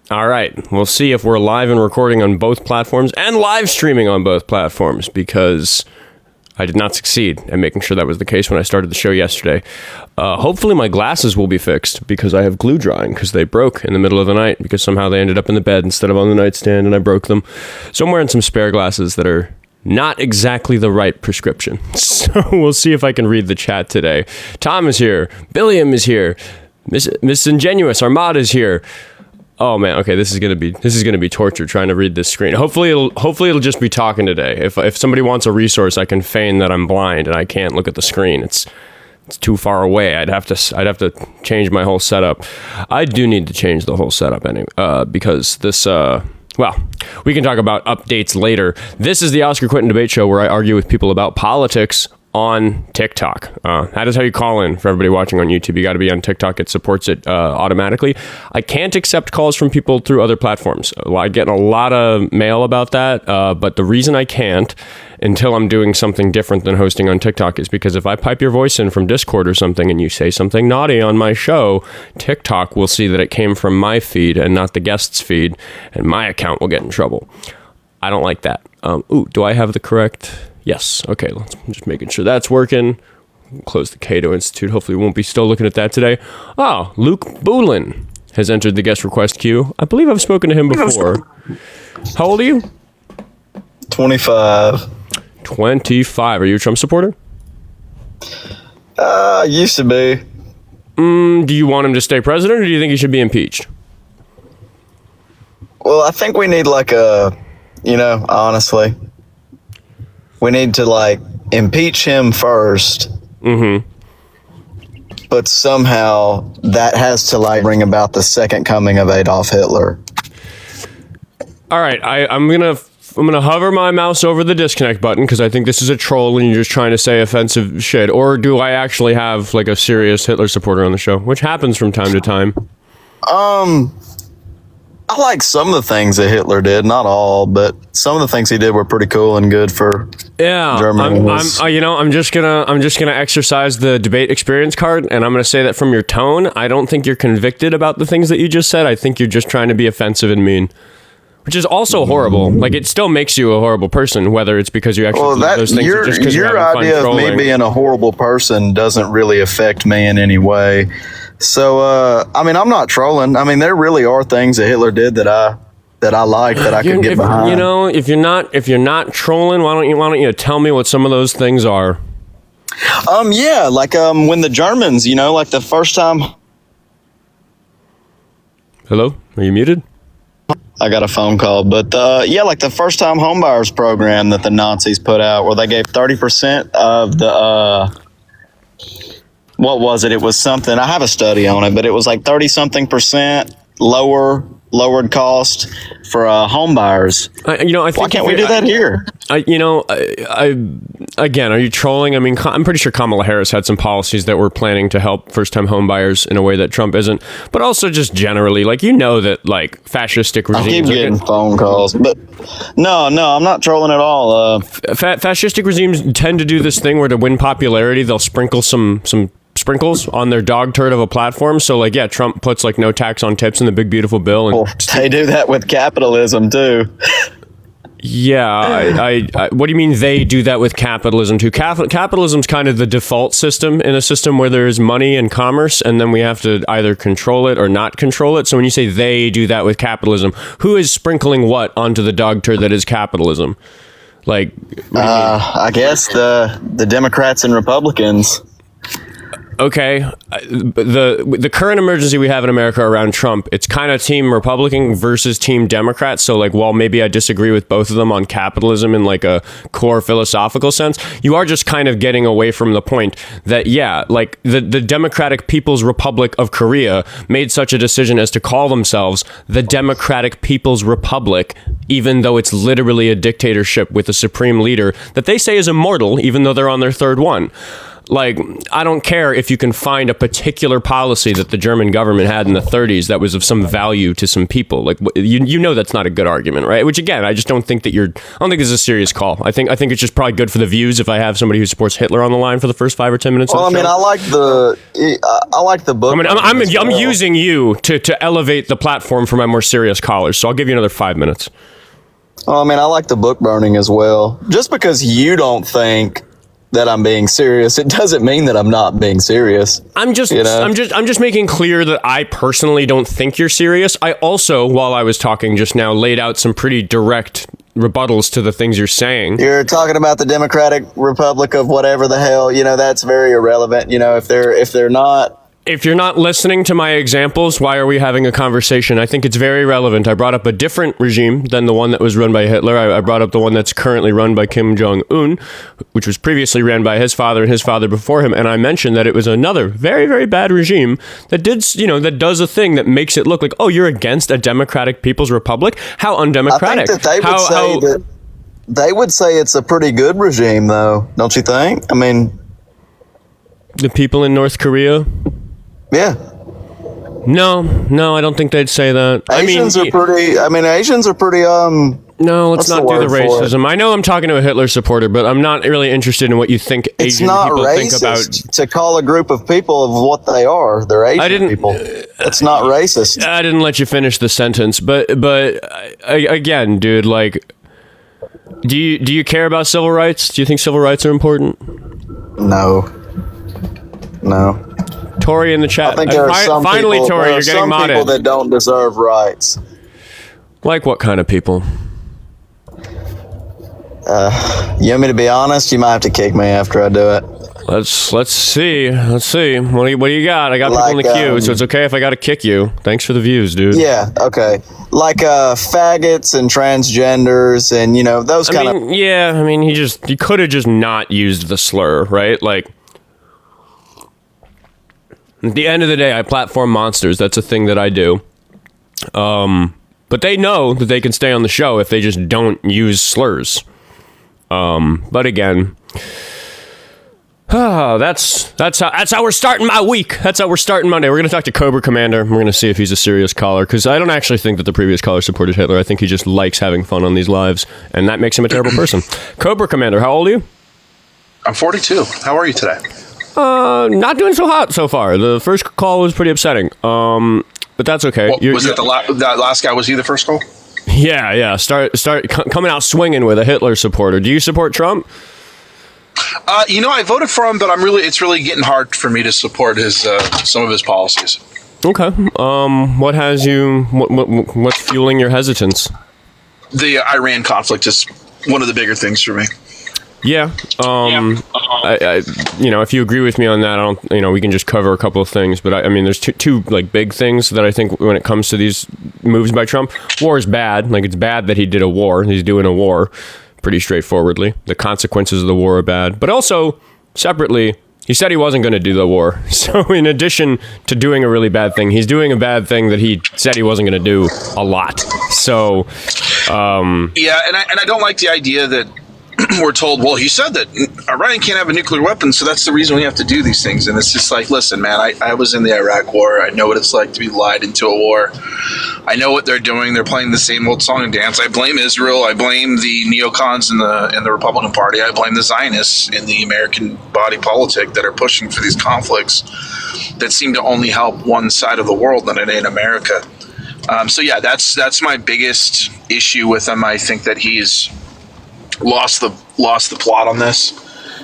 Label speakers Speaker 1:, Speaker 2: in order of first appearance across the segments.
Speaker 1: All right. We'll see if we're live and recording on both platforms and live streaming on both platforms, because I did not succeed at making sure that was the case when I started the show yesterday. Hopefully my glasses will be fixed, because I have glue drying, because they broke in the middle of the night, because somehow they ended up in the bed instead of on the nightstand, and I broke them. So I'm wearing some spare glasses that are not exactly the right prescription. So we'll see if I can read the chat today. Tom is here. Billiam is here. Miss Ingenuous Armada is here. Oh man, okay, this is gonna be torture trying to read this screen. Hopefully it'll just be talking today. If somebody wants a resource, I can feign that I'm blind and I can't look at the screen. It's too far away. I'd have to change my whole setup. I do need to change the whole setup anyway, because this well, we can talk about updates later. This is the Oskar Quentin debate show, where I argue with people about politics on TikTok. That is how you call in. For everybody watching on YouTube, you got to be on TikTok. It supports it automatically. I can't accept calls from people through other platforms. I get a lot of mail about that, but the reason I can't until I'm doing something different than hosting on TikTok is because if I pipe your voice in from Discord or something and you say something naughty on my show, TikTok will see that it came from my feed and not the guest's feed, and my account will get in trouble. I don't like that. Do I have the correct... Yes. Okay. I'm just making sure that's working. Close the Cato Institute. Hopefully we won't be still looking at that today. Oh, Luke Boolin has entered the guest request queue. I believe I've spoken to him before. How old are you?
Speaker 2: 25.
Speaker 1: 25. Are you a Trump supporter?
Speaker 2: Used to be.
Speaker 1: Do you want him to stay president, or do you think he should be impeached?
Speaker 2: Well, I think we need honestly, we need to impeach him first. Mm-hmm. But somehow that has to bring about the second coming of Adolf Hitler.
Speaker 1: All right, I'm gonna hover my mouse over the disconnect button, because I think this is a troll and you're just trying to say offensive shit. Or do I actually have a serious Hitler supporter on the show, which happens from time to time?
Speaker 2: I like some of the things that Hitler did, not all, but some of the things he did were pretty cool and good for Germany.
Speaker 1: I'm just gonna exercise the debate experience card, and I'm gonna say that from your tone, I don't think you're convicted about the things that you just said. I think you're just trying to be offensive and mean, which is also horrible. It still makes you a horrible person, whether it's because you actually do those things or just because you're having fun
Speaker 2: idea
Speaker 1: trolling.
Speaker 2: Of me being a horrible person doesn't really affect me in any way. So, I'm not trolling. There really are things that Hitler did that I like, that I could get behind.
Speaker 1: If you're not trolling, why don't you tell me what some of those things are?
Speaker 2: When the Germans, the first time.
Speaker 1: Hello? Are you muted?
Speaker 2: I got a phone call, but the first time homebuyers program that the Nazis put out, where they gave 30% of the, what was it? It was something, I have a study on it, but it was 30-something% lowered cost for home buyers.
Speaker 1: I think
Speaker 2: why can't we do that here?
Speaker 1: Again, are you trolling? I'm pretty sure Kamala Harris had some policies that were planning to help first-time home buyers in a way that Trump isn't. But also just generally, that fascistic regimes.
Speaker 2: I keep getting phone calls, but no, I'm not trolling at all.
Speaker 1: Fascistic regimes tend to do this thing where to win popularity, they'll sprinkle some sprinkles on their dog turd of a platform. So Trump puts no tax on tips in the big beautiful bill, and
Speaker 2: they do that with capitalism too.
Speaker 1: Yeah, I what do you mean they do that with capitalism too? Capitalism's kind of the default system in a system where there is money and commerce, and then we have to either control it or not control it. So when you say they do that with capitalism, who is sprinkling what onto the dog turd that is capitalism?
Speaker 2: I guess the Democrats and Republicans.
Speaker 1: Okay, the current emergency we have in America around Trump, it's kind of Team Republican versus Team Democrat. So while maybe I disagree with both of them on capitalism in a core philosophical sense, you are just kind of getting away from the point that, the Democratic People's Republic of Korea made such a decision as to call themselves the Democratic People's Republic, even though it's literally a dictatorship with a supreme leader that they say is immortal, even though they're on their third one. Like, I don't care if you can find a particular policy that the German government had in the 30s that was of some value to some people. Like, you know that's not a good argument, right? Which, again, I just don't think that I don't think it's a serious call. I think it's just probably good for the views if I have somebody who supports Hitler on the line for the first 5 or 10 minutes.
Speaker 2: Well, I mean, I like the book.
Speaker 1: I mean, I'm using you to elevate the platform for my more serious callers, so I'll give you another 5 minutes.
Speaker 2: Well, I mean, I like the book burning as well. Just because you don't think that I'm being serious, it doesn't mean that I'm not being serious.
Speaker 1: I'm just making clear that I personally don't think you're serious. I also, while I was talking just now, laid out some pretty direct rebuttals to the things you're saying.
Speaker 2: You're talking about the Democratic Republic of whatever the hell, that's very irrelevant. If
Speaker 1: you're not listening to my examples, why are we having a conversation? I think it's very relevant. I brought up a different regime than the one that was run by Hitler. I brought up the one that's currently run by Kim Jong-un, which was previously ran by his father and his father before him. And I mentioned that it was another very, very bad regime that that does a thing that makes it look like, oh, you're against a democratic people's republic? How undemocratic.
Speaker 2: I think that they would say it's a pretty good regime, though. Don't you think? I mean,
Speaker 1: the people in North Korea?
Speaker 2: Yeah.
Speaker 1: No, I don't think they'd say that.
Speaker 2: Asians are pretty.
Speaker 1: No, let's not do the racism. I know I'm talking to a Hitler supporter, but I'm not really interested in what you think Asian people think about.
Speaker 2: It's not racist to call a group of people of what they are. They're Asian people. It's not racist.
Speaker 1: I didn't let you finish the sentence, but again, dude, like, do you care about civil rights? Do you think civil rights are important?
Speaker 2: No.
Speaker 1: Tori in the chat.
Speaker 2: I think there are some
Speaker 1: finally,
Speaker 2: people,
Speaker 1: Tori, you're getting modded.
Speaker 2: people that don't deserve rights.
Speaker 1: Like what kind of people?
Speaker 2: You want me to be honest? You might have to kick me after I do it.
Speaker 1: Let's see. What do you got? I got people in the queue, so it's okay if I got to kick you. Thanks for the views, dude.
Speaker 2: Yeah. Okay. Like faggots and transgenders and those kind of.
Speaker 1: Yeah. I mean, he could have just not used the slur, right? Like. At the end of the day, I platform monsters. That's a thing that I do. But they know that they can stay on the show if they just don't use slurs. But again, that's how we're starting my week. That's how we're starting Monday. We're going to talk to Cobra Commander. We're going to see if he's a serious caller, because I don't actually think that the previous caller supported Hitler. I think he just likes having fun on these lives, and that makes him a terrible person. Cobra Commander, how old are you?
Speaker 3: I'm 42. How are you today?
Speaker 1: Not doing so hot so far. The first call was pretty upsetting. But that's okay.
Speaker 3: Was it that last guy? Was he the first call?
Speaker 1: Yeah. Start coming out swinging with a Hitler supporter. Do you support Trump?
Speaker 3: I voted for him, but it's really getting hard for me to support his some of his policies.
Speaker 1: Okay. What has you? What's fueling your hesitance?
Speaker 3: The Iran conflict is one of the bigger things for me.
Speaker 1: Yeah. If you agree with me on that, I don't. We can just cover a couple of things, but I mean, there's two like big things that I think when it comes to these moves by Trump. War is bad. Like, it's bad that he did a war. He's doing a war, pretty straightforwardly. The consequences of the war are bad, but also separately, he said he wasn't going to do the war. So in addition to doing a really bad thing, he's doing a bad thing that he said he wasn't going to do a lot. So
Speaker 3: yeah, and I don't like the idea that we're told, well, he said that Iran can't have a nuclear weapon, so that's the reason we have to do these things. And it's just like, listen, man, I was in the Iraq war. I know what it's like to be lied into a war. I know what they're doing. They're playing the same old song and dance. I blame Israel. I blame the neocons in the Republican Party. I blame the Zionists in the American body politic that are pushing for these conflicts that seem to only help one side of the world, and it ain't America. So yeah, that's my biggest issue with him. I think that he's lost the plot on this,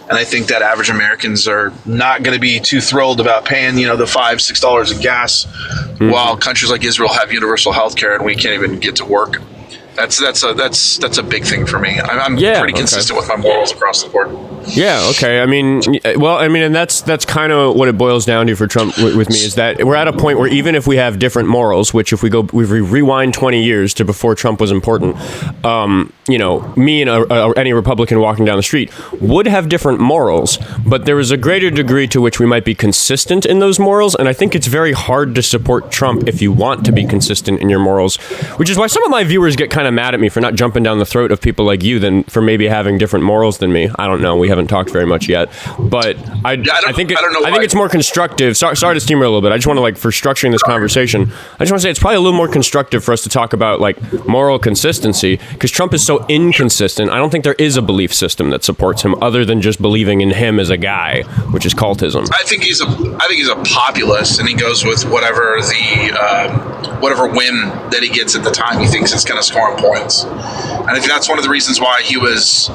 Speaker 3: and I think that average Americans are not going to be too thrilled about paying the $5-6 in gas, while countries like Israel have universal health care and we can't even get to work. That's a big thing for me. I'm pretty consistent with my morals across the board.
Speaker 1: Yeah. Okay. And that's kind of what it boils down to for Trump with me, is that we're at a point where even if we have different morals, which if we rewind 20 years to before Trump was important, me and any Republican walking down the street would have different morals, but there is a greater degree to which we might be consistent in those morals. And I think it's very hard to support Trump if you want to be consistent in your morals, which is why some of my viewers get kind of mad at me for not jumping down the throat of people like you than for maybe having different morals than me. I don't know. We haven't talked very much yet. But I think it's more constructive. Sorry to steamroll a little bit. I just want to, like, for structuring this conversation, I just want to say it's probably a little more constructive for us to talk about, like, moral consistency, because Trump is so inconsistent. I don't think there is a belief system that supports him other than just believing in him as a guy, which is cultism.
Speaker 3: I think he's a populist, and he goes with whatever whim that he gets at the time he thinks it's going to score him points. And I think that's one of the reasons why he was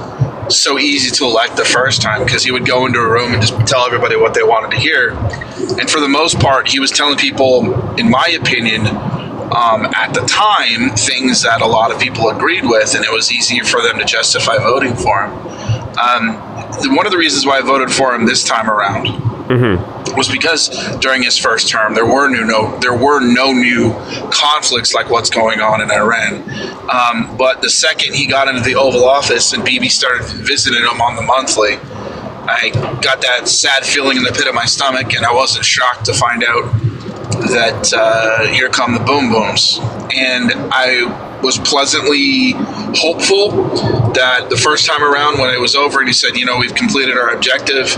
Speaker 3: so easy to elect the first time, because he would go into a room and just tell everybody what they wanted to hear. And for the most part, he was telling people, in my opinion, at the time, things that a lot of people agreed with, and it was easier for them to justify voting for him. One of the reasons why I voted for him this time around was because during his first term, there were no new conflicts like what's going on in Iran. But the second he got into the Oval Office and Bibi started visiting him on the monthly, I got that sad feeling in the pit of my stomach, and I wasn't shocked to find out that here come the boom booms. And I was pleasantly hopeful that the first time around when it was over and he said, we've completed our objective,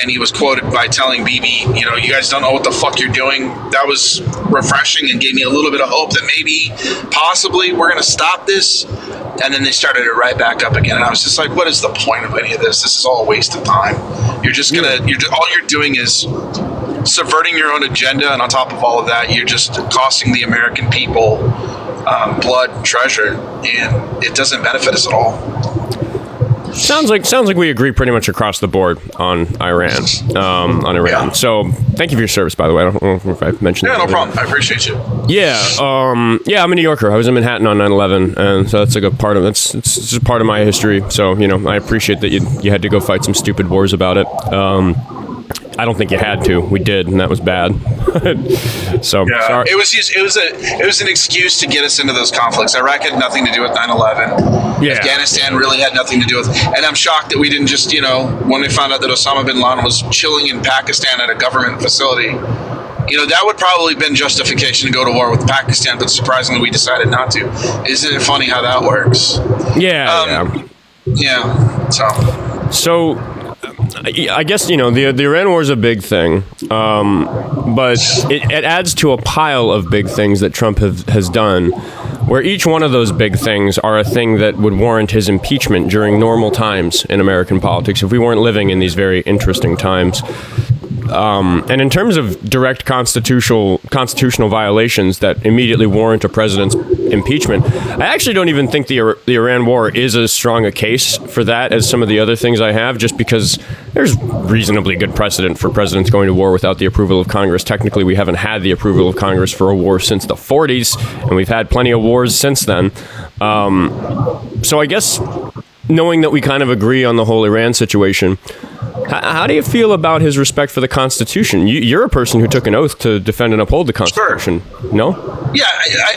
Speaker 3: and he was quoted by telling Bibi, you guys don't know what the fuck you're doing. That was refreshing and gave me a little bit of hope that maybe, possibly, we're going to stop this. And then they started it right back up again. And I was just like, what is the point of any of this? This is all a waste of time. All you're doing is subverting your own agenda. And on top of all of that, you're just costing the American people blood and treasure. And it doesn't benefit us at all.
Speaker 1: Sounds like we agree pretty much across the board on Iran.
Speaker 3: Yeah.
Speaker 1: So thank you for your service, by the way. I don't know if I mentioned that.
Speaker 3: Yeah, no problem. I appreciate you.
Speaker 1: Yeah. I'm a New Yorker. I was in Manhattan on 9/11, and so that's like it's just a part of my history. So I appreciate that you had to go fight some stupid wars about it. I don't think you had to. We did, and that was bad. So
Speaker 3: yeah,
Speaker 1: sorry.
Speaker 3: It was an excuse to get us into those conflicts. Iraq had nothing to do with 9/11.
Speaker 1: Yeah.
Speaker 3: Afghanistan really had nothing to do with. And I'm shocked that we didn't just, when we found out that Osama bin Laden was chilling in Pakistan at a government facility, that would probably have been justification to go to war with Pakistan. But surprisingly, we decided not to. Isn't it funny how that works?
Speaker 1: Yeah.
Speaker 3: Yeah.
Speaker 1: So. I guess, the Iran war is a big thing, but it adds to a pile of big things that Trump has done, where each one of those big things are a thing that would warrant his impeachment during normal times in American politics, if we weren't living in these very interesting times. And in terms of direct constitutional violations that immediately warrant a president's impeachment, I actually don't even think the Iran war is as strong a case for that as some of the other things I have, just because there's reasonably good precedent for presidents going to war without the approval of Congress. Technically, we haven't had the approval of Congress for a war since the 40s, and we've had plenty of wars since then. So I guess knowing that we kind of agree on the whole Iran situation, how do you feel about his respect for the Constitution? You're a person who took an oath to defend and uphold the Constitution. Sure. No?
Speaker 3: Yeah,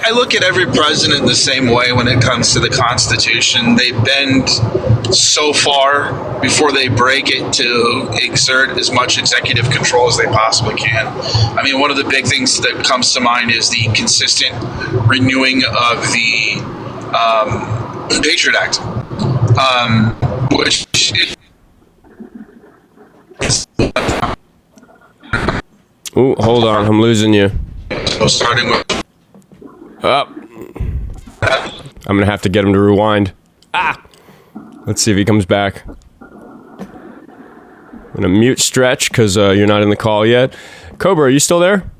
Speaker 3: I look at every president the same way when it comes to the Constitution. They bend so far before they break it to exert as much executive control as they possibly can. I mean, one of the big things that comes to mind is the consistent renewing of the Patriot Act, which...
Speaker 1: Ooh, hold on, I'm losing you.
Speaker 3: So starting with...
Speaker 1: I'm gonna have to get him to rewind. Let's see if he comes back. I'm gonna mute Stretch because you're not in the call yet. Cobra, are you still there?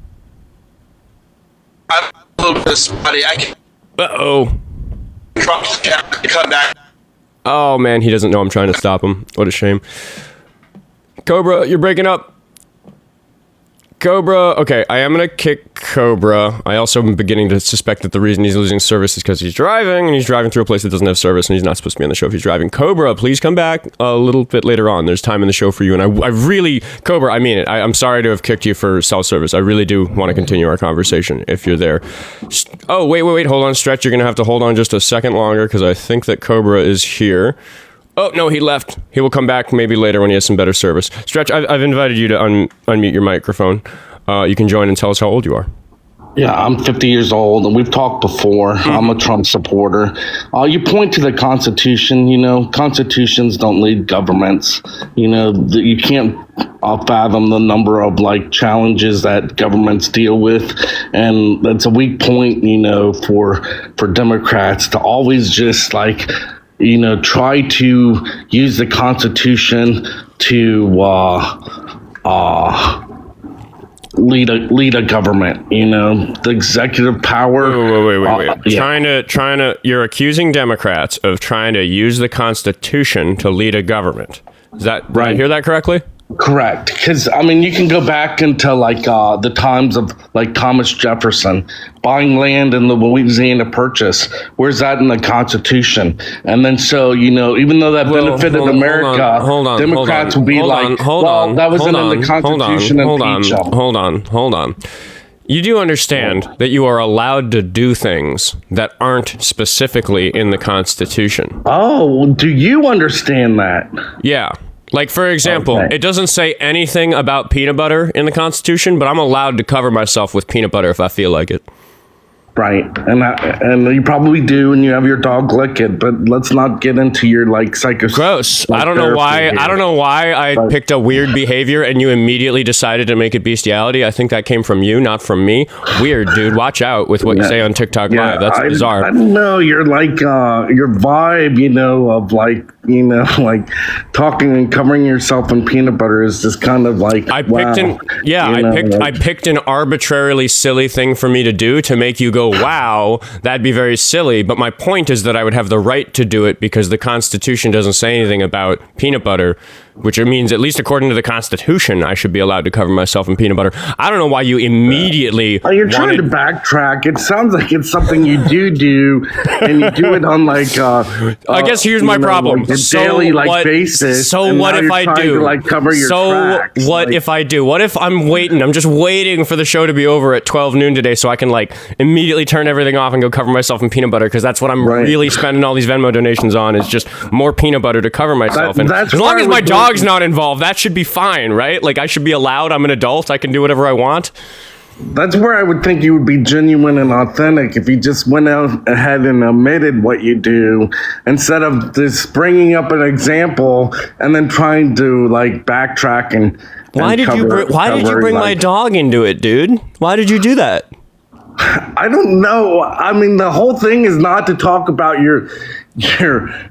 Speaker 3: I'm a little bit spotty.
Speaker 1: Uh-oh.
Speaker 3: Come back.
Speaker 1: Oh man, he doesn't know I'm trying to stop him. What a shame. Cobra, you're breaking up. Cobra, okay, I am going to kick Cobra. I also am beginning to suspect that the reason he's losing service is because he's driving, and he's driving through a place that doesn't have service, and he's not supposed to be on the show if he's driving. Cobra, please come back a little bit later on. There's time in the show for you, and I really, Cobra, I mean it. I'm sorry to have kicked you for self-service. I really do want to continue our conversation if you're there. Oh, wait, hold on, Stretch. You're going to have to hold on just a second longer, because I think that Cobra is here. Oh, no, he left. He will come back maybe later when he has some better service. Stretch, I've invited you to unmute your microphone. You can join and tell us how old you are.
Speaker 4: Yeah, I'm 50 years old, and we've talked before. I'm a Trump supporter. You point to the Constitution. Constitutions don't lead governments. You can't fathom the number of challenges that governments deal with, and that's a weak point. For Democrats to always just try to use the Constitution to lead a government. The executive power.
Speaker 1: Wait. Trying to. You're accusing Democrats of trying to use the Constitution to lead a government. Is that right? Did I hear that correctly?
Speaker 4: Correct, because you can go back into the times of Thomas Jefferson buying land in the Louisiana Purchase. Where's that in the Constitution? And then even though that benefited America, Democrats would be that wasn't in the Constitution.
Speaker 1: Hold on. You do understand that you are allowed to do things that aren't specifically in the Constitution.
Speaker 4: Oh, do you understand that?
Speaker 1: Yeah. For example, It doesn't say anything about peanut butter in the Constitution, but I'm allowed to cover myself with peanut butter if I feel like it.
Speaker 4: Right, and you probably do, and you have your dog lick it. But let's not get into your
Speaker 1: gross. I don't know why. I don't know why I picked a weird behavior, and you immediately decided to make it bestiality. I think that came from you, not from me. Weird, dude. Watch out with what you say on TikTok Live. That's bizarre.
Speaker 4: I don't know. You're your vibe, of talking and covering yourself in peanut butter is just kind of
Speaker 1: I picked an arbitrarily silly thing for me to do to make you go, wow, that'd be very silly. But my point is that I would have the right to do it because the Constitution doesn't say anything about peanut butter, which means, at least according to the Constitution, I should be allowed to cover myself in peanut butter. I don't know why you immediately
Speaker 4: you're trying to backtrack. It sounds like it's something you do, and you do it on
Speaker 1: I guess here's my problem.
Speaker 4: Daily basis.
Speaker 1: So what if I do?
Speaker 4: Cover your tracks.
Speaker 1: What if I do? What if I'm just waiting for the show to be over at 12 noon today so I can immediately turn everything off and go cover myself in peanut butter, because that's what I'm really spending all these Venmo donations on, is just more peanut butter to cover myself. And as long as my dog's not involved, that should be fine, right? I should be allowed. I'm an adult. I can do whatever I want.
Speaker 4: That's where I would think you would be genuine and authentic if you just went out ahead and admitted what you do, instead of just bringing up an example and then trying to backtrack and
Speaker 1: why did you bring my dog into it, dude? Why did you do that?
Speaker 4: I don't know. The whole thing is not to talk about your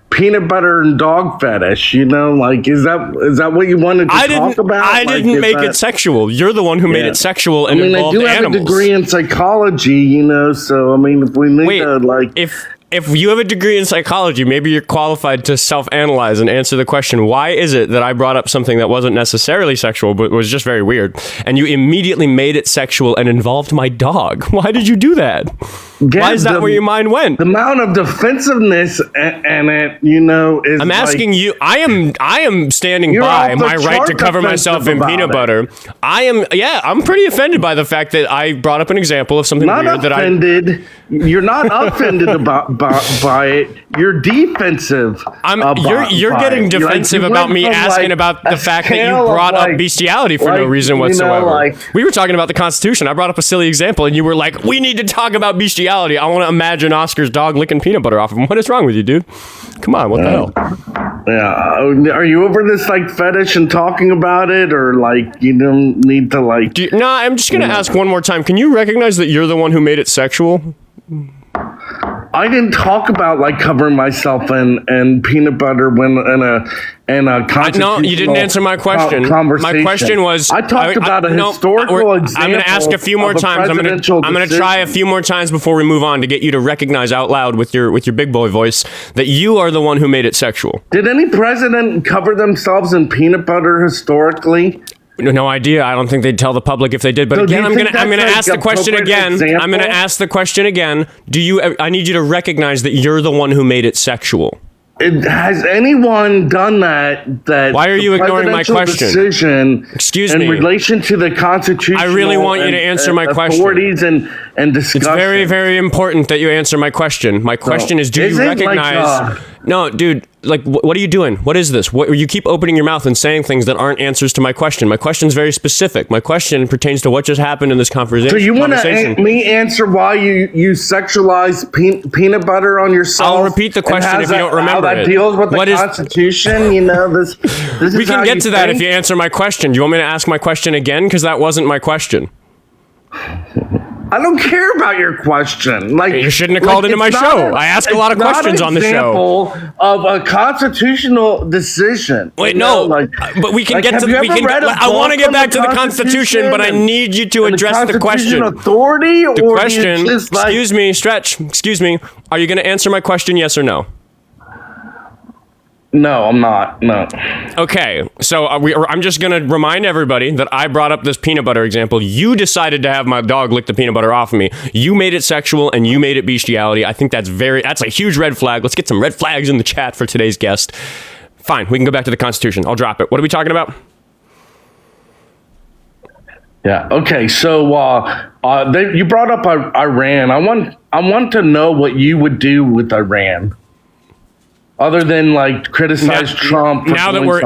Speaker 4: peanut butter and dog fetish. Is that what you wanted to talk about?
Speaker 1: I didn't make it sexual. You're the one who made it sexual and involved animals.
Speaker 4: I do have a degree in psychology, so if we need
Speaker 1: If you have a degree in psychology, maybe you're qualified to self-analyze and answer the question, why is it that I brought up something that wasn't necessarily sexual, but was just very weird, and you immediately made it sexual and involved my dog? Why did you do that? Why is that where your mind went?
Speaker 4: The amount of defensive,ness and it, is.
Speaker 1: I'm asking you. I am standing by my right to cover myself in peanut butter. I'm pretty offended by the fact that I brought up an example of something weird that I.
Speaker 4: You're not offended by it. You're defensive.
Speaker 1: You're getting defensive about me asking about the fact that you brought up bestiality for no reason whatsoever. We were talking about the Constitution. I brought up a silly example, and you were like, "We need to talk about bestiality." I want to imagine Oscar's dog licking peanut butter off of him. What is wrong with you, dude? Come on, what the hell?
Speaker 4: Yeah, are you over this fetish and talking about it, or you don't need to
Speaker 1: I'm just gonna ask one more time. Can you recognize that you're the one who made it sexual?
Speaker 4: I didn't talk about covering myself in peanut butter when in a constitutional.
Speaker 1: No, you didn't answer my question. My question was,
Speaker 4: I talked about a historical example.
Speaker 1: I'm going to ask a few more times. I'm going to try a few more times before we move on to get you to recognize out loud with your big boy voice that you are the one who made it sexual.
Speaker 4: Did any president cover themselves in peanut butter historically?
Speaker 1: No idea. I don't think they'd tell the public if they did. But so again, I'm going to ask the question again. I'm going to ask the question again. I need you to recognize that you're the one who made it sexual.
Speaker 4: Has anyone done that?
Speaker 1: Why are you ignoring my question?
Speaker 4: Decision
Speaker 1: Excuse me.
Speaker 4: In relation to the Constitution.
Speaker 1: I really want you to answer my question.
Speaker 4: Authorities and discussion.
Speaker 1: It's very, very important that you answer my question. My question is, do you recognize... No, dude, like, what are you doing? What is this? You keep opening your mouth and saying things that aren't answers to my question. My question is very specific. My question pertains to what just happened in this conversation.
Speaker 4: So you want me answer why you sexualize peanut butter on yourself?
Speaker 1: I'll repeat the question if you don't remember
Speaker 4: how that deals with the Constitution. You know, this
Speaker 1: we can get to that if you answer my question. Do you want me to ask my question again? Because that wasn't my question.
Speaker 4: I don't care about your question. Like,
Speaker 1: you shouldn't have called into my show. I ask a lot of questions on the show.
Speaker 4: Of a constitutional decision.
Speaker 1: Wait, no, but we can get to. I want to get back to the Constitution, but I need you to address the question.
Speaker 4: Authority,
Speaker 1: the question. Excuse me, Stretch. Excuse me. Are you going to answer my question? Yes or no?
Speaker 4: No, I'm not. No.
Speaker 1: Okay, so I'm just going to remind everybody that I brought up this peanut butter example. You decided to have my dog lick the peanut butter off of me. You made it sexual and you made it bestiality. I think that's a huge red flag. Let's get some red flags in the chat for today's guest. Fine, we can go back to the Constitution. I'll drop it. What are we talking about?
Speaker 4: Yeah. Okay. So you brought up Iran. I want to know what you would do with Iran. Other than like criticize Trump.
Speaker 1: Now that we're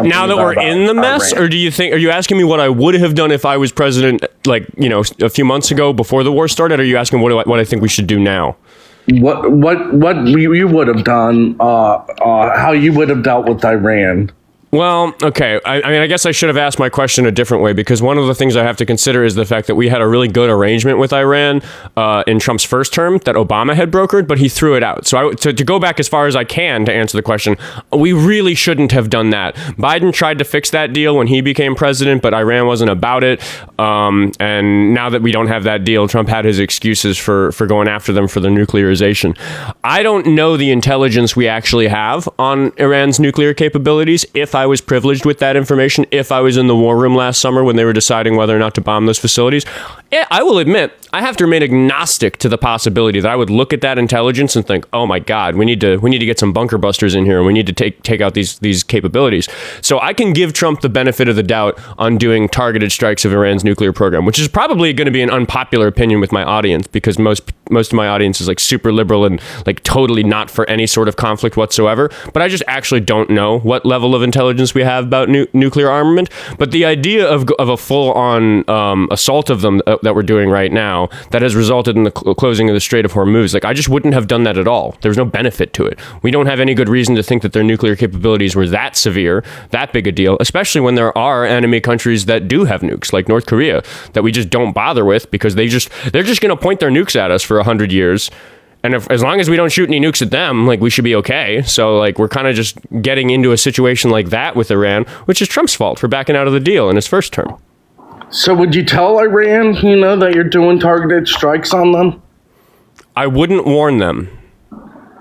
Speaker 1: in the mess, Iran. Or are you asking me what I would have done if I was president, like, you know, a few months ago before the war started? Or are you asking what I think we should do now?
Speaker 4: What you would have done? How you would have dealt with Iran?
Speaker 1: Well, okay. I mean, I guess I should have asked my question a different way, because one of the things I have to consider is the fact that we had a really good arrangement with Iran in Trump's first term that Obama had brokered, but he threw it out. So to go back as far as I can to answer the question, we really shouldn't have done that. Biden tried to fix that deal when he became president, but Iran wasn't about it. And now that we don't have that deal, Trump had his excuses for going after them for their nuclearization. I don't know the intelligence we actually have on Iran's nuclear capabilities. If I was privileged with that information, if I was in the war room last summer when they were deciding whether or not to bomb those facilities, I will admit, I have to remain agnostic to the possibility that I would look at that intelligence and think, oh my God, we need to get some bunker busters in here, and we need to take out these capabilities. So I can give Trump the benefit of the doubt on doing targeted strikes of Iran's nuclear program, which is probably going to be an unpopular opinion with my audience, because most of my audience is like super liberal and like totally not for any sort of conflict whatsoever. But I just actually don't know what level of intelligence we have about nuclear armament. But the idea of a full-on assault of them that we're doing right now that has resulted in the closing of the Strait of Hormuz, like, I just wouldn't have done that at all. There's no benefit to it. We don't have any good reason to think that their nuclear capabilities were that severe, that big a deal, especially when there are enemy countries that do have nukes, like North Korea, that we just don't bother with because they're just going to point their nukes at us for 100 years. And as long as we don't shoot any nukes at them, like, we should be okay. So, like, we're kind of just getting into a situation like that with Iran, which is Trump's fault for backing out of the deal in his first term.
Speaker 4: So would you tell Iran, that you're doing targeted strikes on them?
Speaker 1: I wouldn't warn them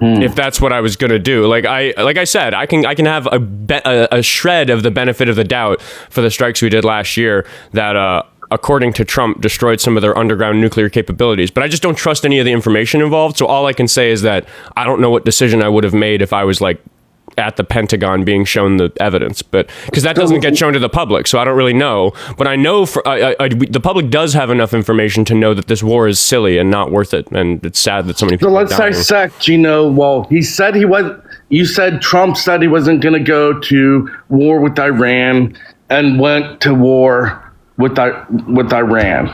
Speaker 1: if that's what I was going to do. Like I said, I can have a shred of the benefit of the doubt for the strikes we did last year that, according to Trump, destroyed some of their underground nuclear capabilities. But I just don't trust any of the information involved. So all I can say is that I don't know what decision I would have made if I was, like, at the Pentagon being shown the evidence, but because that doesn't get shown to the public, so I don't really know. But I know the public does have enough information to know that this war is silly and not worth it, and it's sad that so many people. So
Speaker 4: let's dissect. Well, he said he was. You said Trump said he wasn't going to go to war with Iran, and went to war with Iran.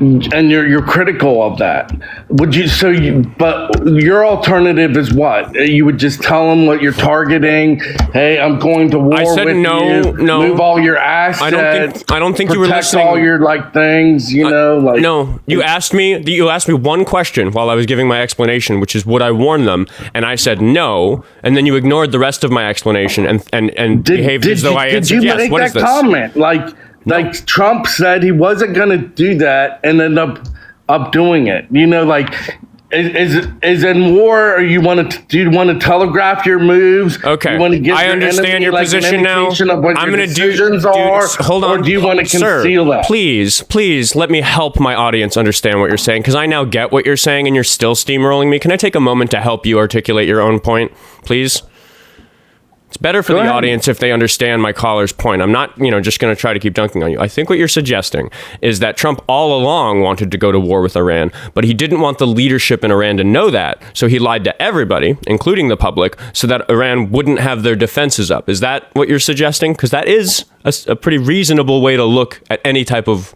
Speaker 4: And you're critical of that. Would you? But your alternative is what? You would just tell them what you're targeting. Hey, I'm going to war with you.
Speaker 1: No.
Speaker 4: Move all your assets.
Speaker 1: I don't think you were listening.
Speaker 4: Protect all your things.
Speaker 1: No, you asked me one question while I was giving my explanation, which is, would I warn them? And I said no. And then you ignored the rest of my explanation and behaved as though I answered yes.
Speaker 4: Did you
Speaker 1: what
Speaker 4: make
Speaker 1: is
Speaker 4: that
Speaker 1: this?
Speaker 4: comment? Like Trump said he wasn't going to do that and end up doing it. Is in war, or do you want to telegraph your moves?
Speaker 1: Okay,
Speaker 4: you want to give
Speaker 1: I understand your position now.
Speaker 4: Of what
Speaker 1: I'm
Speaker 4: your
Speaker 1: going to
Speaker 4: decisions are,
Speaker 1: hold on.
Speaker 4: Or do you want to conceal that?
Speaker 1: Please let me help my audience understand what you're saying, because I now get what you're saying and you're still steamrolling me. Can I take a moment to help you articulate your own point, please? It's better for the audience if they understand my caller's point. I'm not, just going to try to keep dunking on you. I think what you're suggesting is that Trump all along wanted to go to war with Iran, but he didn't want the leadership in Iran to know that. So he lied to everybody, including the public, so that Iran wouldn't have their defenses up. Is that what you're suggesting? Because that is a pretty reasonable way to look at any type of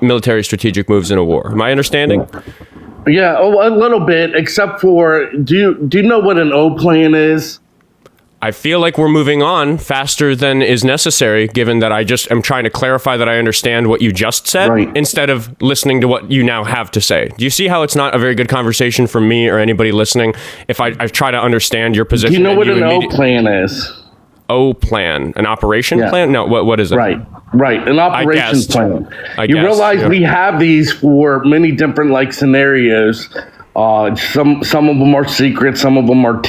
Speaker 1: military strategic moves in a war. Am I understanding?
Speaker 4: Yeah, a little bit, except for, do you know what an O plan is?
Speaker 1: I feel like we're moving on faster than is necessary, given that I just am trying to clarify that I understand what you just said, instead of listening to what you now have to say. Do you see how it's not a very good conversation for me or anybody listening if I try to understand your position?
Speaker 4: Do you know what an O plan is?
Speaker 1: O plan? An operation plan? No, what is it?
Speaker 4: Right, an operations plan. You realize we have these for many different scenarios. Some of them are secret, some of them are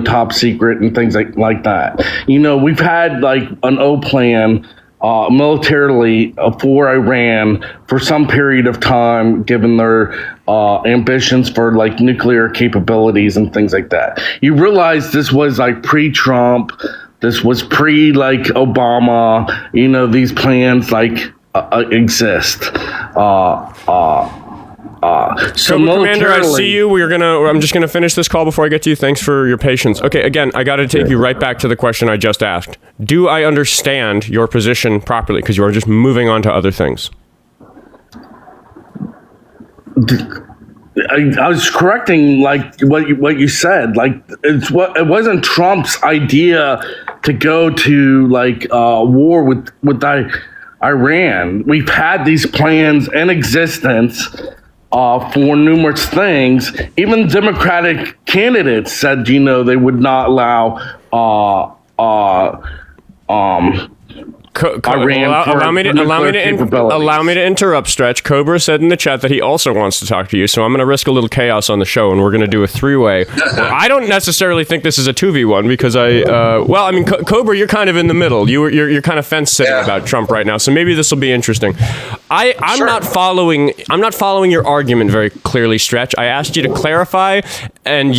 Speaker 4: top secret and things like that. We've had an O plan militarily for Iran for some period of time, given their ambitions for nuclear capabilities and things like that. You realize this was pre-Trump, this was Obama. These plans exist. So
Speaker 1: Commander, I see you. I'm just gonna finish this call before I get to you. Thanks for your patience. Okay, again, I got to take you right back to the question I just asked. Do I understand your position properly? Because you are just moving on to other things.
Speaker 4: I was correcting what you said. It wasn't Trump's idea to go to war with Iran. We've had these plans in existence for numerous things. Even Democratic candidates said, they would not allow Iran.
Speaker 1: Allow me to interrupt, Stretch. Cobra said in the chat that he also wants to talk to you, so I'm going to risk a little chaos on the show, and we're going to do a three-way. I don't necessarily think this is a 2v1 because Cobra, you're kind of in the middle. You're kind of fence-sitting about Trump right now, so maybe this will be interesting. I'm not following your argument very clearly, Stretch. I asked you to clarify, and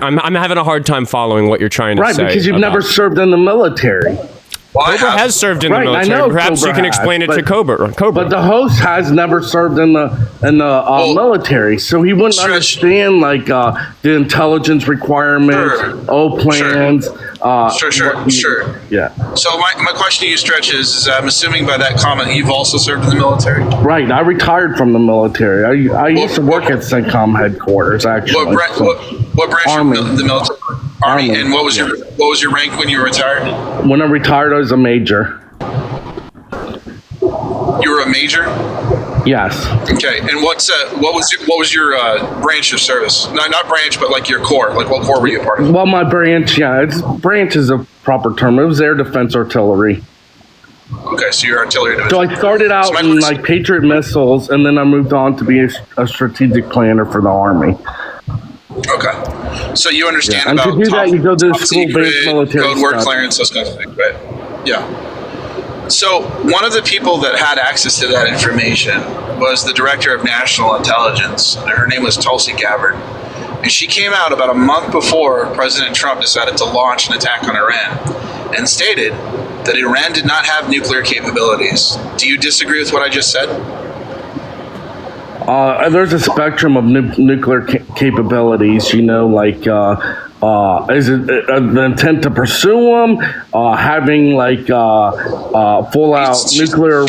Speaker 1: I'm having a hard time following what you're trying to say.
Speaker 4: Right, because you've never served in the military.
Speaker 1: Cobra has served in the military.
Speaker 4: I know.
Speaker 1: Perhaps
Speaker 4: Cobra
Speaker 1: you can explain it to Cobra.
Speaker 4: But the host has never served in the military, so he wouldn't understand the intelligence requirements, O plans.
Speaker 3: Sure.
Speaker 4: Yeah.
Speaker 3: So my question to you, Stretch, is I'm assuming by that comment you've also served in the military.
Speaker 4: Right. I retired from the military. I used to work at CENTCOM headquarters. Actually.
Speaker 3: What branch
Speaker 4: Army.
Speaker 3: of the military? Army. And what was your rank when you retired?
Speaker 4: When I retired, I was a major.
Speaker 3: You were a major?
Speaker 4: Yes.
Speaker 3: Okay. And what was your branch of service? Not branch, but your corps. What corps were you a part of?
Speaker 4: Well, my branch, branch is a proper term. It was air defense artillery.
Speaker 3: Okay, so you're artillery division.
Speaker 4: So I started out in Patriot missiles, and then I moved on to be a strategic planner for the Army.
Speaker 3: Okay, so you understand about
Speaker 4: and to do that, you go to the school-based military
Speaker 3: code word clearance, those kinds of things, right? Yeah. So one of the people that had access to that information was the director of national intelligence. Her name was Tulsi Gabbard. And she came out about a month before President Trump decided to launch an attack on Iran and stated that Iran did not have nuclear capabilities. Do you disagree with what I just said?
Speaker 4: There's a spectrum of nuclear capabilities, is it the intent to pursue them, having full out nuclear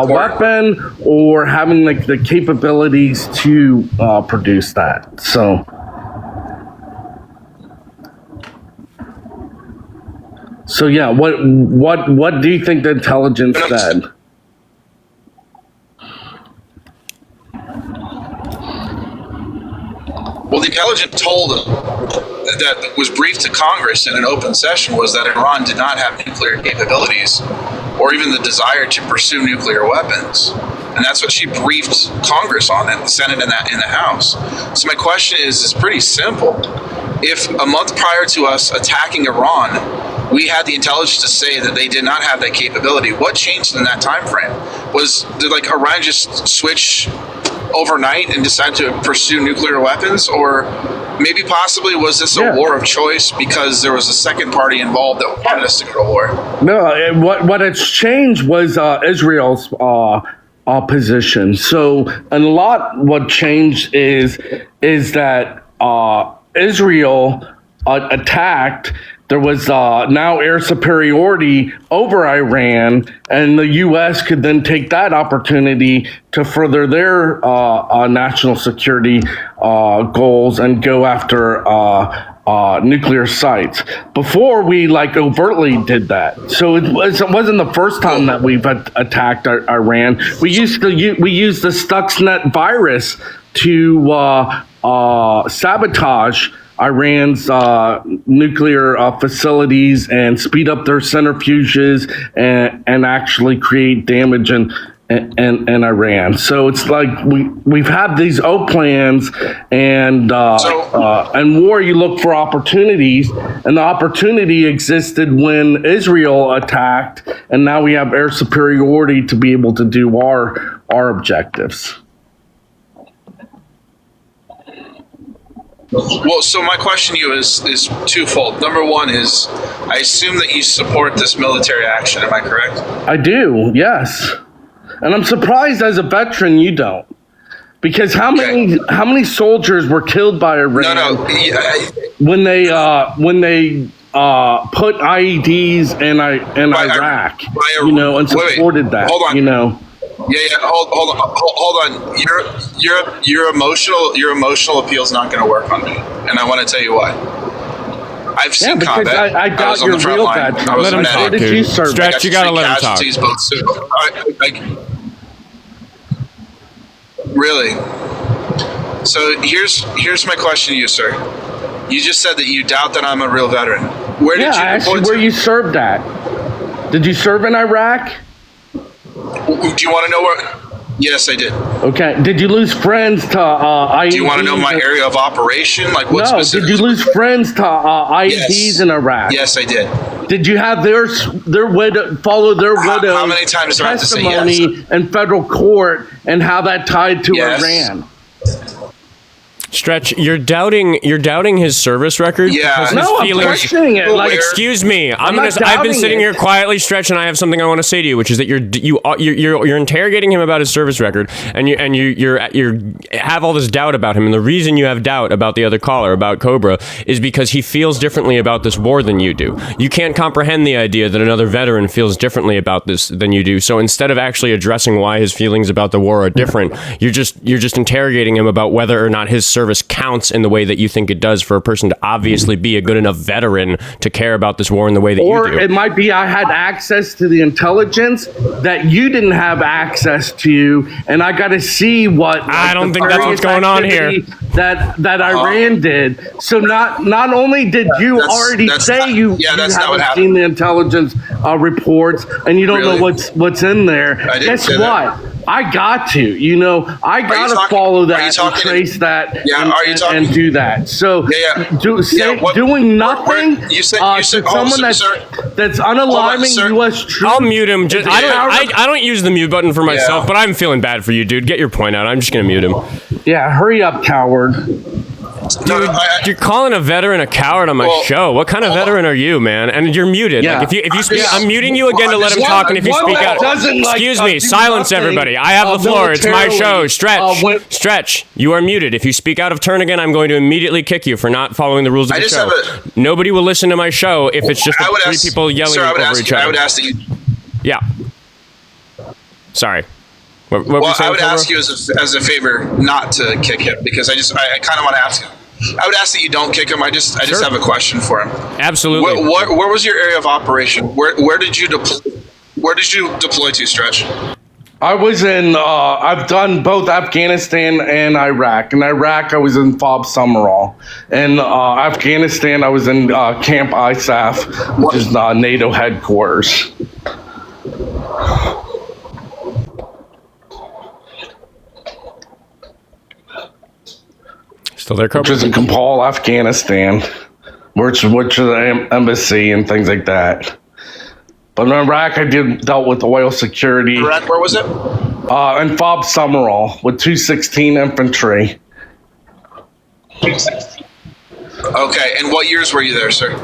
Speaker 4: weapon, or having the capabilities to produce that? So yeah, what do you think the intelligence said?
Speaker 3: Well, the intelligence told that was briefed to Congress in an open session was that Iran did not have nuclear capabilities or even the desire to pursue nuclear weapons. And that's what she briefed Congress on in the Senate and in the House. So my question is pretty simple. If a month prior to us attacking Iran, we had the intelligence to say that they did not have that capability, what changed in that time frame? Did Iran just switch overnight and decide to pursue nuclear weapons, or maybe possibly was this a war of choice because there was a second party involved that wanted us to go to war?
Speaker 4: No, what it's changed was Israel's position. So a lot what changed is that Israel attacked. There was now air superiority over Iran, and the U.S. could then take that opportunity to further their national security goals and go after nuclear sites. Before, we overtly did that. So it wasn't the first time that we've attacked Iran. We used the Stuxnet virus to sabotage Iran's nuclear facilities and speed up their centrifuges and actually create damage in Iran. So it's like we've had these plans, and war you look for opportunities, and the opportunity existed when Israel attacked, and now we have air superiority to be able to do our objectives.
Speaker 3: Well, so my question to you is twofold. Number one is, I assume that you support this military action. Am I correct?
Speaker 4: I do, yes. And I'm surprised as a veteran you don't. Because how many soldiers were killed by Iran when they put IEDs in Iraq, and supported that,
Speaker 3: Hold on. Yeah. Hold on. Your emotional appeal is not going to work on me, and I want to tell you why. I've seen combat.
Speaker 4: I doubt you're real veteran.
Speaker 1: Let him talk, dude. Stretch, you gotta let him talk.
Speaker 3: Really? So here's my question to you, sir. You just said that you doubt that I'm a real veteran. Where did you
Speaker 4: actually where you served at? Did you serve in Iraq?
Speaker 3: Do you want to know where? Yes, I did.
Speaker 4: Okay. Did you lose friends to IEDs?
Speaker 3: Do you want to know my area of operation? Like what specific?
Speaker 4: Did you lose friends to IEDs in Iraq?
Speaker 3: Yes, I did.
Speaker 4: Did you have their widow follow their widow's
Speaker 3: how many times do I have to say
Speaker 4: testimony in federal court and how that tied to Iran?
Speaker 1: Stretch, you're doubting his service record.
Speaker 3: Yeah,
Speaker 4: no, I'm questioning it.
Speaker 1: Excuse me, I've been sitting here quietly, Stretch, and I have something I want to say to you, which is that you're interrogating him about his service record, and you have all this doubt about him, and the reason you have doubt about the other caller, about Cobra, is because he feels differently about this war than you do. You can't comprehend the idea that another veteran feels differently about this than you do. So instead of actually addressing why his feelings about the war are different, you're just interrogating him about whether or not his service counts in the way that you think it does for a person to obviously be a good enough veteran to care about this war in the way that you do.
Speaker 4: Or it might be I had access to the intelligence that you didn't have access to, and I got to see what.
Speaker 1: I don't think that's what's going on here.
Speaker 4: That Iran did. So not only did you already say you haven't seen the intelligence reports, and you don't know what's in there. Guess what? I got to, I got to follow that and trace that and do that. So doing nothing to someone that's unalarming U.S. troops.
Speaker 1: I'll mute him. I don't use the mute button for myself, but I'm feeling bad for you, dude. Get your point out. I'm just going to mute him.
Speaker 4: Yeah, hurry up, coward.
Speaker 1: Dude, you're calling a veteran a coward on my show. What kind of veteran are you, man? And you're muted.
Speaker 4: Yeah.
Speaker 1: If you speak, I'm muting you again to let him talk. And if you speak out, excuse me, silence everybody. I have the floor. It's my show. Stretch. You are muted. If you speak out of turn again, I'm going to immediately kick you for not following the rules of the show. Nobody will listen to my show if it's just three people yelling over each other.
Speaker 3: I would ask that you.
Speaker 1: Yeah. Sorry.
Speaker 3: I would ask you as a favor not to kick him because I kind of want to ask him. I would ask that you don't kick him. I just have a question for him.
Speaker 1: Absolutely.
Speaker 3: Where was your area of operation? Where did you deploy? Where did you deploy to, Stretch?
Speaker 4: I was in. I've done both Afghanistan and Iraq. In Iraq, I was in FOB Summerall. In Afghanistan, I was in Camp ISAF, which is NATO headquarters.
Speaker 1: Still there,
Speaker 4: Which is in Kabul, Afghanistan, which is the embassy and things like that. But in Iraq, I dealt with oil security.
Speaker 3: Iraq, where was it?
Speaker 4: In FOB Summerall with 216 infantry.
Speaker 3: Okay, and what years were you there, sir?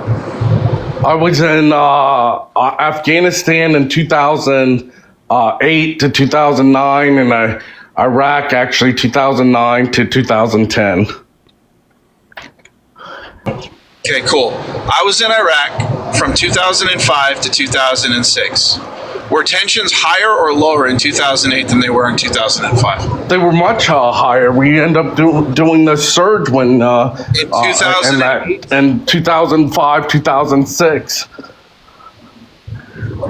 Speaker 4: I was in Afghanistan in 2008 to 2009, and Iraq actually 2009 to 2010.
Speaker 3: Okay, cool. I was in Iraq from 2005 to 2006. Were tensions higher or lower in 2008 than they were in 2005?
Speaker 4: They were much higher. We ended up doing the surge when
Speaker 3: in 2008?
Speaker 4: In 2005, 2006.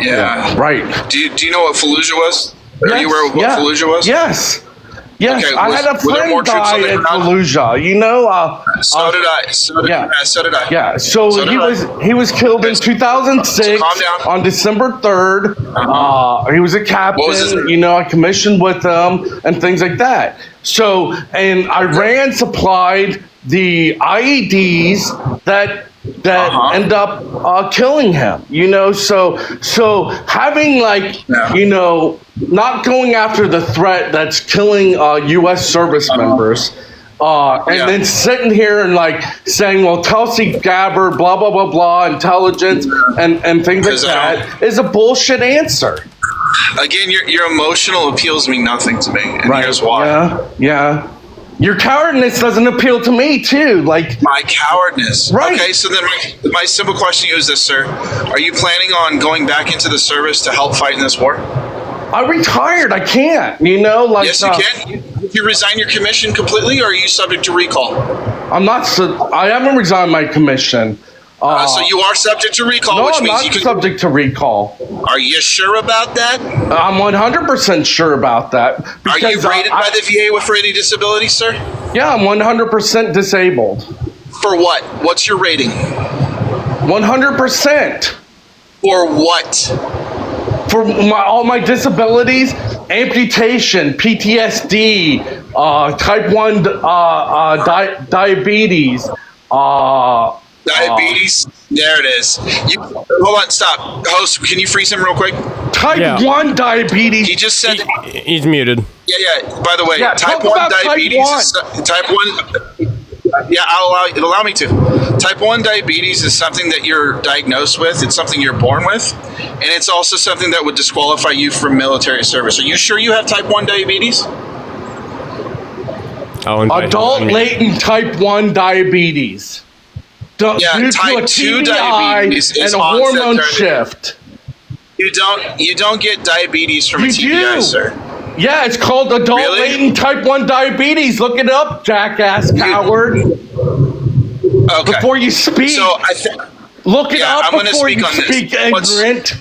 Speaker 3: Yeah.
Speaker 4: Right.
Speaker 3: Do you know what Fallujah was? Are you aware of what Fallujah was?
Speaker 4: Yes. Yes,
Speaker 3: Okay,
Speaker 4: I had a friend die at Fallujah. You know,
Speaker 3: so did I. So did I.
Speaker 4: Yeah. So he was killed in 2006 on December 3rd. He was a captain. You know, I commissioned with him and things like that. So, and Iran supplied the IEDs that end up killing him. You know, so having you know, not going after the threat that's killing U.S. service members, and then sitting here and saying, well, Tulsi Gabbard, blah, blah, blah, blah, intelligence and things like that is a bullshit answer.
Speaker 3: Again, your emotional appeals mean nothing to me, and here's why.
Speaker 4: Yeah. Your cowardness doesn't appeal to me, too.
Speaker 3: My cowardness.
Speaker 4: Right.
Speaker 3: Okay, so then my simple question to you is this, sir. Are you planning on going back into the service to help fight in this war?
Speaker 4: I retired. I can't, you know?
Speaker 3: Yes, you can. You resign your commission completely, or are you subject to recall?
Speaker 4: I haven't resigned my commission.
Speaker 3: So you are subject to recall, which means you can...
Speaker 4: subject to recall.
Speaker 3: Are you sure about that?
Speaker 4: I'm 100% sure about that.
Speaker 3: Are you rated by the VA for any disability, sir?
Speaker 4: Yeah, I'm 100% disabled.
Speaker 3: For what? What's your rating?
Speaker 4: 100%.
Speaker 3: For what?
Speaker 4: For all my disabilities, amputation, PTSD, type 1 diabetes,
Speaker 3: diabetes. There it is. Hold on, stop. Host, can you freeze him real quick?
Speaker 4: Type 1 diabetes.
Speaker 3: He just said
Speaker 1: he's muted.
Speaker 3: Yeah. By the way, type 1 diabetes is type 1. Yeah, allow me to. Type 1 diabetes is something that you're diagnosed with. It's something you're born with. And it's also something that would disqualify you from military service. Are you sure you have type 1 diabetes?
Speaker 4: Adult latent type 1 diabetes. Due
Speaker 3: type 2 diabetes is
Speaker 4: and a hormone shift.
Speaker 3: You don't get diabetes from a TBI, sir.
Speaker 4: Yeah, it's called adult latent type 1 diabetes. Look it up, jackass coward.
Speaker 3: Okay.
Speaker 4: Before you speak.
Speaker 3: So
Speaker 4: look it up before you speak, ignorant.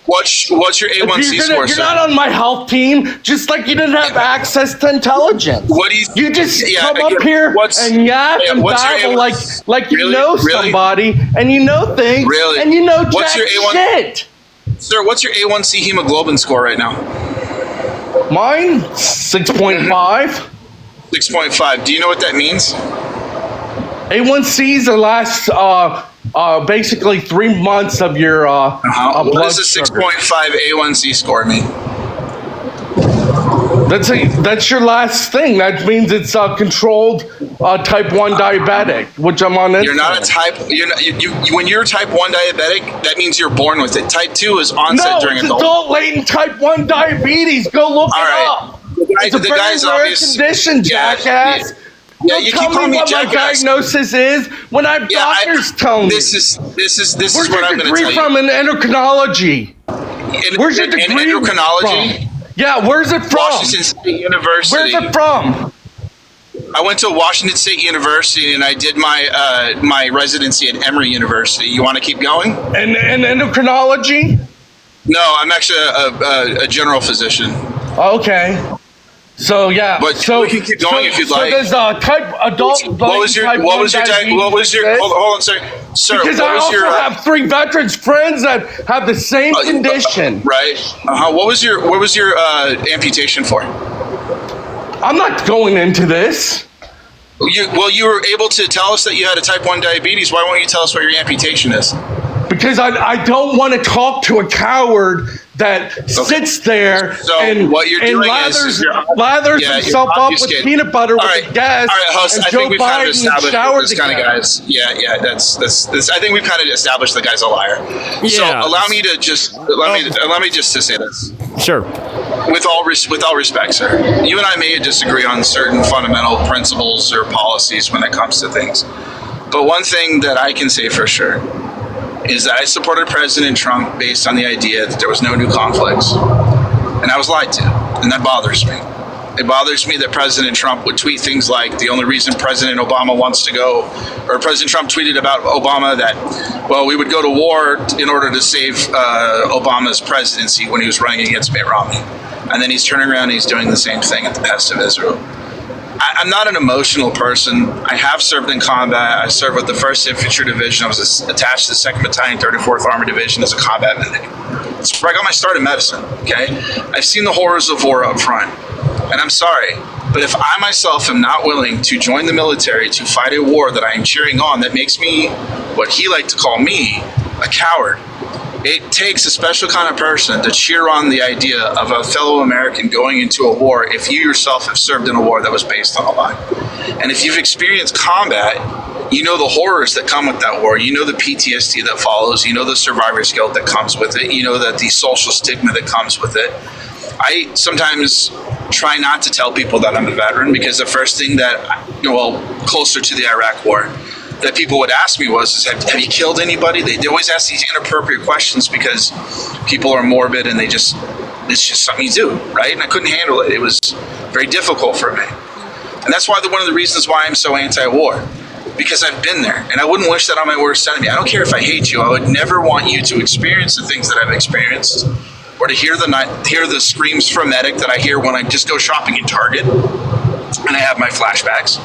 Speaker 3: What's your A1C score,
Speaker 4: You're not on my health team, just like you didn't have access to intelligence.
Speaker 3: What do you
Speaker 4: just come up here and yap and babble like you know somebody and you know things and you know shit.
Speaker 3: Sir, what's your A1C hemoglobin score right now?
Speaker 4: Mine, 6.5.
Speaker 3: 6.5. Do you know what that means?
Speaker 4: A1Cs are last basically 3 months of your blood sugar.
Speaker 3: What does a 6.5 A1C score mean?
Speaker 4: That's your last thing. That means it's controlled type 1 diabetic, which I'm on.
Speaker 3: You're not a type. When you're type 1 diabetic, that means you're born with it. Type 2 is onset during adulthood.
Speaker 4: Adult latent type 1 diabetes. Go look it up. It's a very rare condition, jackass.
Speaker 3: Yeah, you keep calling me
Speaker 4: what
Speaker 3: jackass.
Speaker 4: My diagnosis is when I have doctors tell me.
Speaker 3: This is what I'm going to tell you.
Speaker 4: Where's your degree from in endocrinology? Where's your degree
Speaker 3: in endocrinology?
Speaker 4: From? Yeah, where's it from?
Speaker 3: Washington State University.
Speaker 4: Where's it from?
Speaker 3: I went to Washington State University and I did my residency at Emory University. You want to keep going?
Speaker 4: And endocrinology?
Speaker 3: No, I'm actually a general physician.
Speaker 4: Okay. So yeah,
Speaker 3: but we can keep going if you'd like.
Speaker 4: So there's type adult.
Speaker 3: What was your hold on, sir.
Speaker 4: Because I also have 3 veterans friends that have the same condition.
Speaker 3: Right. What was your amputation for?
Speaker 4: I'm not going into this.
Speaker 3: You were able to tell us that you had a type 1 diabetes. Why won't you tell us what your amputation is?
Speaker 4: Because I don't want to talk to a coward that sits there
Speaker 3: So
Speaker 4: and,
Speaker 3: what you're
Speaker 4: and
Speaker 3: doing
Speaker 4: lathers
Speaker 3: you're
Speaker 4: himself up with
Speaker 3: obfuscating.
Speaker 4: peanut butter
Speaker 3: All
Speaker 4: with the gas,
Speaker 3: host,
Speaker 4: and
Speaker 3: I
Speaker 4: Joe
Speaker 3: think we've kind of
Speaker 4: Biden
Speaker 3: established
Speaker 4: showered
Speaker 3: this
Speaker 4: the
Speaker 3: kind of
Speaker 4: gas.
Speaker 3: guys. Yeah, that's. I think we've kind of established the guy's a liar.
Speaker 1: Yeah.
Speaker 3: So allow me to just let me just to say this.
Speaker 1: Sure.
Speaker 3: With all respect, sir, you and I may disagree on certain fundamental principles or policies when it comes to things. But one thing that I can say for sure is that I supported President Trump based on the idea that there was no new conflicts. And I was lied to, and that bothers me. It bothers me that President Trump would tweet things like the only reason President Obama wants to go, or President Trump tweeted about Obama that, well, we would go to war in order to save Obama's presidency when he was running against Mitt Romney. And then he's turning around and he's doing the same thing at the behest of Israel. I'm not an emotional person. I have served in combat. I served with the 1st Infantry Division. I was attached to the 2nd Battalion, 34th Armored Division as a combat medic. That's where I got my start in medicine, okay? I've seen the horrors of war up front. And I'm sorry, but if I myself am not willing to join the military to fight a war that I am cheering on that makes me, what he liked to call me, a coward, it takes a special kind of person to cheer on the idea of a fellow American going into a war if you yourself have served in a war that was based on a lie. And if you've experienced combat, you know the horrors that come with that war. You know the PTSD that follows. You know the survivor's guilt that comes with it. You know that the social stigma that comes with it. I sometimes try not to tell people that I'm a veteran because the first thing that, closer to the Iraq war, that people would ask me was, have you killed anybody? They always ask these inappropriate questions because people are morbid and it's just something you do, right? And I couldn't handle it. It was very difficult for me. And that's why one of the reasons why I'm so anti-war, because I've been there and I wouldn't wish that on my worst enemy. I don't care if I hate you. I would never want you to experience the things that I've experienced or to hear the screams frenetic that I hear when I just go shopping in Target and I have my flashbacks,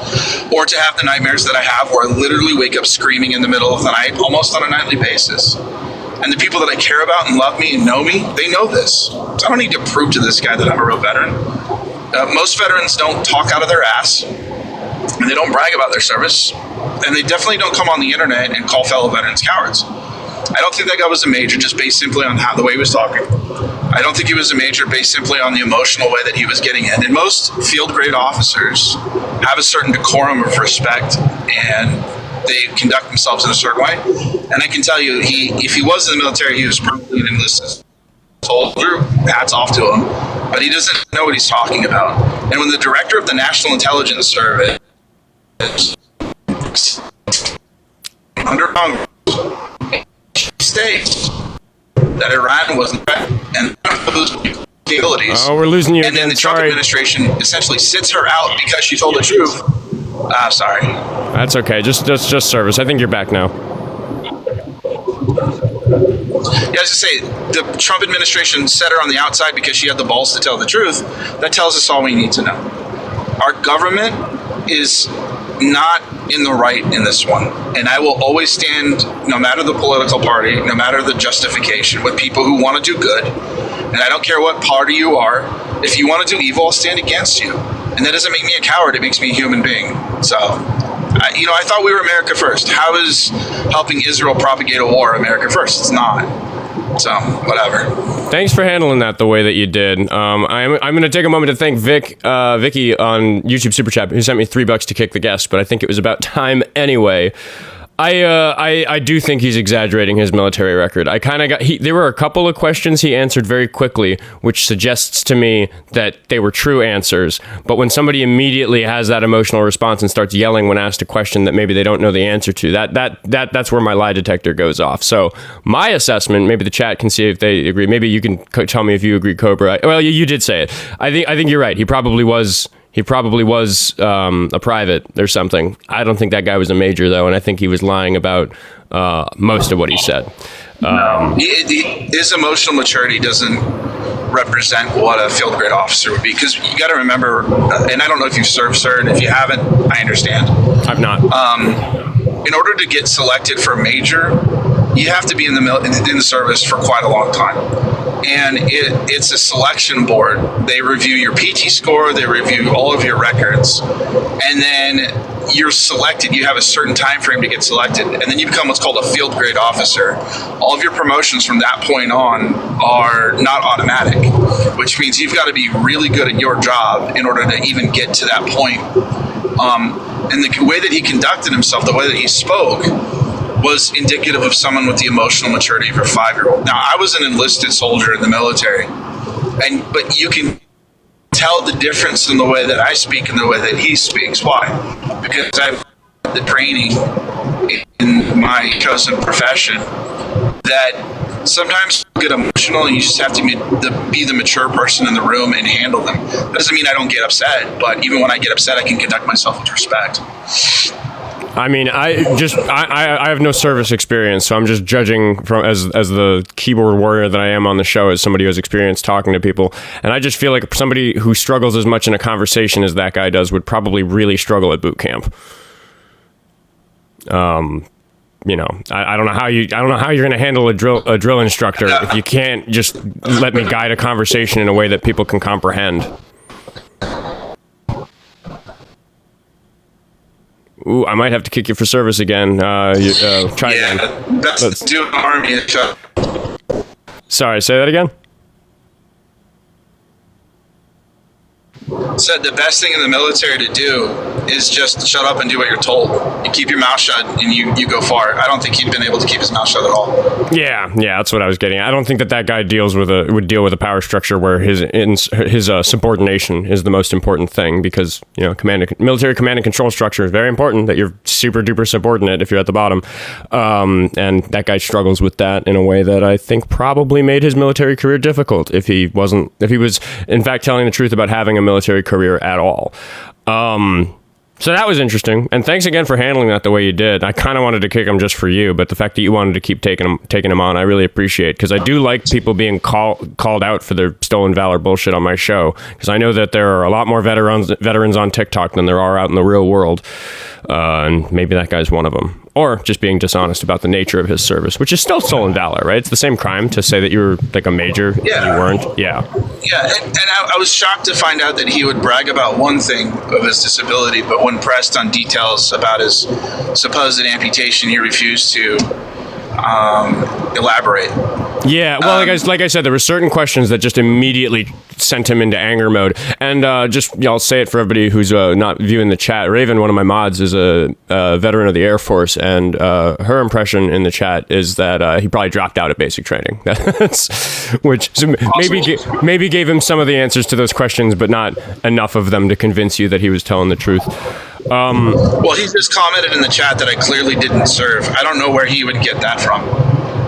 Speaker 3: or to have the nightmares that I have where I literally wake up screaming in the middle of the night almost on a nightly basis. And the people that I care about and love me and know me, they know this. So I don't need to prove to this guy that I'm a real veteran. Most veterans don't talk out of their ass, and they don't brag about their service, and they definitely don't come on the internet and call fellow veterans cowards. I don't think that guy was a major just based simply on the way he was talking. I don't think he was a major based simply on the emotional way that he was getting in. And most field-grade officers have a certain decorum of respect, and they conduct themselves in a certain way. And I can tell you, if he was in the military, he was probably an enlisted soldier. Hats off to him. But he doesn't know what he's talking about. And when the director of the National Intelligence Service under Congress states that Iran was and those capabilities.
Speaker 1: Oh, we're losing you
Speaker 3: and
Speaker 1: again.
Speaker 3: then the Trump administration essentially sits her out because she told the truth. Sorry.
Speaker 1: That's okay. Just service. I think you're back now.
Speaker 3: Yeah, I was just say the Trump administration set her on the outside because she had the balls to tell the truth. That tells us all we need to know. Our government is not in the right in this one. And I will always stand, no matter the political party, no matter the justification, with people who want to do good. And I don't care what party you are. If you want to do evil, I'll stand against you. And that doesn't make me a coward. It makes me a human being. So, I thought we were America first. How is helping Israel propagate a war America first? It's not. So, whatever.
Speaker 1: Thanks for handling that the way that you did. I'm going to take a moment to thank Vicky on YouTube Super Chat, who sent me $3 to kick the guest, but I think it was about time anyway. I do think he's exaggerating his military record. I kind of there were a couple of questions he answered very quickly, which suggests to me that they were true answers. But when somebody immediately has that emotional response and starts yelling when asked a question that maybe they don't know the answer to, that's where my lie detector goes off. So my assessment, maybe the chat can see if they agree. Maybe you can tell me if you agree, Cobra. Well, you did say it. I think you're right. He probably was a private or something. I don't think that guy was a major, though, and I think he was lying about most of what he said.
Speaker 3: His emotional maturity doesn't represent what a field grade officer would be, because you got to remember, and I don't know if you've served, sir, and if you haven't, I understand.
Speaker 1: I've not.
Speaker 3: In order to get selected for major, you have to be in the service for quite a long time. And it's a selection board. They review your PT score, they review all of your records, and then you're selected, you have a certain time frame to get selected, and then you become what's called a field grade officer. All of your promotions from that point on are not automatic, which means you've got to be really good at your job in order to even get to that point. And the way that he conducted himself, the way that he spoke, was indicative of someone with the emotional maturity of a 5-year-old. Now, I was an enlisted soldier in the military, but you can tell the difference in the way that I speak and the way that he speaks. Why? Because I've had the training in my chosen profession that sometimes you get emotional and you just have to be the mature person in the room and handle them. That doesn't mean I don't get upset, but even when I get upset, I can conduct myself with respect.
Speaker 1: I mean, I have no service experience, so I'm just judging from as the keyboard warrior that I am on the show, as somebody who has experience talking to people. And I just feel like somebody who struggles as much in a conversation as that guy does would probably really struggle at boot camp. You know, I don't know how you're going to handle a drill instructor if you can't just let me guide a conversation in a way that people can comprehend. Ooh, I might have to kick you for service again. Try again.
Speaker 3: Let's do an army shot.
Speaker 1: Sorry, say that again.
Speaker 3: Said the best thing in the military to do is just shut up and do what you're told. You keep your mouth shut and you go far. I don't think he'd been able to keep his mouth shut at all.
Speaker 1: Yeah, that's what I was getting at. I don't think that guy would deal with a power structure where his subordination is the most important thing, because, you know, military command and control structure is very important, that you're super duper subordinate if you're at the bottom. And that guy struggles with that in a way that I think probably made his military career difficult if he was in fact telling the truth about having a military career at all. So that was interesting, and thanks again for handling that the way you did. I kind of wanted to kick him just for you, but the fact that you wanted to keep taking him on, I really appreciate, because I do like people being called out for their stolen valor bullshit on my show, because I know that there are a lot more veterans on TikTok than there are out in the real world, and maybe that guy's one of them. Or just being dishonest about the nature of his service, which is still stolen valor, right? It's the same crime to say that you were like a major and you weren't. Yeah.
Speaker 3: Yeah, and I was shocked to find out that he would brag about one thing of his disability, but when pressed on details about his supposed amputation, he refused to elaborate.
Speaker 1: Yeah, well, like I said, there were certain questions that just immediately sent him into anger mode. And I'll say it for everybody who's not viewing the chat. Raven, one of my mods, is a veteran of the Air Force, and her impression in the chat is that he probably dropped out at basic training. Which maybe gave him some of the answers to those questions, but not enough of them to convince you that he was telling the truth.
Speaker 3: Well, he just commented in the chat that I clearly didn't serve. I don't know where he would get that from.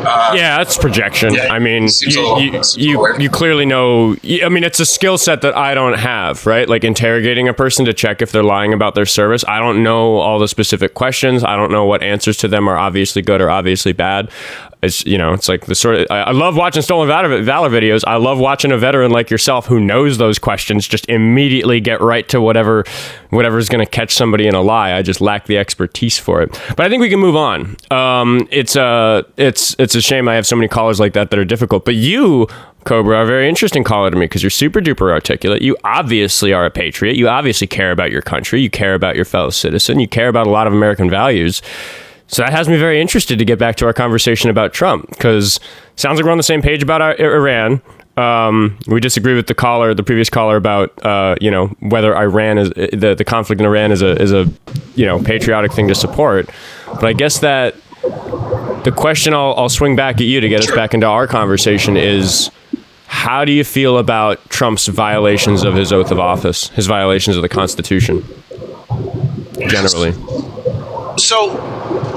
Speaker 1: Yeah, that's projection. Yeah, I mean, you clearly know. I mean, it's a skill set that I don't have, right? Like interrogating a person to check if they're lying about their service. I don't know all the specific questions. I don't know what answers to them are obviously good or obviously bad. It's, you know, it's like the sort of, I love watching stolen valor videos. I love watching a veteran like yourself who knows those questions just immediately get right to whatever's going to catch somebody in a lie. I just lack the expertise for it. But I think we can move on. It's a shame I have so many callers like that are difficult. But you, Cobra, are a very interesting caller to me because you're super duper articulate. You obviously are a patriot. You obviously care about your country. You care about your fellow citizen. You care about a lot of American values. So that has me very interested to get back to our conversation about Trump, because it sounds like we're on the same page about Iran. We disagree with the previous caller about whether Iran is the conflict in Iran is a patriotic thing to support. But I guess that the question I'll swing back at you to get us back into our conversation is, how do you feel about Trump's violations of his oath of office, his violations of the Constitution, generally?
Speaker 3: So,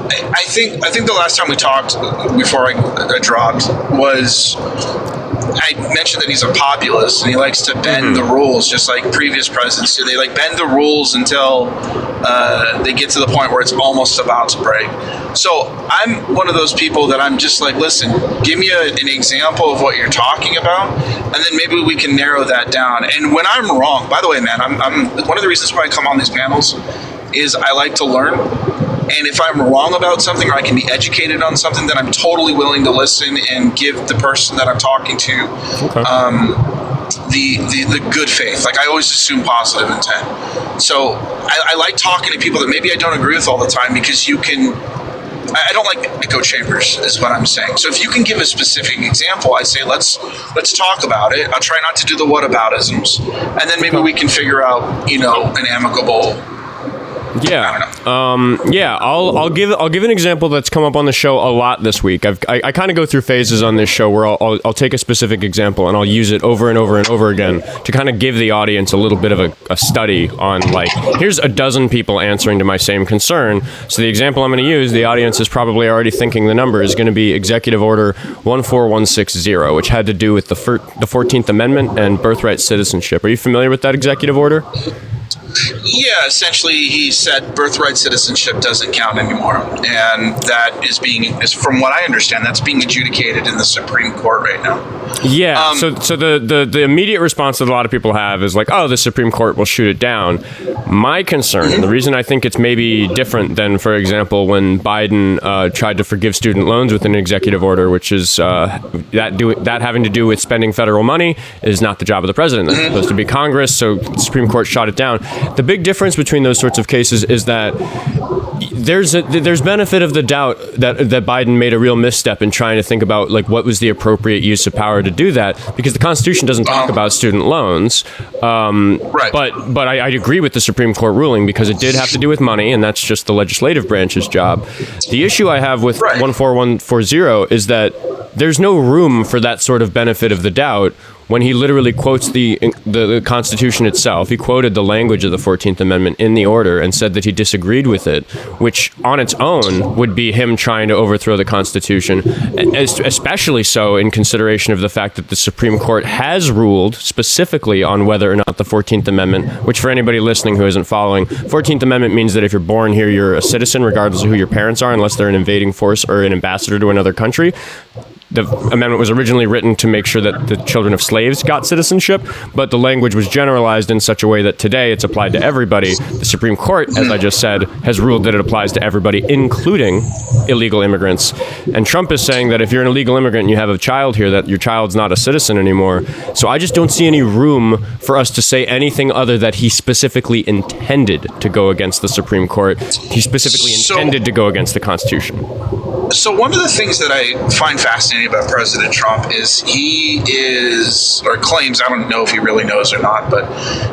Speaker 3: I think the last time we talked before I dropped was, I mentioned that he's a populist and he likes to bend the rules, just like previous presidents do. They like bend the rules until they get to the point where it's almost about to break. So I'm one of those people that I'm just like, listen, give me an example of what you're talking about, and then maybe we can narrow that down. And when I'm wrong, by the way, man, I'm one of the reasons why I come on these panels is I like to learn. And if I'm wrong about something or I can be educated on something, then I'm totally willing to listen and give the person that I'm talking to the good faith. Like, I always assume positive intent. So I like talking to people that maybe I don't agree with all the time, because you can. I don't like echo chambers, is what I'm saying. So if you can give a specific example, I say let's talk about it. I'll try not to do the whataboutisms, and then maybe we can figure out, an amicable.
Speaker 1: Yeah, I'll give an example that's come up on the show a lot this week. I kind of go through phases on this show where I'll take a specific example and I'll use it over and over and over again to kind of give the audience a little bit of a study on, like, here's a dozen people answering to my same concern. So the example I'm going to use, the audience is probably already thinking the number is going to be Executive Order 14160, which had to do with the 14th Amendment and birthright citizenship. Are you familiar with that executive order?
Speaker 3: Yeah, essentially he said birthright citizenship doesn't count anymore, and that is from what I understand, that's being adjudicated in the Supreme Court right now.
Speaker 1: Yeah, so the immediate response that a lot of people have is like, oh, the Supreme Court will shoot it down. My concern, and the reason I think it's maybe different than, for example, when Biden tried to forgive student loans with an executive order, which is that having to do with spending federal money, is not the job of the president. That's supposed to be Congress, so the Supreme Court shot it down. The big difference between those sorts of cases is that there's benefit of the doubt that Biden made a real misstep in trying to think about, like, what was the appropriate use of power to do that, because the Constitution doesn't talk about student loans.
Speaker 3: Right.
Speaker 1: But I agree with the Supreme Court ruling, because it did have to do with money, and that's just the legislative branch's job. The issue I have with 14140 is that there's no room for that sort of benefit of the doubt when he literally quotes the Constitution itself. He quoted the language of the 14th Amendment in the order and said that he disagreed with it, which on its own would be him trying to overthrow the Constitution, especially so in consideration of the fact that the Supreme Court has ruled specifically on whether or not the 14th Amendment, which for anybody listening who isn't following, 14th Amendment means that if you're born here, you're a citizen regardless of who your parents are, unless they're an invading force or an ambassador to another country. The amendment was originally written to make sure that the children of slaves got citizenship, but the language was generalized in such a way that today it's applied to everybody. The Supreme Court, as I just said, has ruled that it applies to everybody, including illegal immigrants. And Trump is saying that if you're an illegal immigrant and you have a child here, that your child's not a citizen anymore. So I just don't see any room for us to say anything other that he specifically intended to go against the Supreme Court. He specifically intended to go against the Constitution.
Speaker 3: So one of the things that I find fascinating about President Trump is he is, or claims, I don't know if he really knows or not, but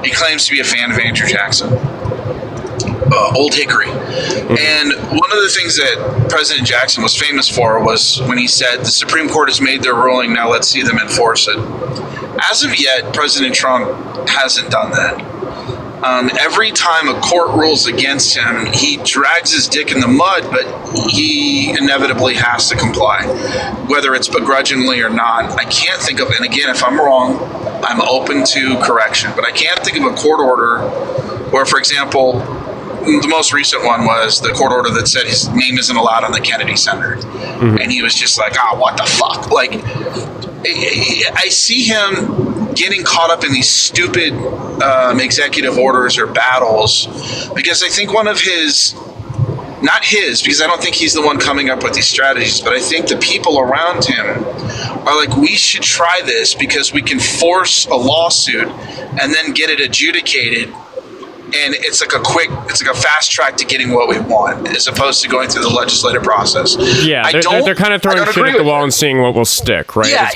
Speaker 3: he claims to be a fan of Andrew Jackson, Old Hickory. And one of the things that President Jackson was famous for was when he said, the Supreme Court has made their ruling, now let's see them enforce it. As of yet, President Trump hasn't done that. Every time a court rules against him, he drags his dick in the mud, but he inevitably has to comply, whether it's begrudgingly or not. I can't think of, and again, if I'm wrong, I'm open to correction, but I can't think of a court order where, for example, the most recent one was the court order that said his name isn't allowed on the Kennedy Center. And he was just like, what the fuck? Like, I see him getting caught up in these stupid executive orders or battles, because I think one of his, not his, because I don't think he's the one coming up with these strategies, but I think the people around him are like, we should try this because we can force a lawsuit and then get it adjudicated. And it's like a fast track to getting what we want, as opposed to going through the legislative process.
Speaker 1: Yeah, they're kind of throwing shit at the wall and seeing what will stick, right?
Speaker 3: Yeah,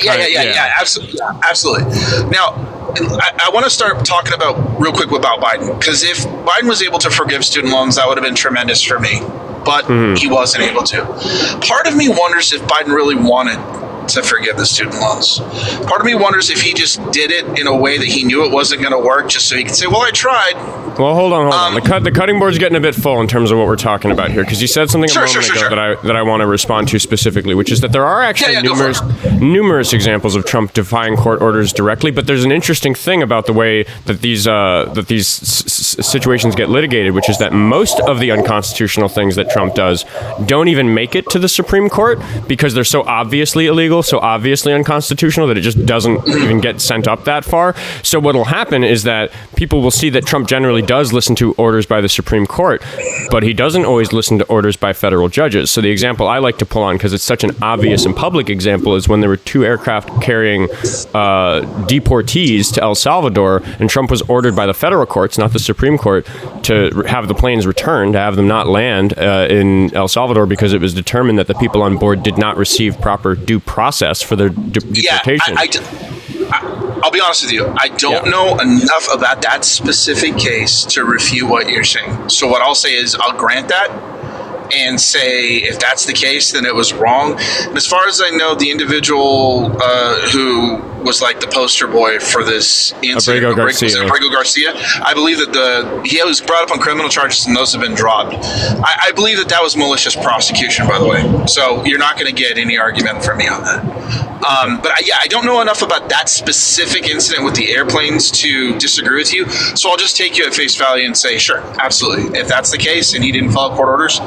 Speaker 3: absolutely. Now, I want to start talking about real quick about Biden, because if Biden was able to forgive student loans, that would have been tremendous for me, but he wasn't able to. Part of me wonders if Biden really wanted to forgive the student loans. Part of me wonders if he just did it in a way that he knew it wasn't going to work, just so he could say, well, I tried.
Speaker 1: Well, hold on. The cutting board's getting a bit full in terms of what we're talking about here, because you said something a moment ago that I want to respond to specifically, which is that there are actually numerous examples of Trump defying court orders directly, but there's an interesting thing about the way that these situations get litigated, which is that most of the unconstitutional things that Trump does don't even make it to the Supreme Court because they're so obviously illegal illegal, so obviously unconstitutional that it just doesn't even get sent up that far. So what'll happen is that people will see that Trump generally does listen to orders by the Supreme Court, but he doesn't always listen to orders by federal judges. So the example I like to pull on, because it's such an obvious and public example, is when there were 2 aircraft carrying deportees to El Salvador, and Trump was ordered by the federal courts, not the Supreme Court, to have the planes returned, to have them not land in El Salvador, because it was determined that the people on board did not receive proper due process for their deportation.
Speaker 3: I'll be honest with you. I don't know enough about that specific case to refute what you're saying. So what I'll say is I'll grant that and say if that's the case, then it was wrong. And as far as I know, the individual who was like the poster boy for this incident, Abrego Garcia, I believe that he was brought up on criminal charges and those have been dropped. I believe that was malicious prosecution, by the way. So you're not going to get any argument from me on that. But I don't know enough about that specific incident with the airplanes to disagree with you. So I'll just take you at face value and say, sure, absolutely. If that's the case and he didn't follow court orders,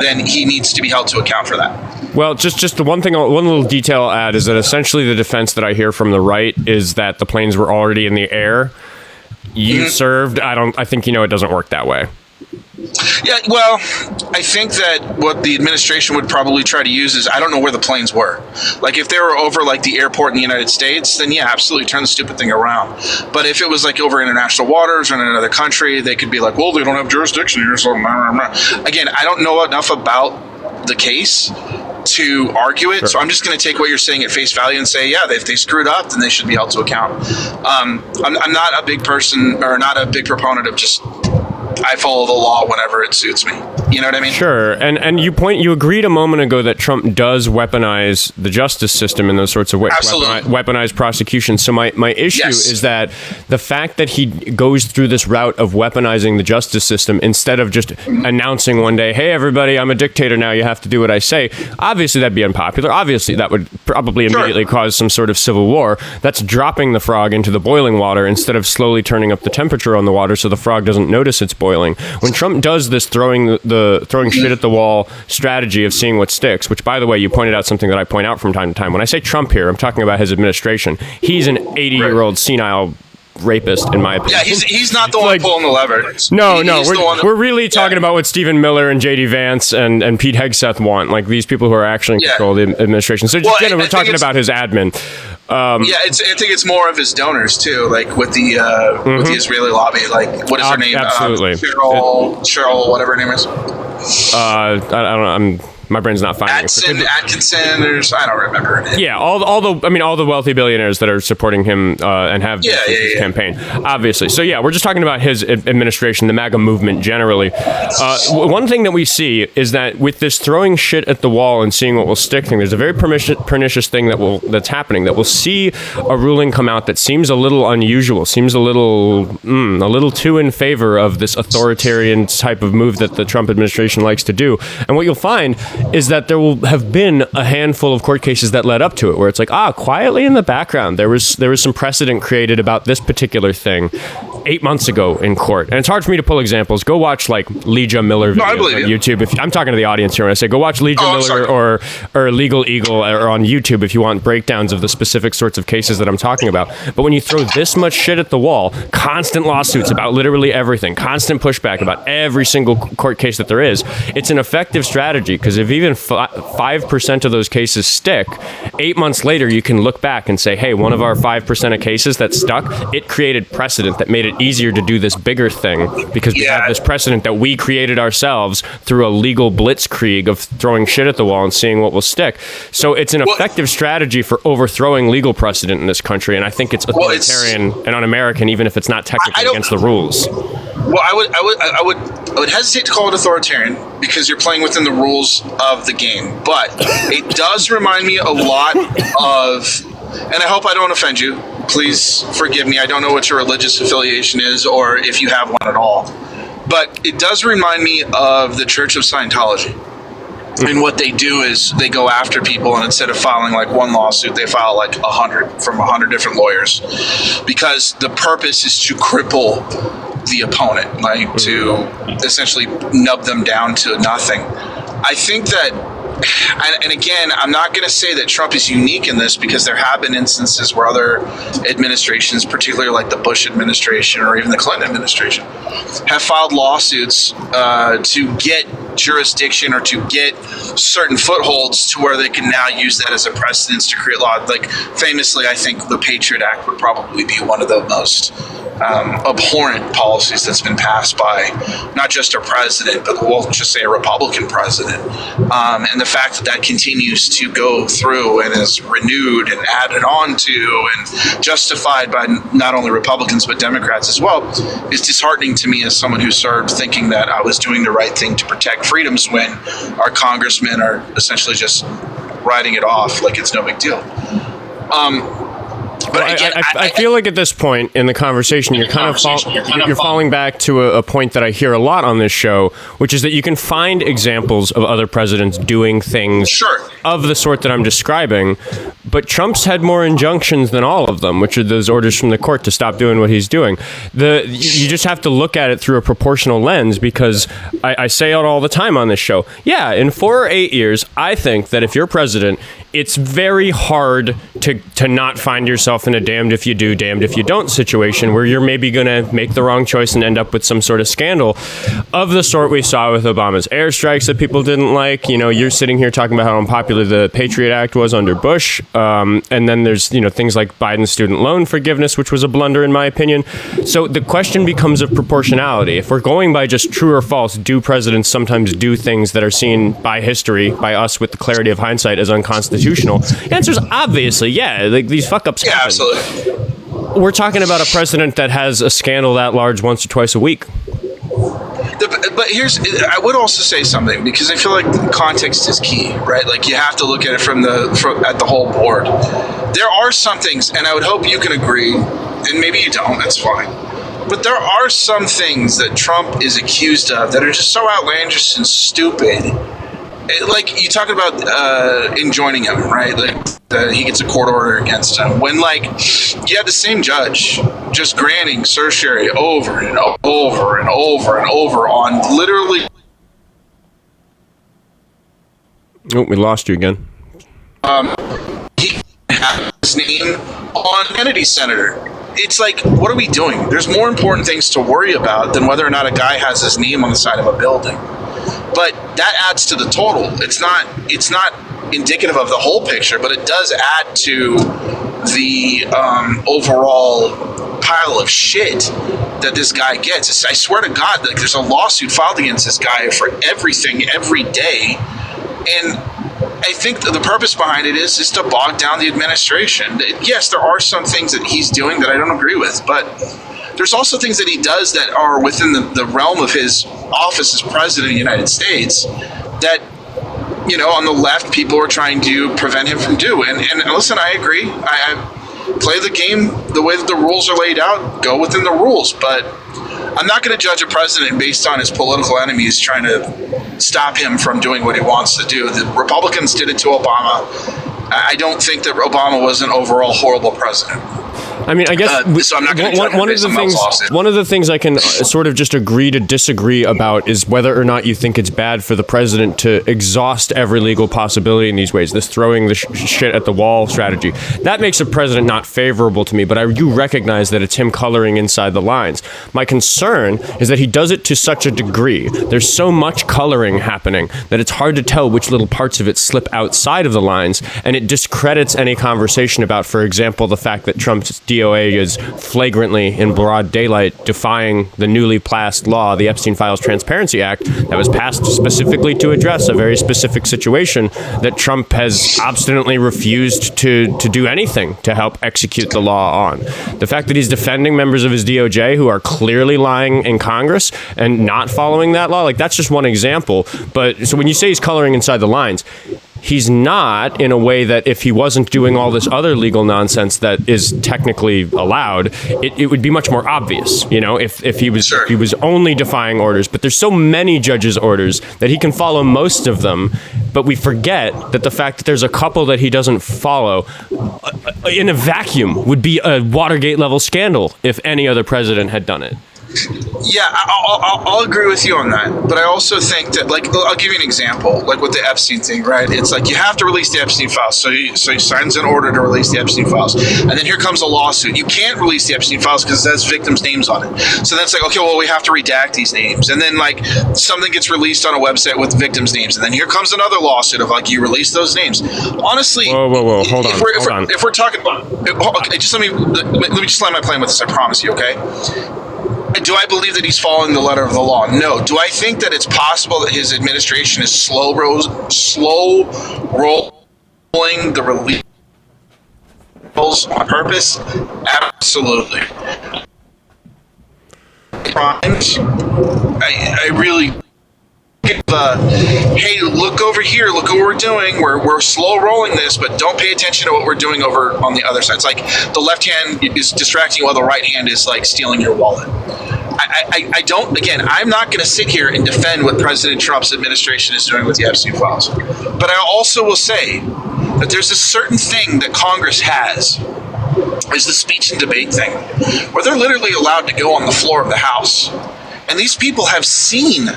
Speaker 3: then he needs to be held to account for that.
Speaker 1: Well, just the one little detail I'll add is that essentially the defense that I hear from the right is that the planes were already in the air. You served. I think it doesn't work that way.
Speaker 3: Yeah, well, I think that what the administration would probably try to use is I don't know where the planes were. Like if they were over like the airport in the United States, then yeah, absolutely turn the stupid thing around. But if it was like over international waters or in another country, they could be like, well, they don't have jurisdiction here. So again, I don't know enough about the case to argue it. Sure. So I'm just going to take what you're saying at face value and say, yeah, if they screwed up, then they should be held to account. I'm not a big person or not a big proponent of just I follow the law whenever it suits me. You know what I mean?
Speaker 1: Sure. And you agreed a moment ago that Trump does weaponize the justice system in those sorts of ways.
Speaker 3: Absolutely.
Speaker 1: Weaponize prosecution. So my issue is that the fact that he goes through this route of weaponizing the justice system instead of just announcing one day, hey, everybody, I'm a dictator now, you have to do what I say. Obviously, that'd be unpopular. Obviously, that would probably immediately cause some sort of civil war. That's dropping the frog into the boiling water instead of slowly turning up the temperature on the water so the frog doesn't notice it's boiling. When Trump does this throwing shit at the wall strategy of seeing what sticks, which, by the way, you pointed out something that I point out from time to time. When I say Trump here, I'm talking about his administration. He's an 80-year-old senile rapist, in my opinion.
Speaker 3: Yeah, he's not the one pulling the lever.
Speaker 1: No, we're really talking about what Stephen Miller and J.D. Vance and Pete Hegseth want, like these people who are actually in control of the administration. So we're talking about his admin.
Speaker 3: I think it's more of his donors too, like with the with the Israeli lobby. Like, what is her name?
Speaker 1: Absolutely,
Speaker 3: Cheryl, whatever her name is.
Speaker 1: I don't know. My brain's not finding
Speaker 3: Atkinson, I don't remember her name.
Speaker 1: Yeah, all the wealthy billionaires that are supporting him and have his campaign, obviously. So yeah, we're just talking about his administration, the MAGA movement generally. One thing that we see is that with this throwing shit at the wall and seeing what will stick thing, there's a very pernicious thing that's happening. That we'll see a ruling come out that seems a little unusual, seems a little too in favor of this authoritarian type of move that the Trump administration likes to do. And what you'll find is that there will have been a handful of court cases that led up to it, where it's like, quietly in the background, there was some precedent created about this particular thing 8 months ago in court. And it's hard for me to pull examples. Go watch like Legia Miller videos on YouTube. I'm talking to the audience here when I say go watch Legia Miller or Legal Eagle or on YouTube if you want breakdowns of the specific sorts of cases that I'm talking about. But when you throw this much shit at the wall, constant lawsuits about literally everything, constant pushback about every single court case that there is, it's an effective strategy, because if even 5% of those cases stick, 8 months later, you can look back and say, hey, one of our 5% of cases that stuck, it created precedent that made it easier to do this bigger thing, because we have this precedent that we created ourselves through a legal blitzkrieg of throwing shit at the wall and seeing what will stick. So it's an effective strategy for overthrowing legal precedent in this country, and I think it's authoritarian and un-American, even if it's not technically against the rules.
Speaker 3: Well, I would hesitate to call it authoritarian, because you're playing within the rules of the game. But it does remind me a lot of, and I hope I don't offend you, please forgive me, I don't know what your religious affiliation is or if you have one at all, but it does remind me of the Church of Scientology. And what they do is they go after people, and instead of filing like one lawsuit, they file like 100 from 100 different lawyers, because the purpose is to cripple the opponent, like to essentially nub them down to nothing. I think that and again, I'm not going to say that Trump is unique in this, because there have been instances where other administrations, particularly like the Bush administration or even the Clinton administration, have filed lawsuits to get jurisdiction or to get certain footholds to where they can now use that as a precedence to create law. Like famously, I think the Patriot Act would probably be one of the most abhorrent policies that's been passed by not just a president, but we'll just say a Republican president. And the fact that that continues to go through and is renewed and added on to and justified by not only Republicans but Democrats as well is disheartening to me as someone who served thinking that I was doing the right thing to protect freedoms when our congressmen are essentially just writing it off like it's no big deal. But
Speaker 1: well,
Speaker 3: again,
Speaker 1: I feel like at this point in the conversation, you're falling back to a point that I hear a lot on this show, which is that you can find examples of other presidents doing things of the sort that I'm describing, but Trump's had more injunctions than all of them, which are those orders from the court to stop doing what he's doing. You just have to look at it through a proportional lens, because I say it all the time on this show. Yeah, in 4 or 8 years, I think that if you're president, it's very hard to not find yourself in a damned if you do, damned if you don't situation where you're maybe going to make the wrong choice and end up with some sort of scandal of the sort we saw with Obama's airstrikes that people didn't like. You know, you're sitting here talking about how unpopular the Patriot Act was under Bush. And then there's, things like Biden's student loan forgiveness, which was a blunder in my opinion. So the question becomes of proportionality. If we're going by just true or false, do presidents sometimes do things that are seen by history, by us with the clarity of hindsight, as unconstitutional? The answer is obviously, yeah. Like, these fuck-ups happen.
Speaker 3: Yeah, absolutely.
Speaker 1: We're talking about a president that has a scandal that large once or twice a week.
Speaker 3: But I would also say something, because I feel like the context is key, right? Like, you have to look at it at the whole board. There are some things, and I would hope you can agree, and maybe you don't, that's fine. But there are some things that Trump is accused of that are just so outlandish and stupid. Like, you talk about enjoining him, right? Like, he gets a court order against him. When, like, you have the same judge just granting certiorari over and over and over and over on literally...
Speaker 1: Oh, we lost you again.
Speaker 3: He has his name on Kennedy Senator. It's like, what are we doing? There's more important things to worry about than whether or not a guy has his name on the side of a building. But that adds to the total. It's not indicative of the whole picture, but it does add to the overall pile of shit that this guy gets. I swear to God, like, there's a lawsuit filed against this guy for everything every day, and I think the purpose behind it is to bog down the administration. Yes, there are some things that he's doing that I don't agree with, but there's also things that he does that are within the realm of his office as president of the United States that, on the left, people are trying to prevent him from doing. And listen, I agree. I play the game the way that the rules are laid out, go within the rules. But I'm not going to judge a president based on his political enemies trying to stop him from doing what he wants to do. The Republicans did it to Obama. I don't think that Obama was an overall horrible president.
Speaker 1: I mean, I guess
Speaker 3: so I'm not going to
Speaker 1: one of the things I can sort of just agree to disagree about is whether or not you think it's bad for the president to exhaust every legal possibility in these ways, this throwing the shit at the wall strategy. That makes a president not favorable to me, but I do recognize that it's him coloring inside the lines. My concern is that he does it to such a degree. There's so much coloring happening that it's hard to tell which little parts of it slip outside of the lines, and it discredits any conversation about, for example, the fact that Trump's DOA is flagrantly in broad daylight defying the newly passed law, the Epstein Files Transparency Act, that was passed specifically to address a very specific situation that Trump has obstinately refused to do anything to help execute the law on. The fact that he's defending members of his DOJ who are clearly lying in Congress and not following that law, like, that's just one example. But so when you say he's coloring inside the lines, he's not, in a way that if he wasn't doing all this other legal nonsense that is technically allowed, it would be much more obvious, if he was if he was only defying orders. But there's so many judges' orders that he can follow most of them. But we forget that the fact that there's a couple that he doesn't follow in a vacuum would be a Watergate level scandal if any other president had done it.
Speaker 3: Yeah, I'll agree with you on that. But I also think that, like, I'll give you an example, like with the Epstein thing, right? It's like you have to release the Epstein files. So he signs an order to release the Epstein files. And then here comes a lawsuit. You can't release the Epstein files because it has victims' names on it. So then it's like, okay, well, we have to redact these names. And then, like, something gets released on a website with victims' names. And then here comes another lawsuit of, like, you release those names. Honestly,
Speaker 1: whoa, hold on.
Speaker 3: If we're talking about, okay, just let me just land my plane with this, I promise you, okay? Do I believe that he's following the letter of the law? No. Do I think that it's possible that his administration is slow rolling the release on purpose? Absolutely. I really hey, look over here, look what we're doing. We're slow rolling this, but don't pay attention to what we're doing over on the other side. It's like the left hand is distracting you while the right hand is like stealing your wallet. I don't, again, I'm not going to sit here and defend what President Trump's administration is doing with the Epstein files. But I also will say that there's a certain thing that Congress has, is the speech and debate thing, where they're literally allowed to go on the floor of the House. And these people have seen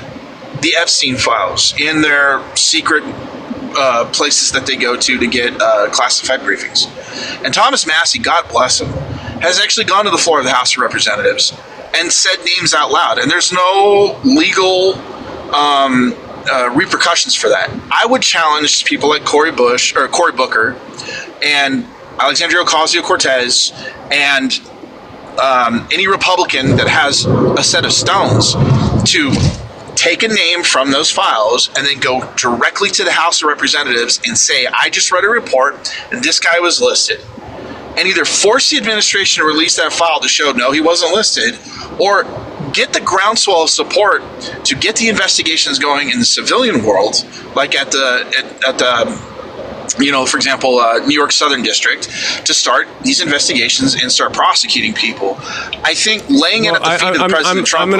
Speaker 3: the Epstein files in their secret places that they go to get classified briefings. And Thomas Massey, God bless him, has actually gone to the floor of the House of Representatives and said names out loud. And there's no legal repercussions for that. I would challenge people like Cory Booker and Alexandria Ocasio-Cortez and any Republican that has a set of stones to take a name from those files and then go directly to the House of Representatives and say, I just read a report and this guy was listed. And either force the administration to release that file to show, no, he wasn't listed, or get the groundswell of support to get the investigations going in the civilian world, like at the for example, New York Southern District, to start these investigations and start prosecuting people. I think laying it at the feet of President Trump.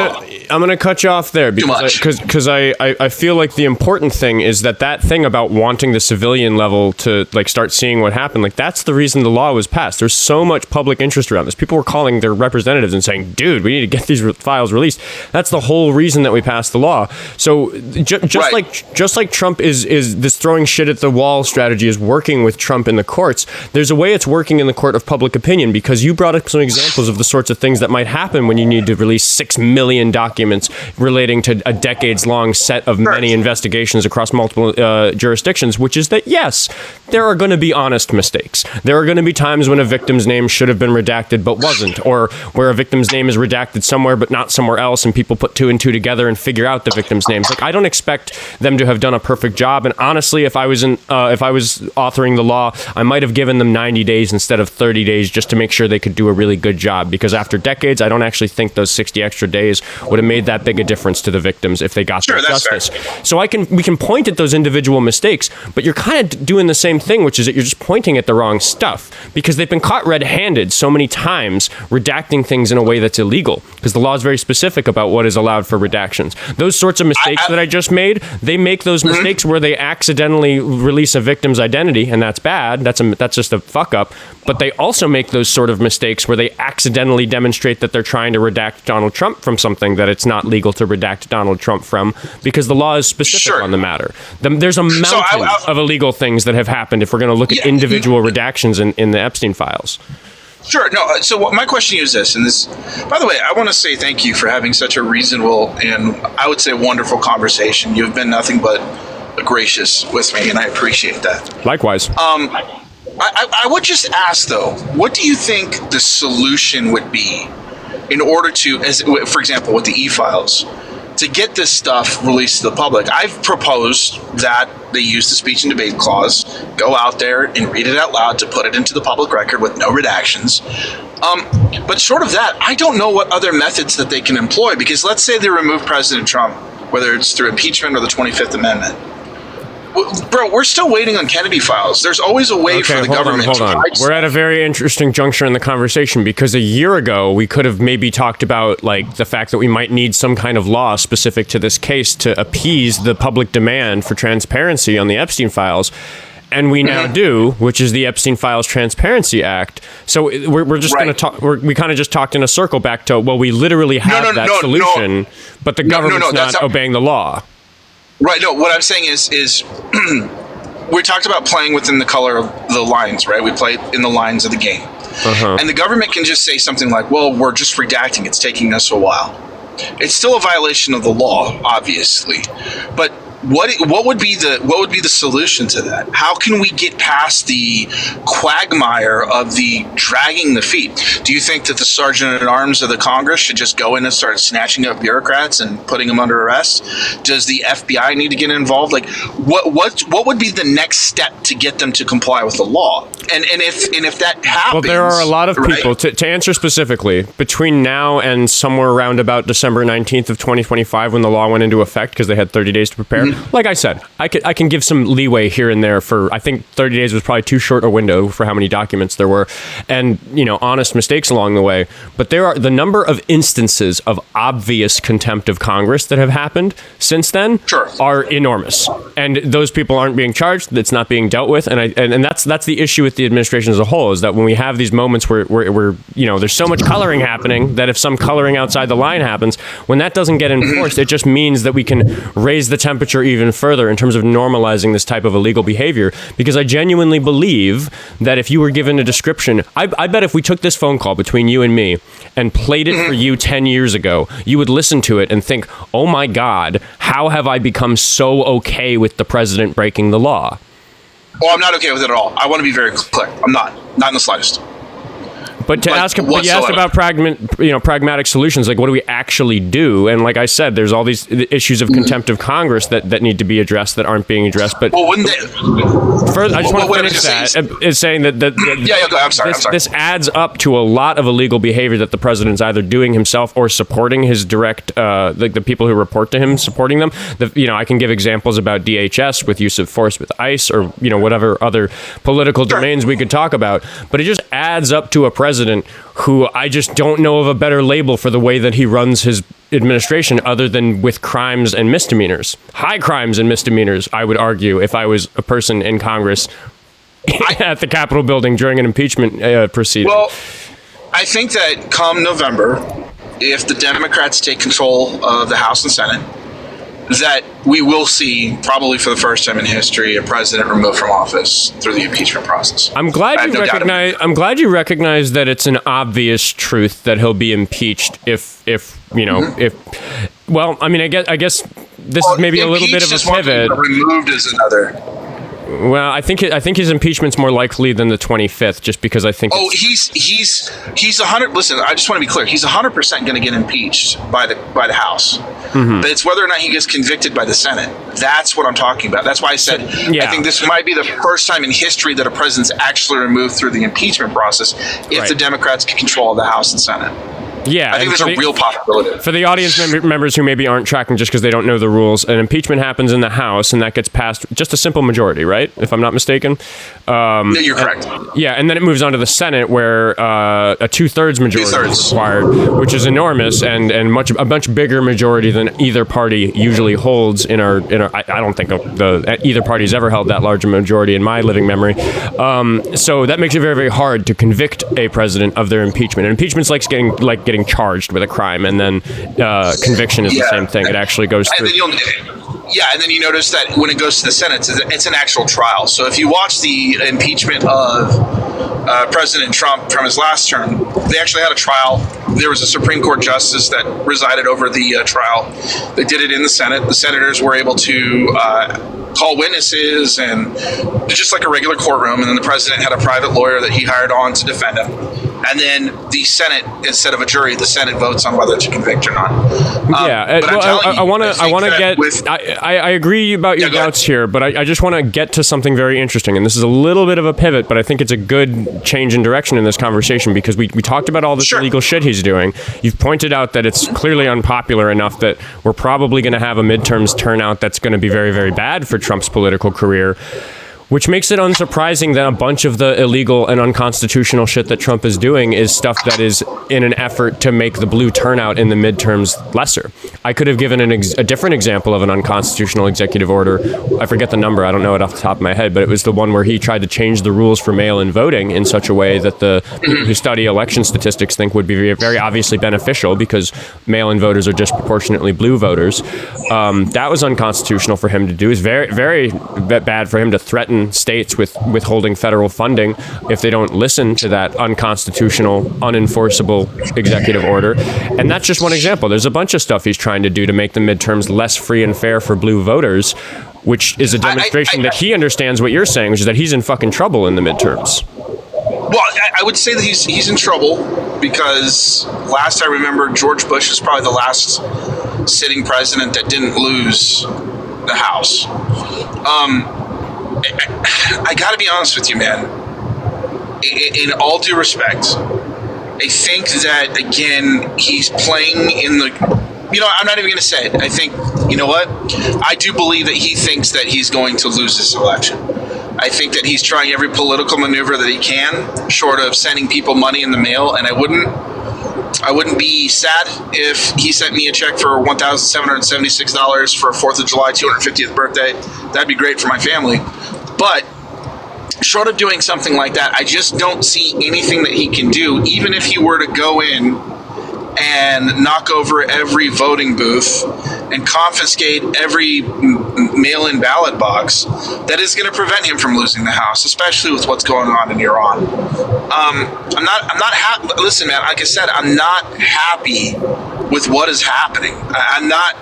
Speaker 1: I'm going to cut you off there because I feel like the important thing is that thing about wanting the civilian level to like start seeing what happened. Like that's the reason the law was passed. There's so much public interest around this. People were calling their representatives and saying, "Dude, we need to get these files released." That's the whole reason that we passed the law. So just like Trump is this throwing shit at the wall strategy is working with Trump in the courts, there's a way it's working in the court of public opinion, because you brought up some examples of the sorts of things that might happen when you need to release 6 million documents relating to a decades-long set of many investigations across multiple jurisdictions, which is that, yes, there are going to be honest mistakes. There are going to be times when a victim's name should have been redacted but wasn't, or where a victim's name is redacted somewhere but not somewhere else, and people put two and two together and figure out the victim's names. Like, I don't expect them to have done a perfect job, and honestly, if I was authoring the law, I might have given them 90 days instead of 30 days just to make sure they could do a really good job, because after decades, I don't actually think those 60 extra days would have made that big a difference to the victims if they got their justice. Fair. So we can point at those individual mistakes, but you're kind of doing the same thing, which is that you're just pointing at the wrong stuff, because they've been caught red-handed so many times redacting things in a way that's illegal, because the law is very specific about what is allowed for redactions. Those sorts of mistakes that I just made, they make those mistakes where they accidentally release a victim's identity, and that's bad. That's just a fuck up. But they also make those sort of mistakes where they accidentally demonstrate that they're trying to redact Donald Trump from something that it's not legal to redact Donald Trump from, because the law is specific on the matter. There's a mountain of illegal things that have happened if we're going to look at individual redactions in the Epstein files.
Speaker 3: Sure. No. So my question to you is this, and this, by the way, I want to say thank you for having such a reasonable and I would say wonderful conversation. You've been nothing but gracious with me, and I appreciate that.
Speaker 1: Likewise.
Speaker 3: I would just ask, though, what do you think the solution would be in order to, for example, with the e-files, to get this stuff released to the public? I've proposed that they use the speech and debate clause, go out there and read it out loud to put it into the public record with no redactions. But short of that, I don't know what other methods that they can employ, because let's say they remove President Trump, whether it's through impeachment or the 25th Amendment. Bro, we're still waiting on Kennedy files. There's always a way for the government to... Hold on.
Speaker 1: We're at a very interesting juncture in the conversation, because a year ago, we could have maybe talked about like the fact that we might need some kind of law specific to this case to appease the public demand for transparency on the Epstein files. And we now do, which is the Epstein Files Transparency Act. So we're just going to talk. We kind of just talked in a circle back to, well, we literally have that solution, but the government's not obeying the law.
Speaker 3: Right. No, what I'm saying is we talked about playing within the color of the lines, right? We play in the lines of the game. And the government can just say something like, well, we're just redacting. It's taking us a while. It's still a violation of the law, obviously. But what would be the solution to that? How can we get past the quagmire of the dragging the feet? Do you think that the sergeant at arms of the Congress should just go in and start snatching up bureaucrats and putting them under arrest? Does the FBI need to get involved? Like, what would be the next step to get them to comply with the law? And if that happens,
Speaker 1: well, there are a lot of people to answer specifically between now and somewhere around about December 19th of 2025 when the law went into effect, because they had 30 days to prepare. Like I said, I can give some leeway here and there for, I think 30 days was probably too short a window for how many documents there were, and honest mistakes along the way. But there are the number of instances of obvious contempt of Congress that have happened since then are enormous, and those people aren't being charged. That's not being dealt with, and that's the issue with the administration as a whole, is that when we have these moments where there's so much coloring happening that if some coloring outside the line happens, when that doesn't get enforced, it just means that we can raise the temperature even further in terms of normalizing this type of illegal behavior. Because I genuinely believe that if you were given a description, I bet if we took this phone call between you and me and played it for you 10 years ago, you would listen to it and think, oh my God, how have I become so okay with the president breaking the law?
Speaker 3: Oh, I'm not okay with it at all. I want to be very clear. I'm not in the slightest.
Speaker 1: But you asked about pragmatic solutions, like what do we actually do? And like I said, there's all these issues of contempt of Congress that need to be addressed that aren't being addressed. But
Speaker 3: wouldn't they?
Speaker 1: First, I just want to finish that. Is saying that
Speaker 3: I'm sorry.
Speaker 1: This adds up to a lot of illegal behavior that the president's either doing himself or supporting his direct, the people who report to him, supporting them. I can give examples about DHS with use of force with ICE or whatever other political domains we could talk about. But it just adds up to a president who I just don't know of a better label for the way that he runs his administration other than with crimes and misdemeanors. High crimes and misdemeanors, I would argue, if I was a person in Congress at the Capitol building during an impeachment proceeding.
Speaker 3: Well, I think that come November, if the Democrats take control of the House and Senate, that we will see, probably for the first time in history, a president removed from office through the impeachment process.
Speaker 1: I'm glad you recognize that it's an obvious truth that he'll be impeached if well, I mean, I guess this is maybe a little bit of a pivot.
Speaker 3: Removed is another.
Speaker 1: Well, I think his impeachment's more likely than the 25th, just because I think.
Speaker 3: Oh, he's 100. Listen, I just want to be clear. He's 100% going to get impeached by the House, but it's whether or not he gets convicted by the Senate. That's what I'm talking about. That's why I said I think this might be the first time in history that a president's actually removed through the impeachment process if the Democrats get control of the House and Senate.
Speaker 1: Yeah,
Speaker 3: I think there's a real possibility.
Speaker 1: For the audience members who maybe aren't tracking just because they don't know the rules, an impeachment happens in the House and that gets passed just a simple majority, right? If I'm not mistaken.
Speaker 3: You're correct.
Speaker 1: And then it moves on to the Senate where a 2/3 majority is required, which is enormous and a much bigger majority than either party usually holds in our. I don't think either party's ever held that large a majority in my living memory. So that makes it very, very hard to convict a president of their impeachment. And impeachment's like getting charged with a crime, and then conviction is the same thing. It actually goes through.
Speaker 3: And then you notice that when it goes to the Senate, it's an actual trial. So if you watch the impeachment of President Trump from his last term, they actually had a trial. There was a Supreme Court justice that resided over the trial. They did it in the Senate. The senators were able to call witnesses and just like a regular courtroom. And then the president had a private lawyer that he hired on to defend him. And then the Senate, instead of a jury, the Senate votes on whether to convict or not.
Speaker 1: I want to get. I agree about your doubts here, but I just want to get to something very interesting. And this is a little bit of a pivot, but I think it's a good change in direction in this conversation because we talked about all this illegal shit he's doing. You've pointed out that it's clearly unpopular enough that we're probably going to have a midterms turnout that's going to be very, very bad for Trump's political career. Which makes it unsurprising that a bunch of the illegal and unconstitutional shit that Trump is doing is stuff that is in an effort to make the blue turnout in the midterms lesser. I could have given a different example of an unconstitutional executive order. I forget the number. I don't know it off the top of my head, but it was the one where he tried to change the rules for mail-in voting in such a way that the people who study election statistics think would be very, very obviously beneficial because mail-in voters are disproportionately blue voters. That was unconstitutional for him to do. It's very, very bad for him to threaten states with withholding federal funding if they don't listen to that unconstitutional, unenforceable executive order. And that's just one example. There's a bunch of stuff he's trying to do to make the midterms less free and fair for blue voters, which is a demonstration that he understands what you're saying, which is that he's in fucking trouble in the midterms.
Speaker 3: Well, I would say that he's in trouble because last I remember, George Bush is probably the last sitting president that didn't lose the House. I got to be honest with you, man. In all due respect, I think that, again, he's playing in the... I'm not even going to say it. I think, you know what? I do believe that he thinks that he's going to lose this election. I think that he's trying every political maneuver that he can, short of sending people money in the mail, and I wouldn't be sad if he sent me a check for $1,776 for 4th of July, 250th birthday. That'd be great for my family. But short of doing something like that, I just don't see anything that he can do, even if he were to go in and knock over every voting booth and confiscate every mail-in ballot box, that is going to prevent him from losing the House, especially with what's going on in Iran. I'm not happy. Listen, man, like I said, I'm not happy with what is happening. I'm not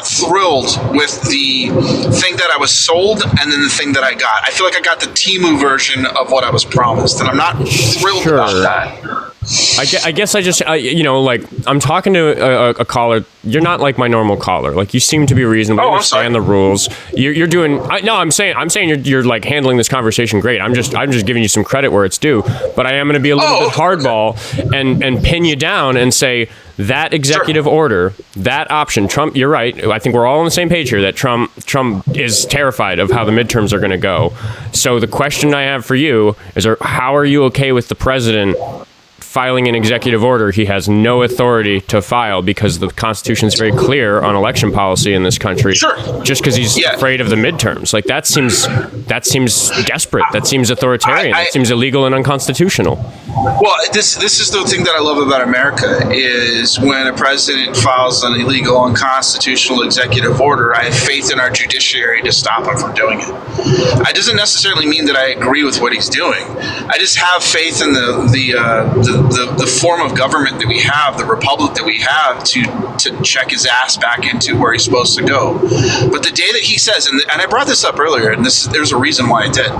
Speaker 3: thrilled with the thing that I was sold and then the thing that I got. I feel like I got the Temu version of what I was promised, and I'm not thrilled about that.
Speaker 1: I guess I just, I'm talking to a caller. You're not like my normal caller. Like, you seem to be reasonable. You understand the rules. You're doing. I'm saying you're like handling this conversation great. I'm just giving you some credit where it's due. But I am going to be a little bit hardball and pin you down and say that executive order, that option, Trump. You're right. I think we're all on the same page here that Trump is terrified of how the midterms are going to go. So the question I have for you is, how are you okay with the president filing an executive order he has no authority to file because the Constitution is very clear on election policy in this country? Sure. Just because he's afraid of the midterms, like that seems desperate. That seems authoritarian. That seems illegal and unconstitutional.
Speaker 3: Well, this is the thing that I love about America is when a president files an illegal, unconstitutional executive order, I have faith in our judiciary to stop him from doing it. It doesn't necessarily mean that I agree with what he's doing. I just have faith in the form of government that we have, the republic that we have, to check his ass back into where he's supposed to go. But the day that he says, and I brought this up earlier, and there's a reason why I did.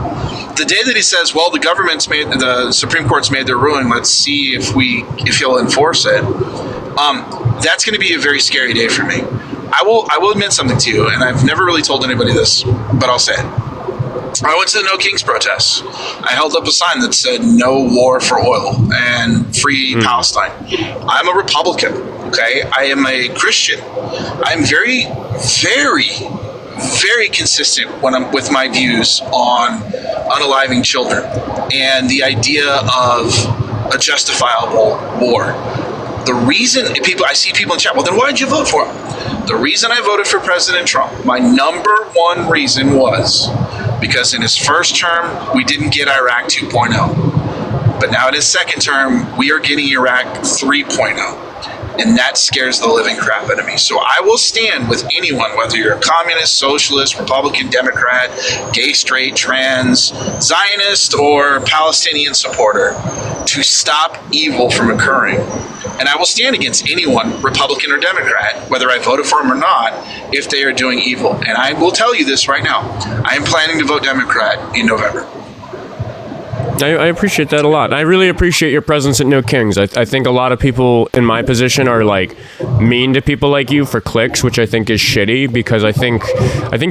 Speaker 3: The day that he says, well, the Supreme Court's made their ruling, let's see if he'll enforce it, that's going to be a very scary day for me. I will admit something to you, and I've never really told anybody this, but I'll say it. I went to the No Kings protests. I held up a sign that said no war for oil and free Palestine. I'm a Republican, okay? I am a Christian. I'm very, very, very consistent with my views on unaliving children and the idea of a justifiable war. The reason I see people in chat, well, then why did you vote for him? The reason I voted for President Trump, my number one reason was because in his first term, we didn't get Iraq 2.0. But now in his second term, we are getting Iraq 3.0. And that scares the living crap out of me. So I will stand with anyone, whether you're a communist, socialist, Republican, Democrat, gay, straight, trans, Zionist, or Palestinian supporter, to stop evil from occurring. And I will stand against anyone, Republican or Democrat, whether I voted for them or not, if they are doing evil. And I will tell you this right now. I am planning to vote Democrat in November.
Speaker 1: I appreciate that a lot. I really appreciate your presence at No Kings. I think a lot of people in my position are like mean to people like you for clicks, which I think is shitty, because I think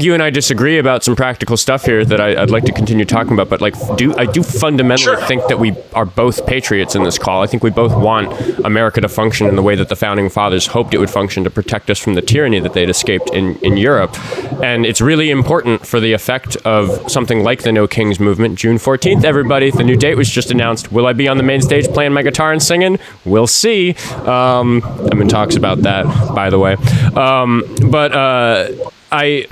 Speaker 1: you and I disagree about some practical stuff here that I'd like to continue talking about. But like, I do fundamentally think that we are both patriots in this call. I think we both want America to function in the way that the founding fathers hoped it would function, to protect us from the tyranny that they'd escaped in Europe. And it's really important for the effect of something like the No Kings movement. June 14th, everybody. The new date was just announced. Will I be on the main stage playing my guitar and singing? We'll see. I'm in talks about that, by the way. I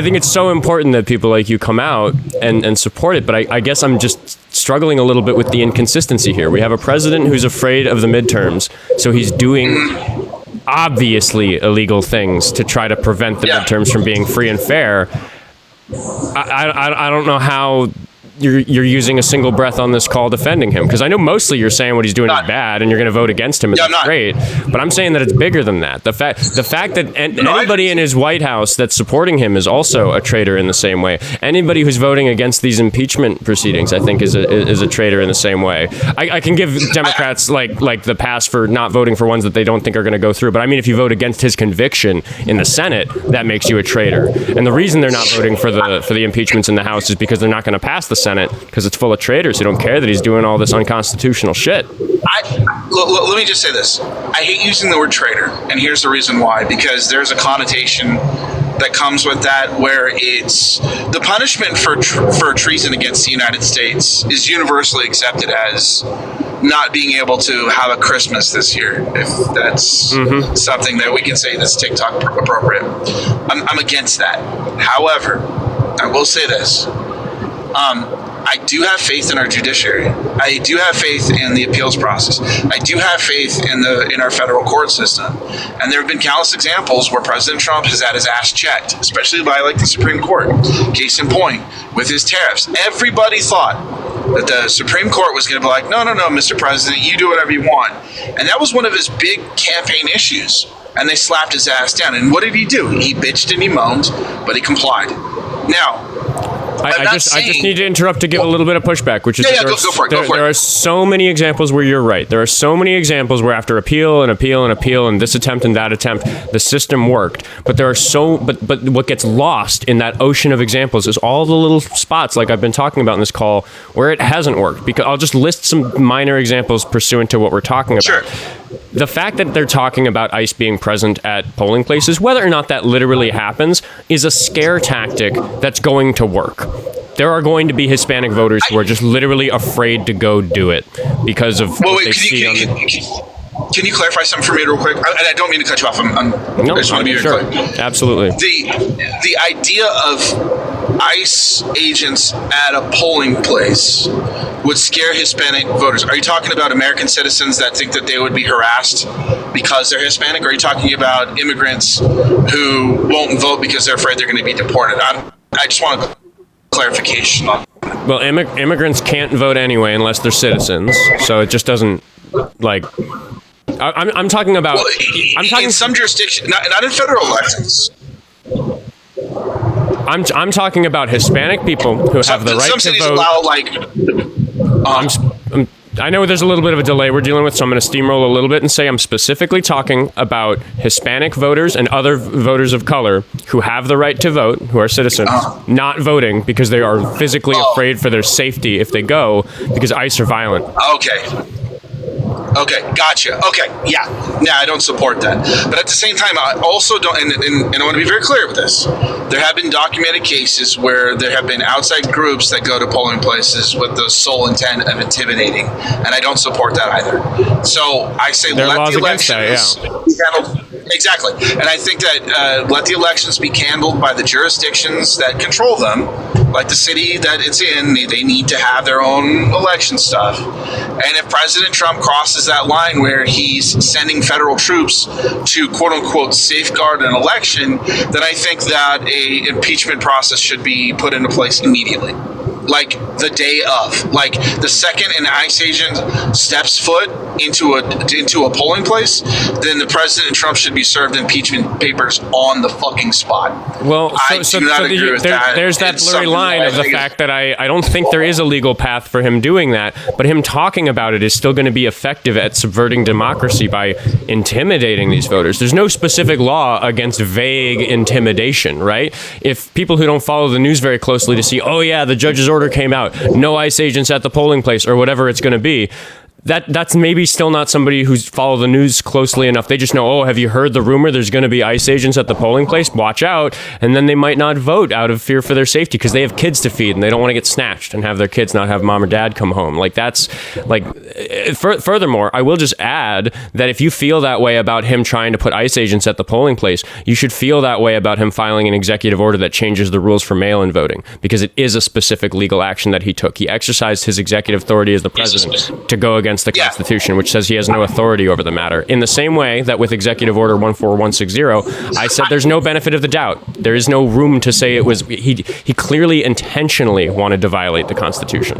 Speaker 1: think it's so important that people like you come out and support it, but I guess I'm just struggling a little bit with the inconsistency here. We have a president who's afraid of the midterms, so he's doing obviously illegal things to try to prevent the midterms from being free and fair. I don't know how you're using a single breath on this call defending him, because I know mostly you're saying what he's doing is bad and you're going to vote against him. It's great, but I'm saying that it's bigger than that. The fact that anybody in his White House that's supporting him is also a traitor in the same way. Anybody who's voting against these impeachment proceedings, I think, is a traitor in the same way. I can give Democrats like the pass for not voting for ones that they don't think are going to go through, but I mean, if you vote against his conviction in the Senate, that makes you a traitor. And the reason they're not voting for the impeachments in the House is because they're not going to pass the Senate, because it's full of traitors who don't care that he's doing all this unconstitutional shit.
Speaker 3: Let me just say this. I hate using the word traitor, and here's the reason why. Because there's a connotation that comes with that, where it's the punishment for treason against the United States is universally accepted as not being able to have a Christmas this year, if that's something that we can say that's TikTok appropriate. I'm against that. However, I will say this. I do have faith in our judiciary. I do have faith in the appeals process. I do have faith in our federal court system. And there have been countless examples where President Trump has had his ass checked, especially by like the Supreme Court. Case in point, with his tariffs. Everybody thought that the Supreme Court was going to be like, no, Mr. President, you do whatever you want. And that was one of his big campaign issues. And they slapped his ass down. And what did he do? He bitched and he moaned, but he complied. Now, I just need to interrupt to give a little bit of pushback, which is
Speaker 1: go for it. There are so many examples where you're right. There are so many examples where after appeal and appeal and appeal and this attempt and that attempt, the system worked. But but what gets lost in that ocean of examples is all the little spots, like I've been talking about in this call, where it hasn't worked. Because I'll just list some minor examples pursuant to what we're talking about.
Speaker 3: Sure.
Speaker 1: The fact that they're talking about ICE being present at polling places, whether or not that literally happens, is a scare tactic that's going to work. There are going to be Hispanic voters who are just literally afraid to go do it because of what they see on the...
Speaker 3: Can you clarify something for me real quick? I don't mean to cut you off. I just want to be very clear.
Speaker 1: Absolutely.
Speaker 3: The idea of ICE agents at a polling place would scare Hispanic voters. Are you talking about American citizens that think that they would be harassed because they're Hispanic? Or are you talking about immigrants who won't vote because they're afraid they're going to be deported? I just want clarification on that.
Speaker 1: Well, immigrants can't vote anyway unless they're citizens. So it just doesn't, like... I'm talking about...
Speaker 3: Well, in some jurisdictions, not in federal elections.
Speaker 1: I'm talking about Hispanic people who have the right to vote.
Speaker 3: Some cities allow, like...
Speaker 1: I know there's a little bit of a delay we're dealing with, so I'm going to steamroll a little bit and say I'm specifically talking about Hispanic voters and other voters of color who have the right to vote, who are citizens, not voting because they are physically afraid for their safety if they go because ICE are violent.
Speaker 3: Okay, gotcha. Okay, yeah. I don't support that. But at the same time, I also don't, and I want to be very clear with this. There have been documented cases where there have been outside groups that go to polling places with the sole intent of intimidating, and I don't support that either. So I say let the elections be handled. Exactly. And I think that let the elections be handled by the jurisdictions that control them, like the city that it's in. They need to have their own election stuff. And if President Trump crosses that line where he's sending federal troops to quote unquote safeguard an election, then I think that a impeachment process should be put into place immediately. Like the day of. Like the second an ICE agent steps foot into a polling place, then the President Trump should be served impeachment papers on the fucking spot.
Speaker 1: Well,
Speaker 3: I do not agree with that.
Speaker 1: There's that
Speaker 3: It's
Speaker 1: blurry
Speaker 3: something
Speaker 1: line
Speaker 3: that
Speaker 1: of the fact that I don't think there is a legal path for him doing that, but him talking about it is still going to be effective at subverting democracy by intimidating these voters. There's no specific law against vague intimidation, right? If people who don't follow the news very closely to see, oh yeah, the judge's order came out, no ICE agents at the polling place, or whatever it's going to be, that's maybe still not somebody who's followed the news closely enough. They just know, oh, have you heard the rumor there's going to be ICE agents at the polling place? Watch out. And then they might not vote out of fear for their safety because they have kids to feed and they don't want to get snatched and have their kids not have mom or dad come home. Like that's like, furthermore, I will just add that if you feel that way about him trying to put ICE agents at the polling place, you should feel that way about him filing an executive order that changes the rules for mail-in voting, because it is a specific legal action that he took. He exercised his executive authority as the president to go against the Constitution, which says he has no authority over the matter. In the same way that with Executive Order 14160, I said there's no benefit of the doubt. There is no room to say it was he clearly intentionally wanted to violate the Constitution.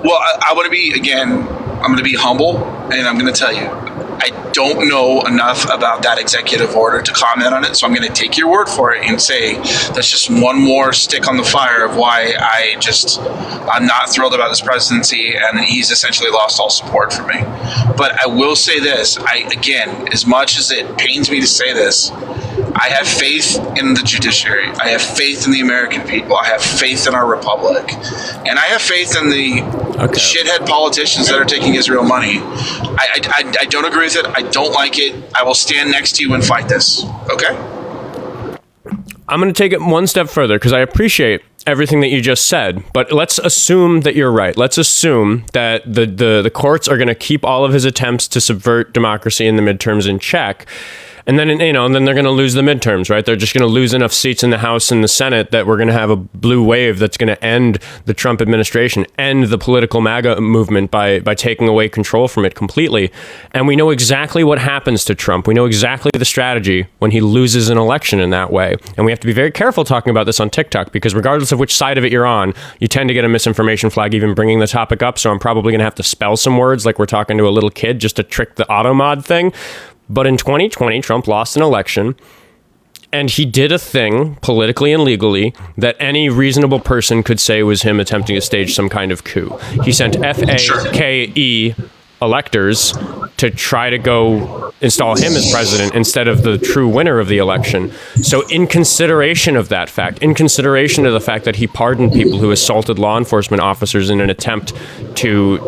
Speaker 3: Well, I'm going to be humble, and I'm going to tell you, I don't know enough about that executive order to comment on it, so I'm going to take your word for it and say that's just one more stick on the fire of why I'm not thrilled about this presidency, and he's essentially lost all support for me. But I will say this, again, as much as it pains me to say this, I have faith in the judiciary. I have faith in the American people. I have faith in our republic. And I have faith in the shithead politicians that are taking Israel money. I don't agree with it. I don't like it. I will stand next to you and fight this. Okay?
Speaker 1: I'm going to take it one step further because I appreciate everything that you just said, but let's assume that you're right. Let's assume that the courts are going to keep all of his attempts to subvert democracy in the midterms in check. And then, and then they're going to lose the midterms, right? They're just going to lose enough seats in the House and the Senate that we're going to have a blue wave that's going to end the Trump administration, end the political MAGA movement by taking away control from it completely. And we know exactly what happens to Trump. We know exactly the strategy when he loses an election in that way. And we have to be very careful talking about this on TikTok, because regardless of which side of it you're on, you tend to get a misinformation flag even bringing the topic up. So I'm probably going to have to spell some words like we're talking to a little kid just to trick the auto mod thing. But in 2020, Trump lost an election, and he did a thing politically and legally that any reasonable person could say was him attempting to stage some kind of coup. He sent FAKE electors to try to go install him as president instead of the true winner of the election. So in consideration of that fact, in consideration of the fact that he pardoned people who assaulted law enforcement officers in an attempt to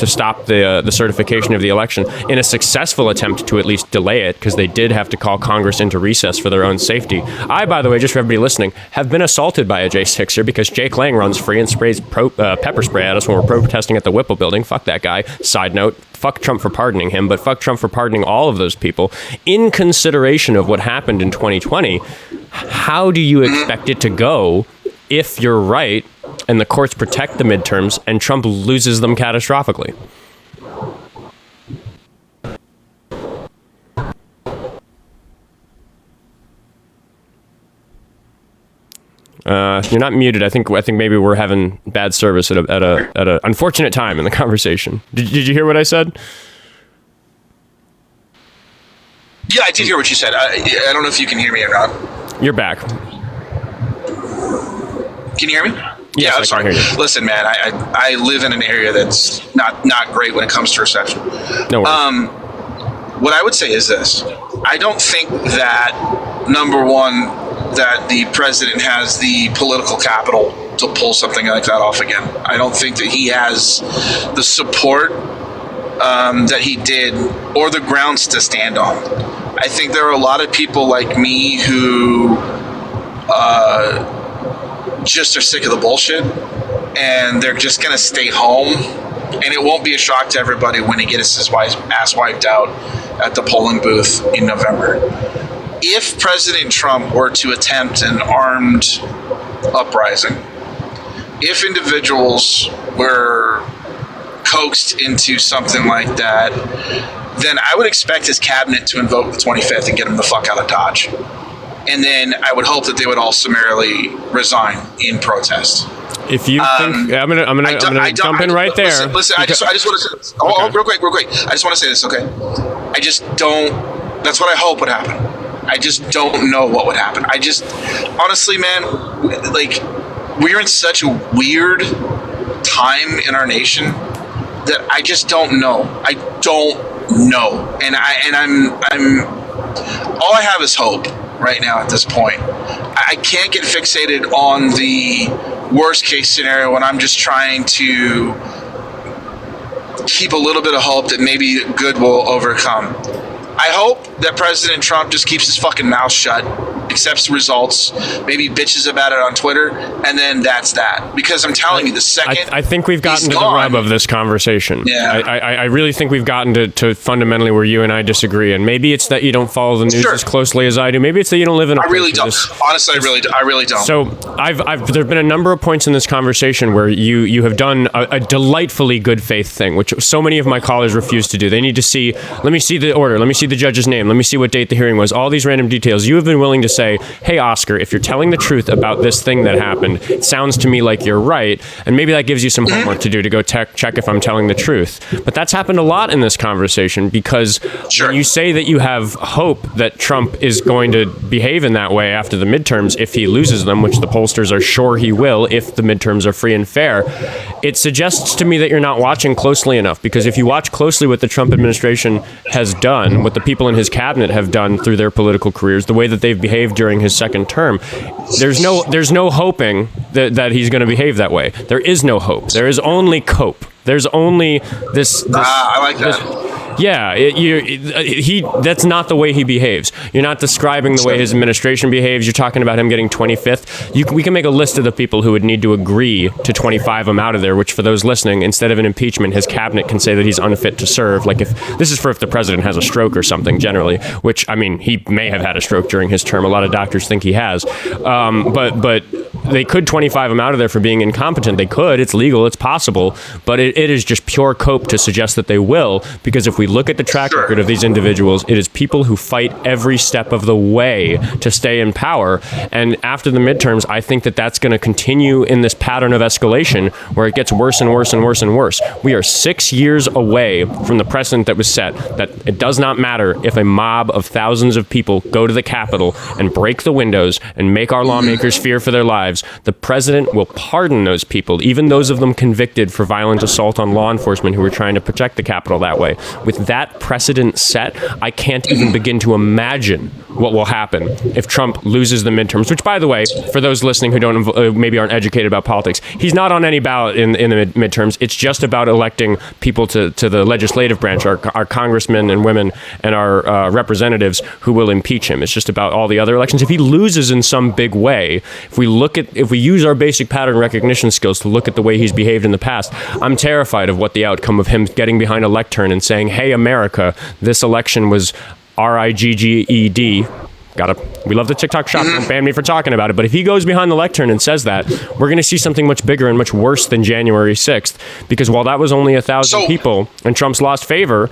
Speaker 1: stop the certification of the election, in a successful attempt to at least delay it, because they did have to call Congress into recess for their own safety. I, by the way, just for everybody listening, have been assaulted by a J6er because Jake Lang runs free and sprays pepper spray at us when we're protesting at the Whipple building. Fuck that guy. Side note, fuck Trump for pardoning him, but fuck Trump for pardoning all of those people. In consideration of what happened in 2020, how do you expect it to go if you're right and the courts protect the midterms and Trump loses them catastrophically? You're not muted. I think maybe we're having bad service at a unfortunate time in the conversation. Did you hear what I said?
Speaker 3: Yeah, I did hear what you said. I don't know if you can hear me or not.
Speaker 1: You're back.
Speaker 3: Can you hear me?
Speaker 1: Yes,
Speaker 3: yeah, I'm sorry. Listen, man, I live in an area that's not great when it comes to reception.
Speaker 1: No worries.
Speaker 3: What I would say is this. I don't think that, number one, that the president has the political capital to pull something like that off again. I don't think that he has the support that he did or the grounds to stand on. I think there are a lot of people like me who just are sick of the bullshit, and they're just going to stay home. And it won't be a shock to everybody when he gets his ass wiped out at the polling booth in November. If President Trump were to attempt an armed uprising, if individuals were coaxed into something like that, then I would expect his cabinet to invoke the 25th and get him the fuck out of Dodge. And then I would hope that they would all summarily resign in protest.
Speaker 1: If you think I'm gonna jump in right there.
Speaker 3: Listen, I just want to say this. Oh, real quick. I just want to say this, okay? I just don't. That's what I hope would happen. I just don't know what would happen. I just, honestly, man, like, we're in such a weird time in our nation that I just don't know. I don't know, and I'm all I have is hope right now at this point. I can't get fixated on the worst case scenario when I'm just trying to keep a little bit of hope that maybe good will overcome. I hope that President Trump just keeps his fucking mouth shut, accepts the results, maybe bitches about it on Twitter, and then that's that. Because I'm telling you, the second
Speaker 1: I think we've gotten to the rub of this conversation.
Speaker 3: Yeah.
Speaker 1: I really think we've gotten to fundamentally where you and I disagree. And maybe it's that you don't follow the news as closely as I do. Maybe it's that you don't live in a
Speaker 3: I really don't. Honestly, I really don't.
Speaker 1: So there have been a number of points in this conversation where you have done a delightfully good faith thing, which so many of my callers refuse to do. They need to see, let me see the order, let me see the judge's name, let me see what date the hearing was, all these random details. You have been willing to say, hey, Oskar, if you're telling the truth about this thing that happened, it sounds to me like you're right, and maybe that gives you some homework to do to go check if I'm telling the truth. But that's happened a lot in this conversation because when you say that you have hope that Trump is going to behave in that way after the midterms if he loses them, which the pollsters are sure he will if the midterms are free and fair, it suggests to me that you're not watching closely enough, because if you watch closely what the Trump administration has done, what the people in his cabinet have done through their political careers, the way that they've behaved during his second term, there's no hoping that he's going to behave that way. There is no hope. There is only cope. There's only this
Speaker 3: I like that.
Speaker 1: That's not the way he behaves. You're not describing the way his administration behaves. You're talking about him getting 25th. We can make a list of the people who would need to agree to 25 him out of there, which for those listening, instead of an impeachment, his cabinet can say that he's unfit to serve. Like if the president has a stroke or something generally, which, I mean, he may have had a stroke during his term. A lot of doctors think he has. But they could 25 him out of there for being incompetent. They could. It's legal. It's possible. But it is just pure cope to suggest that they will, because if we look at the track record of these individuals, it is people who fight every step of the way to stay in power. And after the midterms, I think that that's going to continue in this pattern of escalation where it gets worse and worse and worse and worse. We are 6 years away from the precedent that was set that it does not matter if a mob of thousands of people go to the Capitol and break the windows and make our lawmakers fear for their lives. The president will pardon those people, even those of them convicted for violent assault on law enforcement who were trying to protect the Capitol that way. With that precedent set, I can't even begin to imagine what will happen if Trump loses the midterms, which, by the way, for those listening who don't maybe aren't educated about politics, he's not on any ballot in the midterms. It's just about electing people to the legislative branch, our congressmen and women and our representatives who will impeach him. It's just about all the other elections. If he loses in some big way, if we use our basic pattern recognition skills to look at the way he's behaved in the past, I'm terrified of what the outcome of him getting behind a lectern and saying, hey, America, this election was rigged. We love the TikTok shop. Don't ban me for talking about it. But if he goes behind the lectern and says that, we're going to see something much bigger and much worse than January 6th. Because while that was only 1,000 people and Trump's lost favor,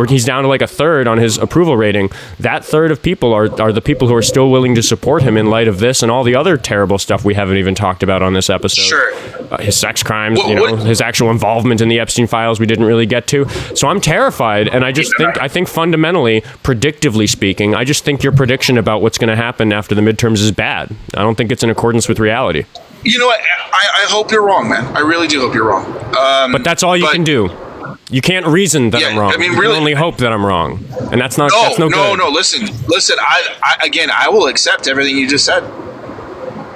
Speaker 1: he's down to like a third on his approval rating. That third of people are the people who are still willing to support him in light of this and all the other terrible stuff we haven't even talked about on this episode.
Speaker 3: Sure.
Speaker 1: His sex crimes, his actual involvement in the Epstein files we didn't really get to. So I'm terrified. And I think fundamentally, predictively speaking, I just think your prediction about what's going to happen after the midterms is bad. I don't think it's in accordance with reality.
Speaker 3: You know what? I hope you're wrong, man. I really do hope you're wrong.
Speaker 1: But that's all you can do. You can't reason that I'm wrong. I mean, really, you can only hope that I'm wrong, and that's not. That's no good. No. Listen.
Speaker 3: I will accept everything you just said.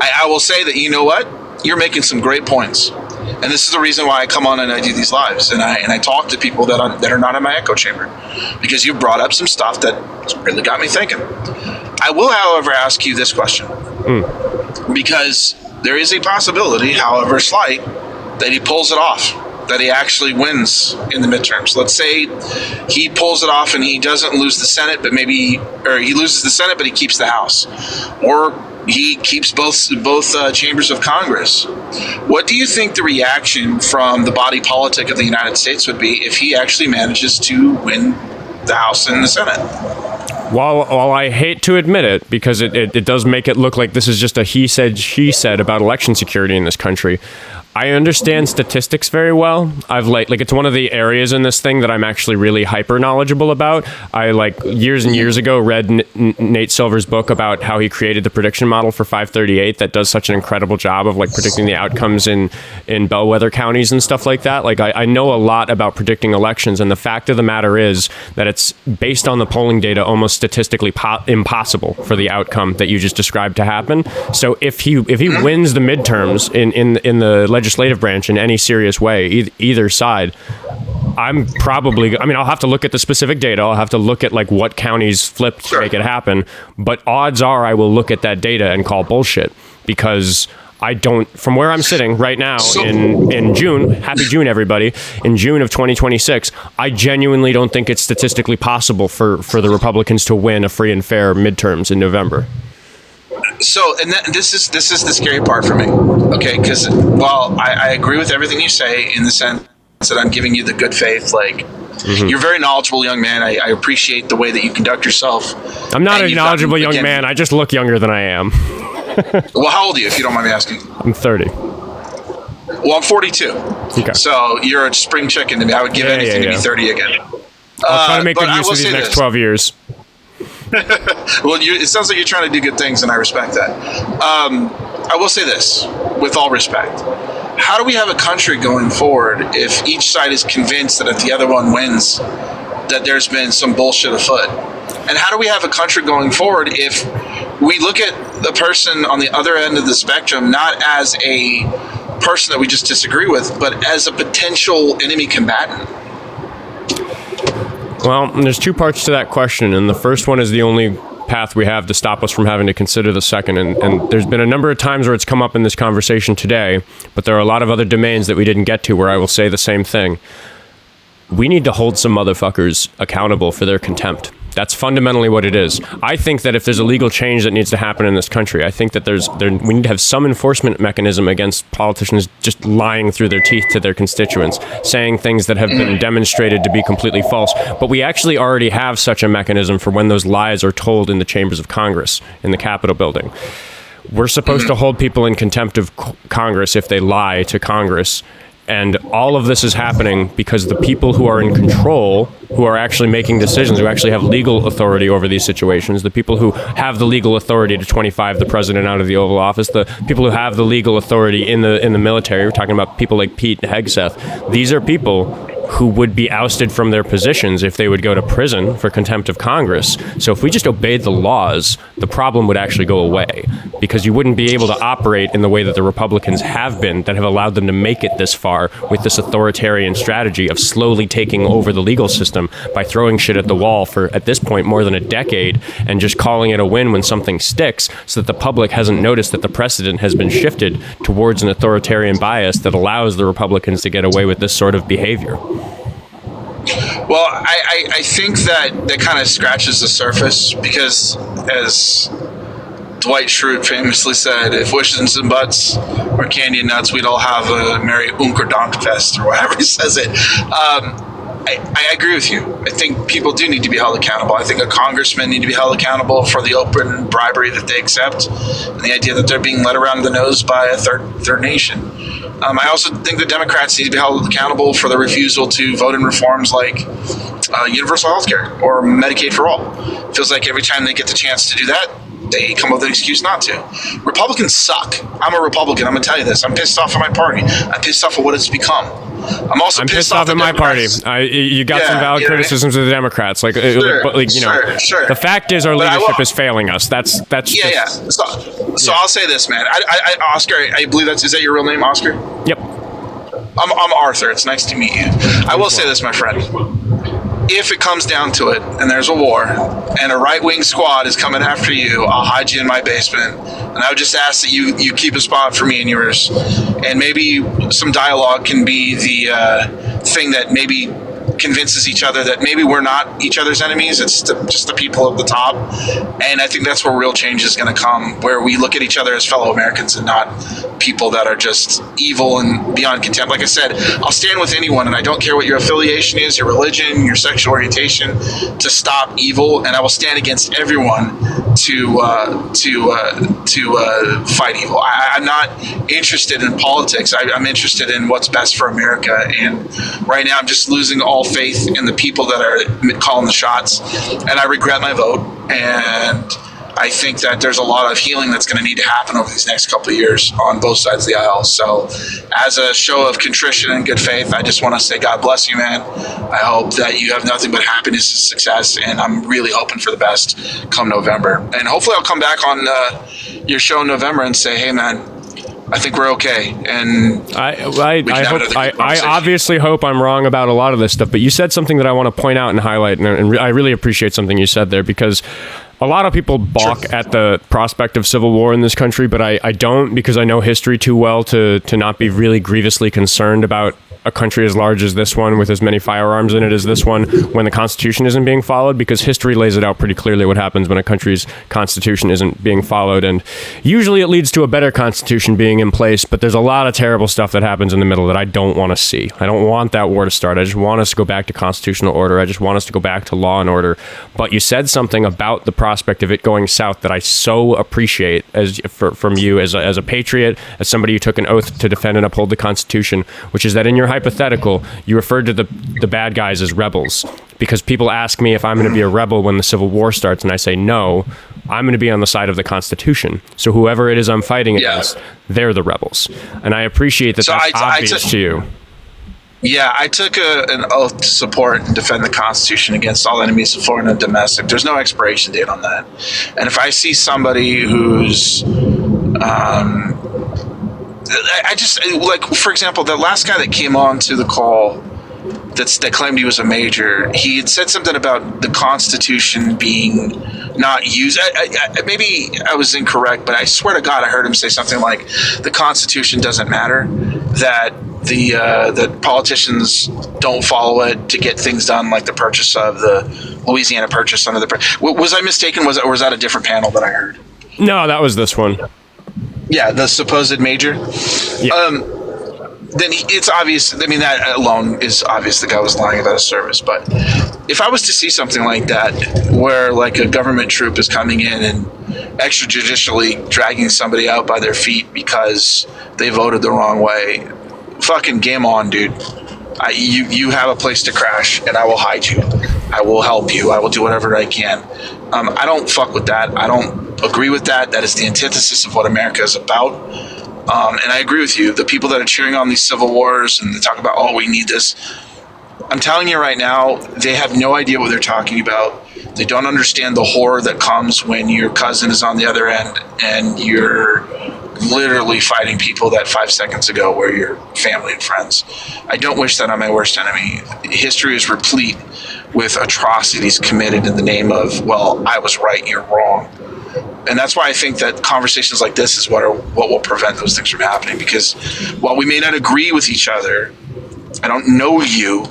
Speaker 3: I will say that, you know what? You're making some great points, and this is the reason why I come on and I do these lives, and I talk to people that are not in my echo chamber, because you brought up some stuff that really got me thinking. I will, however, ask you this question, because there is a possibility, however slight, that he pulls it off, that he actually wins in the midterms. Let's say he pulls it off and he doesn't lose the Senate, or he loses the Senate, but he keeps the House, or he keeps both chambers of Congress. What do you think the reaction from the body politic of the United States would be if he actually manages to win the House and the Senate?
Speaker 1: While I hate to admit it, because it does make it look like this is just a he said, she said about election security in this country, I understand statistics very well. I've like it's one of the areas in this thing that I'm actually really hyper knowledgeable about. I years and years ago read Nate Silver's book about how he created the prediction model for 538 that does such an incredible job of predicting the outcomes in bellwether counties and stuff like that. I know a lot about predicting elections, and the fact of the matter is that it's based on the polling data almost statistically impossible for the outcome that you just described to happen. So if he wins the midterms in the legislative branch in any serious way, either side, I'll have to look at the specific data. I'll have to look at what counties flipped to make it happen. But odds are I will look at that data and call bullshit, because I don't, from where I'm sitting right now in June, happy June, everybody, in June of 2026, I genuinely don't think it's statistically possible for the Republicans to win a free and fair midterms in November.
Speaker 3: So, and this is the scary part for me, okay? Because while I agree with everything you say in the sense that I'm giving you the good faith, you're a very knowledgeable young man. I appreciate the way that you conduct yourself.
Speaker 1: I'm not a knowledgeable young man. I just look younger than I am.
Speaker 3: Well, how old are you, if you don't mind me asking?
Speaker 1: I'm 30.
Speaker 3: Well, I'm 42.
Speaker 1: Okay.
Speaker 3: So you're a spring chicken to me. I would give anything to be 30 again.
Speaker 1: I'll try to make good use of these next 12 years.
Speaker 3: Well, it sounds like you're trying to do good things, and I respect that. I will say this, with all respect. How do we have a country going forward if each side is convinced that if the other one wins, that there's been some bullshit afoot? And how do we have a country going forward if we look at the person on the other end of the spectrum not as a person that we just disagree with, but as a potential enemy combatant?
Speaker 1: Well, there's two parts to that question, and the first one is the only path we have to stop us from having to consider the second. And there's been a number of times where it's come up in this conversation today, but there are a lot of other domains that we didn't get to where I will say the same thing. We need to hold some motherfuckers accountable for their contempt. That's fundamentally what it is. I think that if there's a legal change that needs to happen in this country, I think that we need to have some enforcement mechanism against politicians just lying through their teeth to their constituents, saying things that have been demonstrated to be completely false. But we actually already have such a mechanism for when those lies are told in the chambers of Congress, in the Capitol building. We're supposed to hold people in contempt of Congress if they lie to Congress. And all of this is happening because the people who are in control, who are actually making decisions, who actually have legal authority over these situations, the people who have the legal authority to 25 the president out of the Oval Office, the people who have the legal authority in the military, we're talking about people like Pete Hegseth, these are people who would be ousted from their positions if they would go to prison for contempt of Congress. So if we just obeyed the laws, the problem would actually go away, because you wouldn't be able to operate in the way that the Republicans have been, that have allowed them to make it this far with this authoritarian strategy of slowly taking over the legal system by throwing shit at the wall for, at this point, more than a decade, and just calling it a win when something sticks, so that the public hasn't noticed that the precedent has been shifted towards an authoritarian bias that allows the Republicans to get away with this sort of behavior.
Speaker 3: Well, I think that kind of scratches the surface, because as Dwight Schrute famously said, if wishes and buts were candy and nuts, we'd all have a merry Unkerdankfest, or however he says it. I agree with you. I think people do need to be held accountable. I think a congressman need to be held accountable for the open bribery that they accept, and the idea that they're being led around the nose by a third nation. I also think the Democrats need to be held accountable for the refusal to vote in reforms like universal health care or Medicaid for all. It feels like every time they get the chance to do that, they come up with an excuse not to. Republicans suck. I'm a Republican. I'm going to tell you this. I'm pissed off at my party. I'm pissed off at what it's become. I'm also pissed off at my party.
Speaker 1: You got some valid criticisms of the Democrats. Sure. The fact is our leadership is failing us. That's So I'll say this, man. Oskar, I believe is that your real name, Oskar? Yep.
Speaker 3: I'm Arthur. It's nice to meet you. I will say this, my friend. If it comes down to it, and there's a war, and a right-wing squad is coming after you, I'll hide you in my basement, and I would just ask that you keep a spot for me and yours, and maybe some dialogue can be the thing that maybe convinces each other that maybe we're not each other's enemies. It's just the people at the top, and I think that's where real change is going to come, where we look at each other as fellow Americans and not people that are just evil and beyond contempt. Like I said, I'll stand with anyone, and I don't care what your affiliation is, your religion, your sexual orientation, to stop evil, and I will stand against everyone to fight evil. I'm not interested in politics. I'm interested in what's best for America, and right now I'm just losing all faith in the people that are calling the shots, and I regret my vote, and I think that there's a lot of healing that's going to need to happen over these next couple of years on both sides of the aisle. So as a show of contrition and good faith, I just want to say God bless you, man. I hope that you have nothing but happiness and success, and I'm really hoping for the best come November. And hopefully I'll come back on your show in November and say, hey, man, I think we're okay. And
Speaker 1: I obviously hope I'm wrong about a lot of this stuff, but you said something that I want to point out and highlight, and I really appreciate something you said there, because a lot of people balk at the prospect of civil war in this country, but I don't, because I know history too well to not be really grievously concerned about a country as large as this one with as many firearms in it as this one when the Constitution isn't being followed, because history lays it out pretty clearly what happens when a country's Constitution isn't being followed. And usually it leads to a better Constitution being in place, but there's a lot of terrible stuff that happens in the middle that I don't want to see. I don't want that war to start. I just want us to go back to constitutional order. I just want us to go back to law and order. But you said something about the prospect of it going south that I so appreciate from you as a patriot, as somebody who took an oath to defend and uphold the Constitution, which is that in your hypothetical, you referred to the bad guys as rebels, because people ask me if I'm going to be a rebel when the Civil War starts, and I say no, I'm going to be on the side of the Constitution. So whoever it is I'm fighting against, they're the rebels. And I appreciate that that's obvious to you.
Speaker 3: Yeah, I took an oath to support and defend the Constitution against all enemies of foreign and domestic. There's no expiration date on that. And if I see somebody who's I just, like, for example, the last guy that came on to the call that claimed he was a major, he had said something about the Constitution being not used. Maybe I was incorrect, but I swear to God, I heard him say something like the Constitution doesn't matter, that that politicians don't follow it to get things done, like the purchase of the Louisiana Purchase under the. Was I mistaken? Or was that a different panel that I heard?
Speaker 1: No, that was this one.
Speaker 3: Yeah, the supposed major. Yeah. Then it's obvious. I mean, that alone is obvious the guy was lying about his service. But if I was to see something like that, where like a government troop is coming in and extrajudicially dragging somebody out by their feet because they voted the wrong way, fucking game on, dude. You have a place to crash, and I will hide you. I will help you. I will do whatever I can. I don't fuck with that. I don't agree with that. That is the antithesis of what America is about. And I agree with you. The people that are cheering on these civil wars and they talk about, oh, we need this. I'm telling you right now, they have no idea what they're talking about. They don't understand the horror that comes when your cousin is on the other end and you're literally fighting people that 5 seconds ago were your family and friends. I don't wish that on my worst enemy. History is replete with atrocities committed in the name of, well, I was right, you're wrong. And that's why I think that conversations like this is what will prevent those things from happening. Because while we may not agree with each other, I don't know you,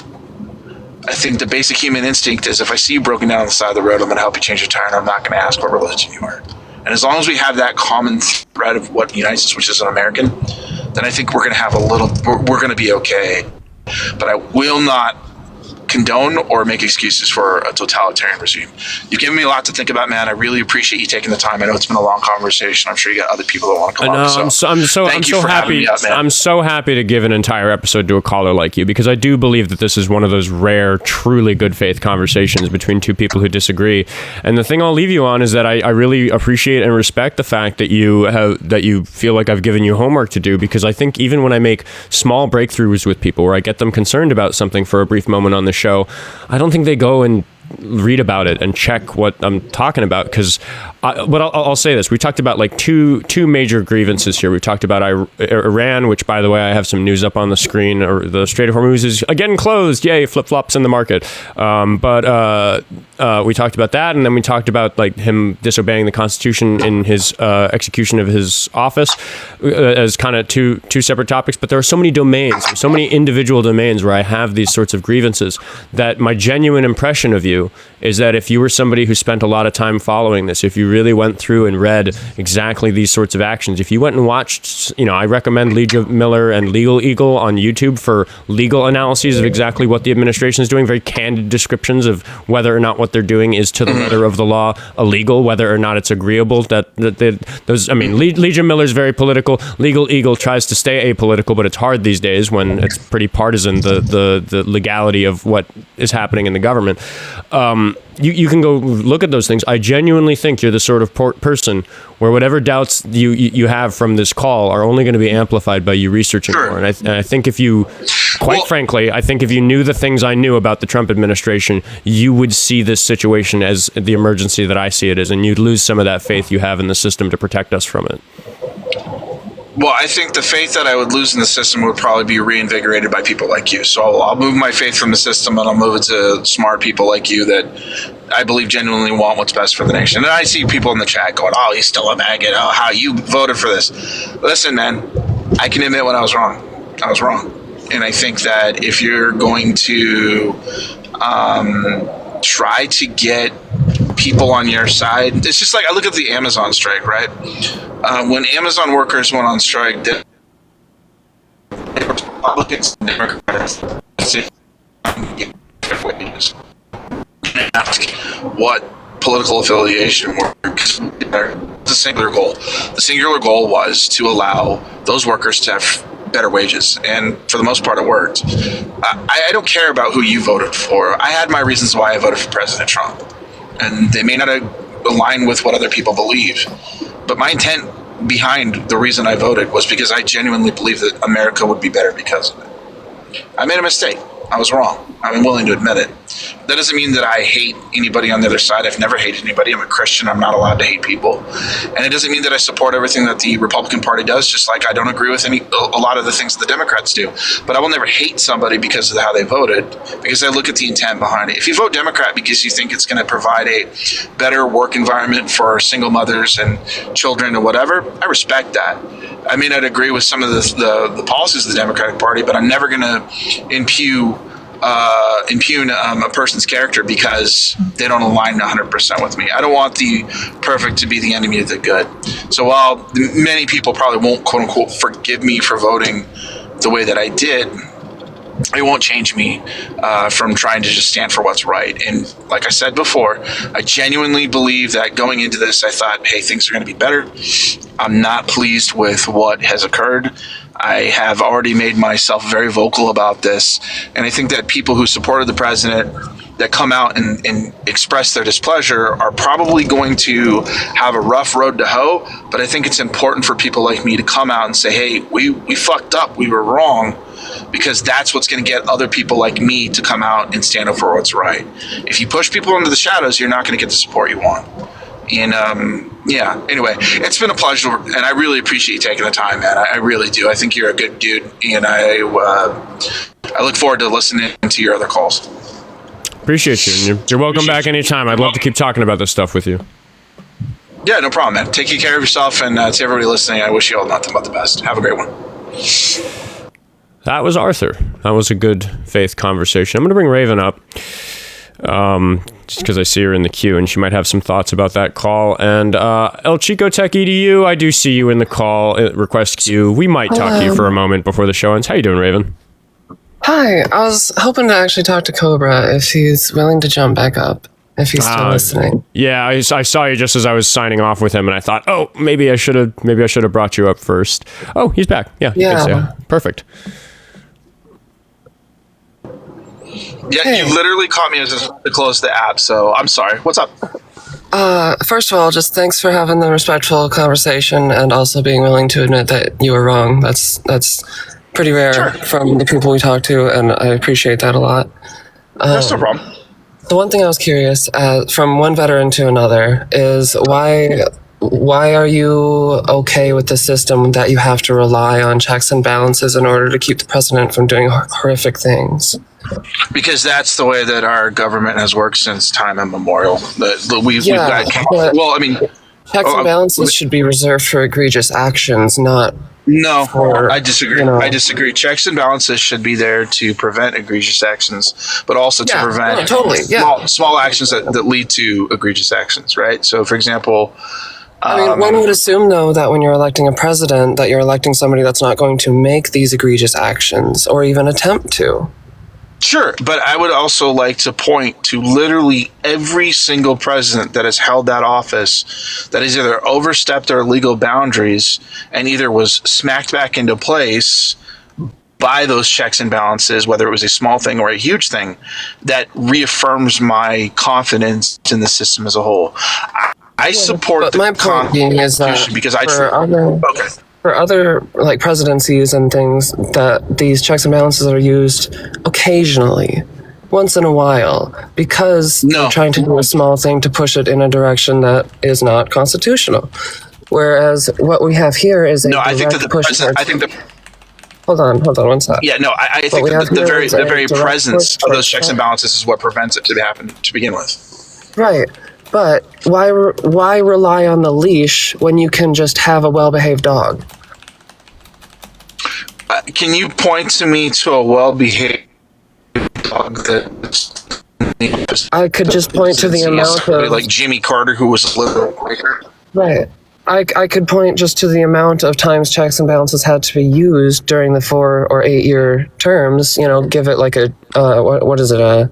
Speaker 3: I think the basic human instinct is if I see you broken down on the side of the road, I'm going to help you change your tire, and I'm not going to ask what religion you are. And as long as we have that common thread of what unites us, which is an American, then I think we're going to have we're going to be okay. But I will not condone or make excuses for a totalitarian regime. You've given me a lot to think about, man. I really appreciate you taking the time. I know it's been a long conversation. I'm sure you got other people that want to come on.
Speaker 1: I'm so happy to give an entire episode to a caller like you, because I do believe that this is one of those rare, truly good faith conversations between two people who disagree. And the thing I'll leave you on is that I really appreciate and respect the fact that you feel like I've given you homework to do, because I think even when I make small breakthroughs with people where I get them concerned about something for a brief moment on the show, I don't think they go and read about it and check what I'm talking about, because I'll say this. We talked about like two major grievances here. We talked about Iran, which, by the way, I have some news up on the screen, or the Strait of Hormuz is again closed. Yay, flip-flops in the market. But we talked about that, and then we talked about like him disobeying the Constitution in his execution of his office as kind of two separate topics. But there are so many domains, so many individual domains where I have these sorts of grievances that my genuine impression of you you is that if you were somebody who spent a lot of time following this, if you really went through and read exactly these sorts of actions, if you went and watched, I recommend Legia Miller and Legal Eagle on YouTube for legal analyses of exactly what the administration is doing, very candid descriptions of whether or not what they're doing is to the letter of the law illegal, whether or not it's agreeable Legia Miller is very political. Legal Eagle tries to stay apolitical, but it's hard these days when it's pretty partisan, the legality of what is happening in the government. You can go look at those things. I genuinely think you're the sort of person where whatever doubts you have from this call are only going to be amplified by you researching more. And I think if you, frankly, I think if you knew the things I knew about the Trump administration, you would see this situation as the emergency that I see it as, and you'd lose some of that faith you have in the system to protect us from it.
Speaker 3: Well, I think the faith that I would lose in the system would probably be reinvigorated by people like you. So I'll move my faith from the system and I'll move it to smart people like you that I believe genuinely want what's best for the nation. And I see people in the chat going, oh, he's still a maggot. Oh, how you voted for this. Listen, man, I can admit when I was wrong. I was wrong. And I think that if you're going to try to get people on your side, it's just like I look at the Amazon strike, right? When Amazon workers went on strike, they were Republicans and Democrats. Ask what political affiliation works. The singular goal. The singular goal was to allow those workers to have better wages, and for the most part, it worked. I don't care about who you voted for. I had my reasons why I voted for President Trump, and they may not align with what other people believe, but my intent behind the reason I voted was because I genuinely believe that America would be better because of it. I made a mistake. I was wrong. I'm willing to admit it. That doesn't mean that I hate anybody on the other side. I've never hated anybody. I'm a Christian. I'm not allowed to hate people. And it doesn't mean that I support everything that the Republican Party does, just like I don't agree with a lot of the things that the Democrats do. But I will never hate somebody because of how they voted, because I look at the intent behind it. If you vote Democrat because you think it's going to provide a better work environment for single mothers and children or whatever, I respect that. I may not agree with some of the policies of the Democratic Party, but I'm never going to impugn a person's character because they don't align 100% with me. I don't want the perfect to be the enemy of the good. So while many people probably won't, quote unquote, forgive me for voting the way that I did, it won't change me from trying to just stand for what's right. And like I said before, I genuinely believe that going into this, I thought, hey, things are going to be better. I'm not pleased with what has occurred. I have already made myself very vocal about this. And I think that people who supported the president that come out and express their displeasure are probably going to have a rough road to hoe. But I think it's important for people like me to come out and say, hey, we fucked up. We were wrong. Because that's what's going to get other people like me to come out and stand up for what's right. If you push people into the shadows, you're not going to get the support you want. And anyway, it's been a pleasure, and I really appreciate you taking the time, man. I really do. I think you're a good dude, and I look forward to listening to your other calls.
Speaker 1: Appreciate you. You're welcome back anytime. I'd love to keep talking about this stuff with you.
Speaker 3: Yeah, no problem, man. Take care of yourself, and to everybody listening, I wish you all nothing but the best. Have a great one.
Speaker 1: That was Arthur. That was a good faith conversation. I'm going to bring Raven up just because I see her in the queue, and she might have some thoughts about that call. And El Chico Tech EDU, I do see you in the call request queue. We might talk to you for a moment before the show ends. How you doing, Raven?
Speaker 5: Hi. I was hoping to actually talk to Cobra if he's willing to jump back up. If he's still listening.
Speaker 1: Yeah, I saw you just as I was signing off with him, and I thought, oh, maybe I should have brought you up first. Oh, he's back. Yeah. Perfect.
Speaker 3: Yeah, hey. You literally caught me as to close the app, so I'm sorry. What's up?
Speaker 5: First of all, just thanks for having the respectful conversation and also being willing to admit that you were wrong. That's pretty rare from the people we talk to, and I appreciate that a lot.
Speaker 3: That's no problem.
Speaker 5: The one thing I was curious, from one veteran to another, is why are you okay with the system that you have to rely on checks and balances in order to keep the president from doing horrific things?
Speaker 3: Because that's the way that our government has worked since time immemorial. Checks
Speaker 5: and balances should be reserved for egregious actions, not
Speaker 3: No,
Speaker 5: Or,
Speaker 3: I disagree.
Speaker 5: you know-
Speaker 3: I disagree. Checks and balances should be there to prevent egregious actions, but also to prevent small actions that lead to egregious actions, right? So, for example,
Speaker 5: I mean, one would assume, though, that when you're electing a president, that you're electing somebody that's not going to make these egregious actions or even attempt to.
Speaker 3: sure, but I would also like to point to literally every single president that has held that office that has either overstepped their legal boundaries and either was smacked back into place by those checks and balances, whether it was a small thing or a huge thing, that reaffirms my confidence in the system as a whole. I support
Speaker 5: But my point being is that
Speaker 3: because I
Speaker 5: for other like presidencies and things, that these checks and balances are used occasionally, once in a while, because they're trying to do a small thing to push it in a direction that is not constitutional. Whereas what we have here is a
Speaker 3: I think that the president,
Speaker 5: Hold on one sec.
Speaker 3: Yeah, no, I think that the very presence of those checks and balances is what prevents it to happen to begin with.
Speaker 5: Right. But why rely on the leash when you can just have a well-behaved dog?
Speaker 3: Can you point to me to a well-behaved dog that...
Speaker 5: I could just point to the amount of...
Speaker 3: Like Jimmy Carter, who was a liberal Quaker.
Speaker 5: Right. I could point just to the amount of times checks and balances had to be used during the 4 or 8 year terms. You know, give it like a... what is it?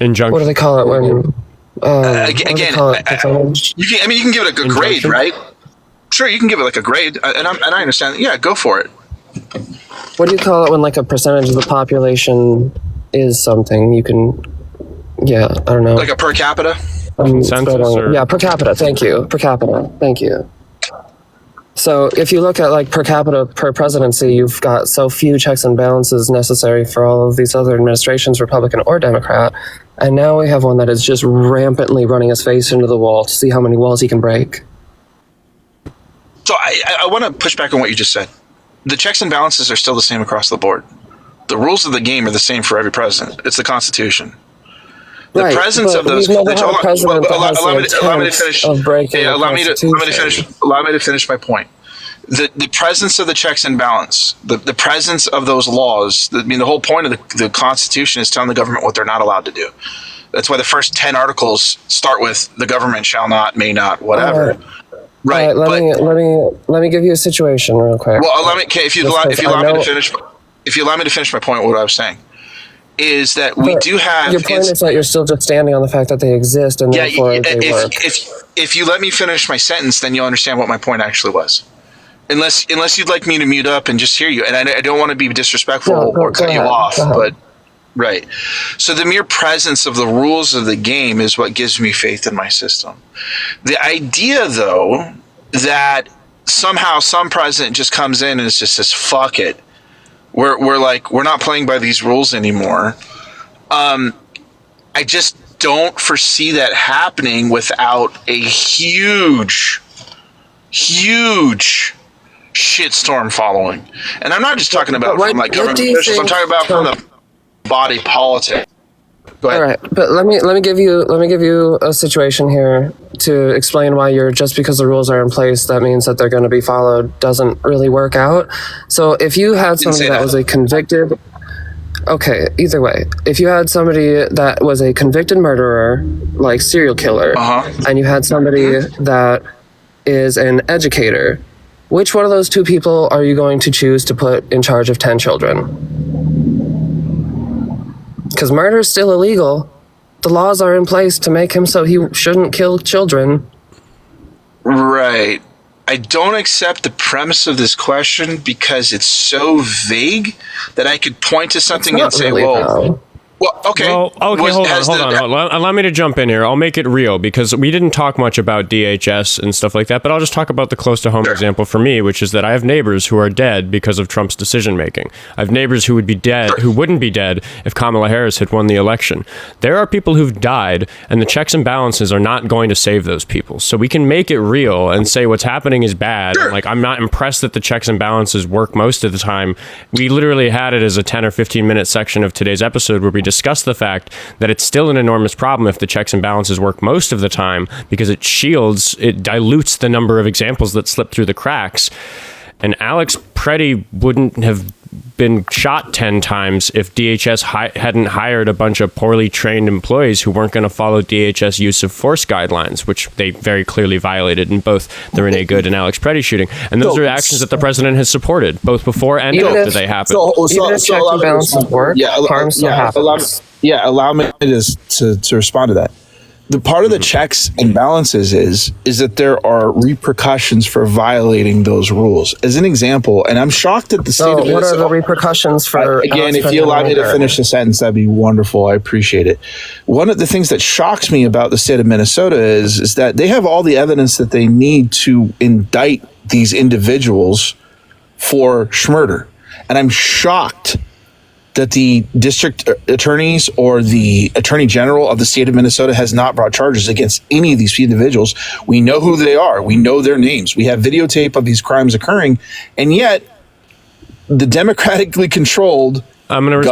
Speaker 1: Injunction.
Speaker 5: What do they call it when?
Speaker 3: You can give it a good grade, right? Sure, you can give it like a grade, and I understand. Yeah, go for it.
Speaker 5: What do you call it when like a percentage of the population is something? You can, I don't know.
Speaker 3: Like a per capita.
Speaker 1: Consensus,
Speaker 5: yeah, per capita. Thank you. Per capita. Thank you. So if you look at like per capita per presidency, you've got so few checks and balances necessary for all of these other administrations, Republican or Democrat. And now we have one that is just rampantly running his face into the wall to see how many walls he can break.
Speaker 3: So I want to push back on what you just said. The checks and balances are still the same across the board. The rules of the game are the same for every president. It's the Constitution. The presence of those. Allow me to finish. Allow me to finish my point. The presence of the checks and balance, the presence of those laws. The whole point of the Constitution is telling the government what they're not allowed to do. That's why the first 10 articles start with "the government shall not, may not, whatever." Right.
Speaker 5: Let me give you a situation real quick.
Speaker 3: Well, if you allow me to finish my point, what I was saying is that we do have.
Speaker 5: Your point is that you're still just standing on the fact that they exist, and therefore they work.
Speaker 3: If you let me finish my sentence, then you'll understand what my point actually was. Unless you'd like me to mute up and just hear you, and I don't want to be disrespectful or cut you off, but right. So the mere presence of the rules of the game is what gives me faith in my system. The idea, though, that somehow some president just comes in and just says, "Fuck it." We're not playing by these rules anymore. I just don't foresee that happening without a huge shitstorm following. And I'm not just talking about from like government officials. I'm talking about from the body politic. Go ahead.
Speaker 5: All right, but let me give you a situation here to explain why just because the rules are in place, that means that they're going to be followed doesn't really work out. So if you had somebody that was a convicted, either way, if you had somebody that was a convicted murderer, like serial killer, and you had somebody that is an educator, which one of those two people are you going to choose to put in charge of 10 children? Because murder is still illegal. The laws are in place to make him so he shouldn't kill children.
Speaker 3: Right. I don't accept the premise of this question because it's so vague that I could point to something and say, okay.
Speaker 1: Hold on. Allow me to jump in here. I'll make it real because we didn't talk much about DHS and stuff like that, but I'll just talk about the close to home example for me, which is that I have neighbors who are dead because of Trump's decision making. I have neighbors who would be dead, who wouldn't be dead if Kamala Harris had won the election. There are people who've died, and the checks and balances are not going to save those people. So we can make it real and say what's happening is bad. And, I'm not impressed that the checks and balances work most of the time. We literally had it as a 10 or 15 minute section of today's episode where we discuss the fact that it's still an enormous problem if the checks and balances work most of the time, because it dilutes the number of examples that slip through the cracks. And Alex Preddy wouldn't have been shot 10 times if DHS hadn't hired a bunch of poorly trained employees who weren't going to follow DHS use of force guidelines, which they very clearly violated in both the Renee Good and Alex Preddy shooting. And those are actions that the president has supported, both before and after they happened.
Speaker 5: Even if checks and balances work, harm still happens.
Speaker 6: Allow me to respond to that. The part of the checks and balances is that there are repercussions for violating those rules. As an example, and I'm shocked that the state of Minnesota...
Speaker 5: What are the repercussions for...
Speaker 6: Again, if you allow me to finish the sentence, that'd be wonderful. I appreciate it. One of the things that shocks me about the state of Minnesota is that they have all the evidence that they need to indict these individuals for schmurder. And I'm shocked that the district attorneys or the attorney general of the state of Minnesota has not brought charges against any of these individuals. We know who they are. We know their names. We have videotape of these crimes occurring. And yet, the democratically controlled...
Speaker 1: I'm going to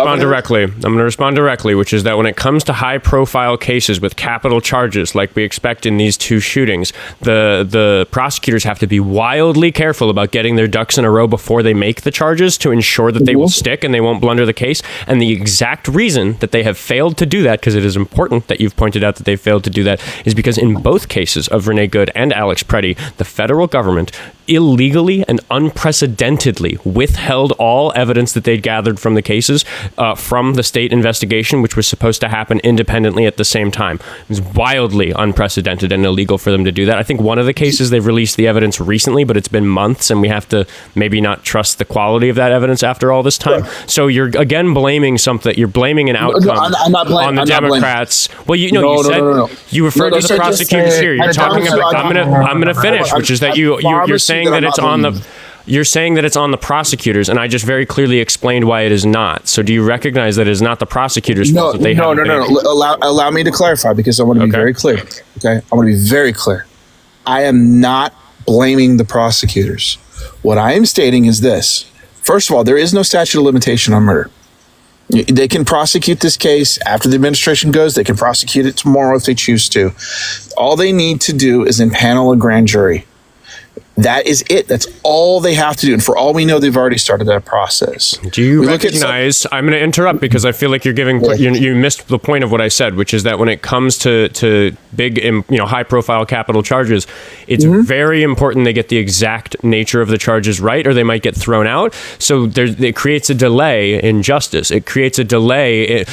Speaker 1: respond directly, which is that when it comes to high-profile cases with capital charges, like we expect in these two shootings, the prosecutors have to be wildly careful about getting their ducks in a row before they make the charges to ensure that they will stick and they won't blunder the case. And the exact reason that they have failed to do that, because it is important that you've pointed out that they failed to do that, is because in both cases of Renee Good and Alex Preddy, the federal government illegally and unprecedentedly withheld all evidence that they'd gathered from the cases from the state investigation, which was supposed to happen independently at the same time. It was wildly unprecedented and illegal for them to do that. I think one of the cases they've released the evidence recently, but it's been months, and we have to maybe not trust the quality of that evidence after all this time. Sure. So you're again blaming something. You're blaming an outcome on the Democrats. Well, you referred to the prosecutors here. You're talking about. I'm going to finish, which is that you're saying that it's on the. You're saying that it's on the prosecutors, and I just very clearly explained why it is not. So do you recognize that it is not the prosecutors' fault that they have? No.
Speaker 6: Allow me to clarify, because I want to be very clear. Okay, I want to be very clear. I am not blaming the prosecutors. What I am stating is this. First of all, there is no statute of limitation on murder. They can prosecute this case after the administration goes. They can prosecute it tomorrow if they choose to. All they need to do is impanel a grand jury. That is it. That's all they have to do. And for all we know, they've already started that process.
Speaker 1: Do you recognize... I'm going to interrupt because I feel like you're giving... You missed the point of what I said, which is that when it comes to big, high-profile capital charges, it's very important they get the exact nature of the charges right, or they might get thrown out. So it creates a delay in justice. It creates a delay.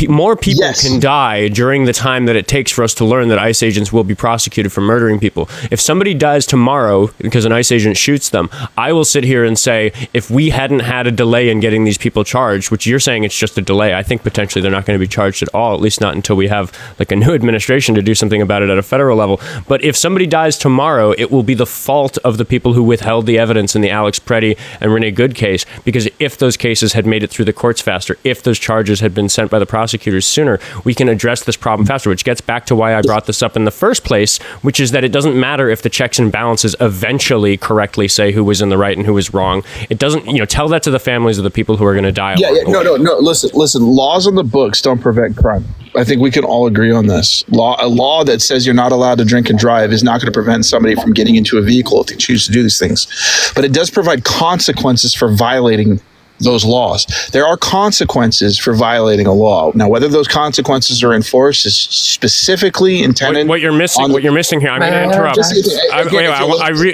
Speaker 1: More people can die during the time that it takes for us to learn that ICE agents will be prosecuted for murdering people. If somebody dies tomorrow because an ICE agent shoots them, I will sit here and say, if we hadn't had a delay in getting these people charged, which you're saying it's just a delay, I think potentially they're not going to be charged at all, at least not until we have like a new administration to do something about it at a federal level. But if somebody dies tomorrow, it will be the fault of the people who withheld the evidence in the Alex Preddy and Renee Good case, because if those cases had made it through the courts faster, if those charges had been sent by the prosecutors sooner, we can address this problem faster, which gets back to why I brought this up in the first place, which is that it doesn't matter if the checks and balances eventually correctly say who was in the right and who was wrong. It doesn't, tell that to the families of the people who are going to die.
Speaker 6: No. Listen. Laws on the books don't prevent crime. I think we can all agree on this. A law that says you're not allowed to drink and drive is not going to prevent somebody from getting into a vehicle if they choose to do these things. But it does provide consequences for violating those laws. There are consequences for violating a law. Now, whether those consequences are enforced is specifically intended.
Speaker 1: What you're missing here. I'm going to interrupt.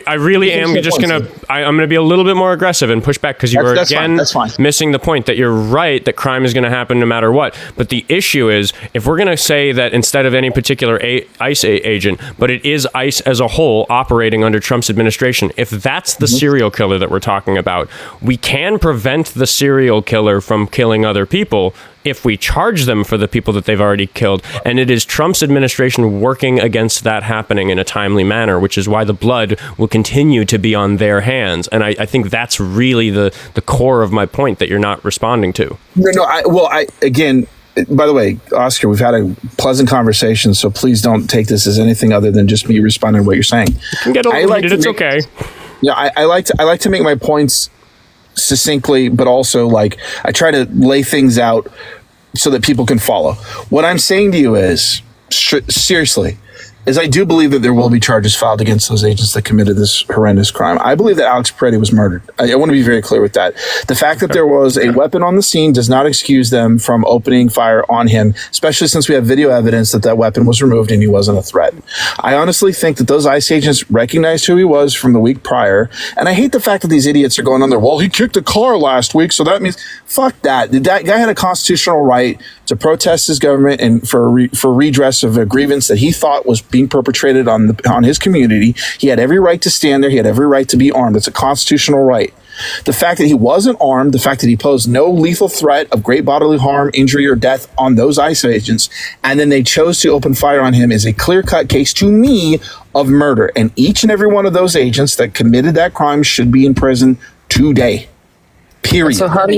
Speaker 1: I really am just going to. I'm going to be a little bit more aggressive and push back because you are again missing the point that you're right that crime is going to happen no matter what. But the issue is, if we're going to say that instead of any particular ICE agent, but it is ICE as a whole operating under Trump's administration, if that's the serial killer that we're talking about, we can prevent the serial killer from killing other people if we charge them for the people that they've already killed. And it is Trump's administration working against that happening in a timely manner, which is why the blood will continue to be on their hands. And I think that's really the core of my point that you're not responding to.
Speaker 6: Again, by the way, Oskar, we've had a pleasant conversation, so please don't take this as anything other than just me responding to what you're saying.
Speaker 1: You can get a little heated, it's okay.
Speaker 6: Yeah, I like to make my points succinctly, but also I try to lay things out so that people can follow. What I'm saying to you is, seriously, is I do believe that there will be charges filed against those agents that committed this horrendous crime. I believe that Alex Peretti was murdered. I want to be very clear with that. The fact that there was a weapon on the scene does not excuse them from opening fire on him, especially since we have video evidence that that weapon was removed and he wasn't a threat. I honestly think that those ICE agents recognized who he was from the week prior, and I hate the fact that these idiots are going on there, well, he kicked a car last week, so that means, fuck that. That guy had a constitutional right to protest his government and for redress of a grievance that he thought was being perpetrated on his community. He had every right to stand there. He had every right to be armed. It's a constitutional right. The fact that he wasn't armed, the fact that he posed no lethal threat of great bodily harm, injury, or death on those ICE agents, and then they chose to open fire on him is a clear-cut case to me of murder. And each and every one of those agents that committed that crime should be in prison today. Period.
Speaker 5: So how do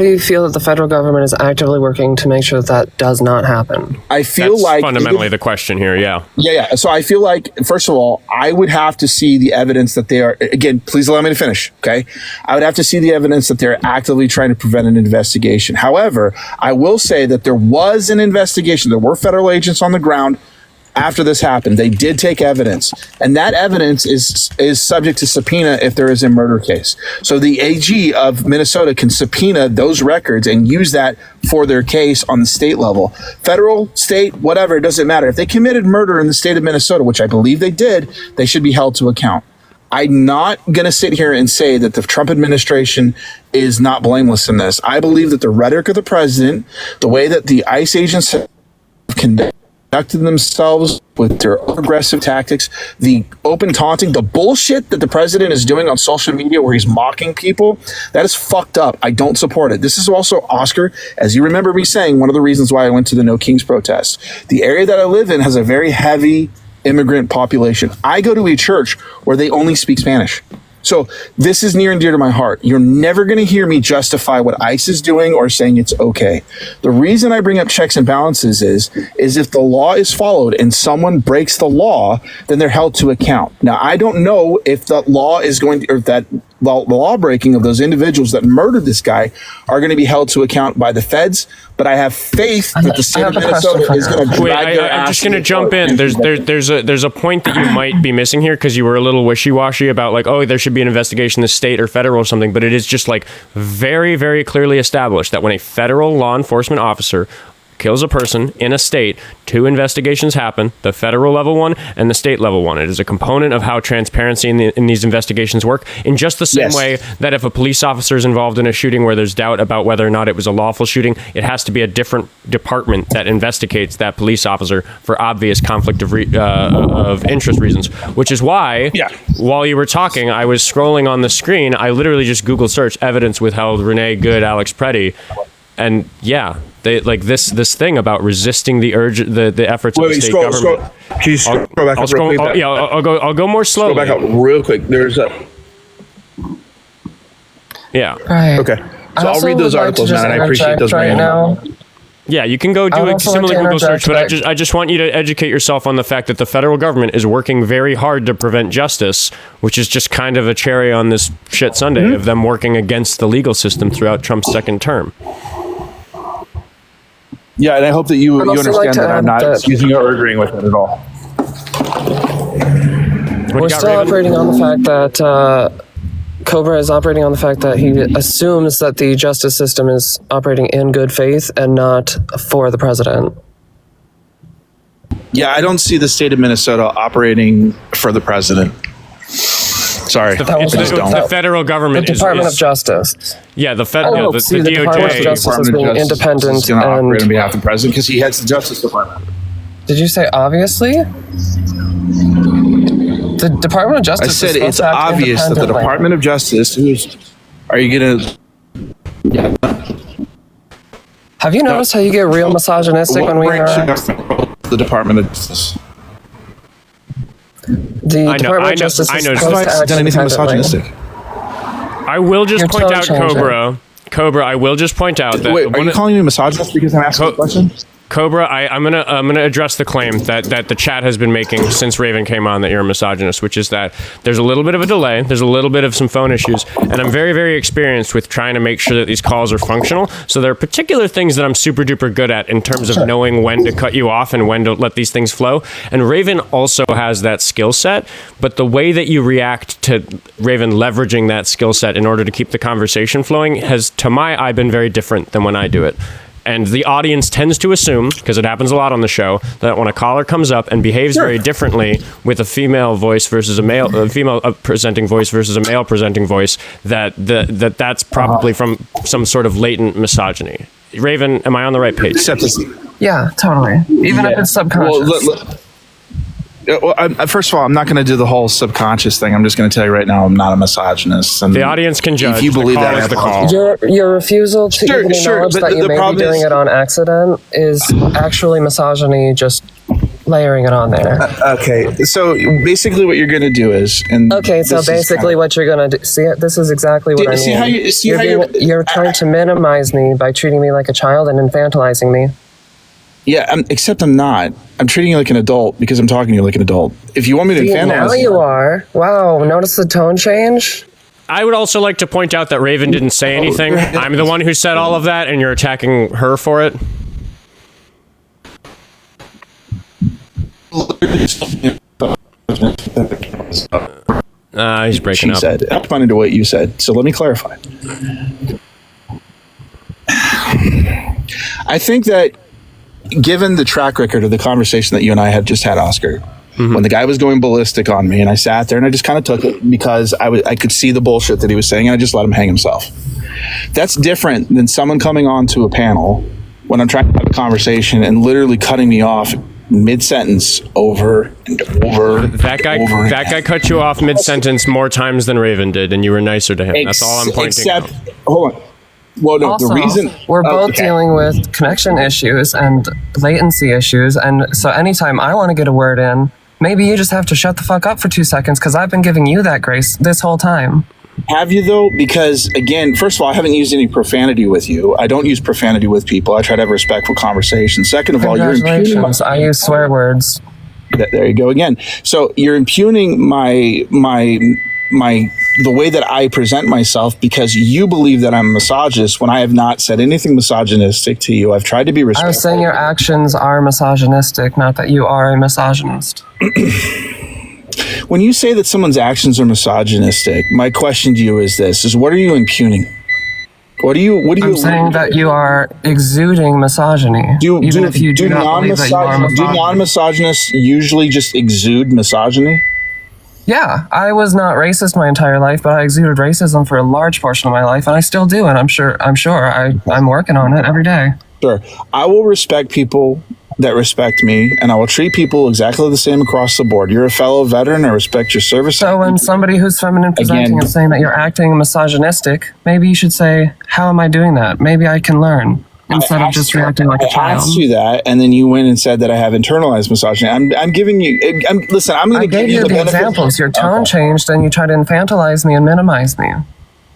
Speaker 5: you feel that the federal government is actively working to make sure that does not happen?
Speaker 6: I feel
Speaker 1: That's
Speaker 6: like
Speaker 1: fundamentally the question here. Yeah.
Speaker 6: Yeah. So I feel like, first of all, I would have to see the evidence that they are, again, please allow me to finish. Okay. I would have to see the evidence that they're actively trying to prevent an investigation. However, I will say that there was an investigation. There were federal agents on the ground after this happened. They did take evidence, and that evidence is subject to subpoena if there is a murder case. So the AG of Minnesota can subpoena those records and use that for their case on the state level. Federal, state, whatever, it doesn't matter. If they committed murder in the state of Minnesota, which I believe they did, they should be held to account. I'm not going to sit here and say that the Trump administration is not blameless in this. I believe that the rhetoric of the president, the way that the ICE agents have conducted themselves with their aggressive tactics, the open taunting, the bullshit that the president is doing on social media where he's mocking people, that is fucked up. I don't support it. This is also, Oscar, as you remember me saying, one of the reasons why I went to the No Kings protest. The area that I live in has a very heavy immigrant population. I go to a church where they only speak Spanish. So this is near and dear to my heart. You're never going to hear me justify what ICE is doing or saying it's okay. The reason I bring up checks and balances is if the law is followed and someone breaks the law, then they're held to account. Now, I don't know if the law is going to, or that the law breaking of those individuals that murdered this guy are going to be held to account by the feds, but I have faith that the state of Minnesota is going to drag their ass.
Speaker 1: I'm just going to jump in. There's a point that you might be missing here because you were a little wishy-washy about like, oh, there should be an investigation in the state or federal or something, but it is just like very, very clearly established that when a federal law enforcement officer kills a person in a state, two investigations happen, the federal level one and the state level one. It is a component of how transparency in these investigations work, in just the same way that if a police officer is involved in a shooting where there's doubt about whether or not it was a lawful shooting, it has to be a different department that investigates that police officer for obvious conflict of interest reasons, which is why while you were talking, I was scrolling on the screen, I literally just Google search evidence withheld Renee Good, Alex Peretti, and they like this thing about resisting the urge, the efforts of the state government.
Speaker 6: Can you scroll back up real quick?
Speaker 1: I'll go more slowly.
Speaker 6: Scroll back up real quick. There's a
Speaker 5: Right.
Speaker 6: Okay. So I'll read those articles now, and I appreciate those
Speaker 5: right now.
Speaker 1: Yeah, you can go do a similar Google search, but I just want you to educate yourself on the fact that the federal government is working very hard to prevent justice, which is just kind of a cherry on this shit sundae of them working against the legal system throughout Trump's second term.
Speaker 6: Yeah, and I hope that you understand that I'm not excusing or agreeing with it at all.
Speaker 5: We're still operating on the fact that Cobra is operating on the fact that he assumes that the justice system is operating in good faith and not for the president.
Speaker 6: Yeah, I don't see the state of Minnesota operating for the president. Sorry,
Speaker 1: the federal government,
Speaker 5: the Department of Justice.
Speaker 1: Yeah, the
Speaker 5: Department of
Speaker 1: DOJ.
Speaker 5: Justice is being independent
Speaker 6: is going to operate on behalf of the president because he heads the Justice Department.
Speaker 5: Did you say obviously? The Department of Justice.
Speaker 6: I said it's obvious that the Department of Justice. Are you gonna? Yeah.
Speaker 5: Have you noticed how you get real misogynistic when we interact?
Speaker 6: The Department of Justice.
Speaker 5: The Department of Justice is supposed to act
Speaker 6: done anything misogynistic.
Speaker 1: I will just point out, Cobra, I will just point out that...
Speaker 6: Wait, are you calling me misogynist because I'm asking a question?
Speaker 1: Cobra, I'm gonna address the claim that the chat has been making since Raven came on that you're a misogynist, which is that there's a little bit of a delay, there's a little bit of some phone issues, and I'm very, very experienced with trying to make sure that these calls are functional. So there are particular things that I'm super duper good at in terms of knowing when to cut you off and when to let these things flow. And Raven also has that skill set, but the way that you react to Raven leveraging that skill set in order to keep the conversation flowing has, to my eye, been very different than when I do it. And the audience tends to assume, because it happens a lot on the show, that when a caller comes up and behaves very differently with a female voice versus a female presenting voice versus a male presenting voice, that's probably from some sort of latent misogyny. Raven, am I on the right page?
Speaker 5: Yeah, totally. Even if it's subconscious.
Speaker 6: First of all, I'm not going to do the whole subconscious thing. I'm just going to tell you right now, I'm not a misogynist. And
Speaker 1: the audience can judge.
Speaker 6: If you believe that, I have a call.
Speaker 5: Your refusal to even acknowledge that you may be doing it on accident is actually misogyny, just layering it on there.
Speaker 6: Okay, so basically what you're going to do is...
Speaker 5: what you're going to do... See, this is exactly what I mean. You're trying to minimize me by treating me like a child and infantilizing me.
Speaker 6: Yeah, except I'm not. I'm treating you like an adult because I'm talking to you like an adult. If you want me to infantilize
Speaker 5: now you are. Wow, notice the tone change?
Speaker 1: I would also like to point out that Raven didn't say anything. I'm the one who said all of that, and you're attacking her for it. He's breaking up.
Speaker 6: Said. I'm responding to what you said, so let me clarify. I think that given the track record of the conversation that you and I had just had, Oscar, when the guy was going ballistic on me, and I sat there and I just kind of took it because I could see the bullshit that he was saying, and I just let him hang himself. That's different than someone coming onto a panel when I'm trying to have a conversation and literally cutting me off mid-sentence over and over.
Speaker 1: That guy cut you off mid-sentence more times than Raven did, and you were nicer to him. That's all I'm pointing out.
Speaker 6: Hold on. Well, no,
Speaker 5: also,
Speaker 6: the reason
Speaker 5: we're both dealing with connection issues and latency issues, and so anytime I want to get a word in, maybe you just have to shut the fuck up for 2 seconds because I've been giving you that grace this whole time.
Speaker 6: Have you though? Because again, first of all, I haven't used any profanity with you. I don't use profanity with people. I try to have a respectul conversation. Second of all, you're impugning
Speaker 5: I use swear words.
Speaker 6: There you go again. So you're impugning my the way that I present myself because you believe that I'm a misogynist when I have not said anything misogynistic to you. I've tried to be respectful.
Speaker 5: I was saying your actions are misogynistic, not that you are a misogynist.
Speaker 6: When you say that someone's actions are misogynistic, my question to you is this: is what are you impugning? I'm
Speaker 5: saying that you are exuding misogyny.
Speaker 6: Do non-misogynists usually just exude misogyny?
Speaker 5: Yeah, I was not racist my entire life, but I exuded racism for a large portion of my life, and I still do, and I'm sure I'm working on it every day.
Speaker 6: Sure. I will respect people that respect me, and I will treat people exactly the same across the board. You're a fellow veteran. I respect your service.
Speaker 5: So when somebody who's feminine presenting is saying that you're acting misogynistic, maybe you should say, how am I doing that? Maybe I can learn. Instead of just reacting like a child. I asked
Speaker 6: you that, and then you went and said that I have internalized misogyny. I'm giving you. Listen, I'm going to give you the
Speaker 5: examples. Your tone changed, and you tried to infantilize me and minimize me.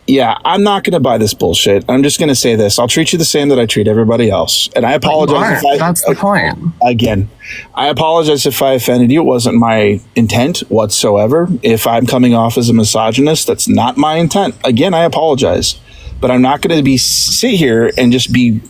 Speaker 6: Yeah, I'm not going to buy this bullshit. I'm just going to say this. I'll treat you the same that I treat everybody else, and I apologize if
Speaker 5: That's the point.
Speaker 6: Again, I apologize if I offended you. It wasn't my intent whatsoever. If I'm coming off as a misogynist, that's not my intent. Again, I apologize, but I'm not going to sit here and just be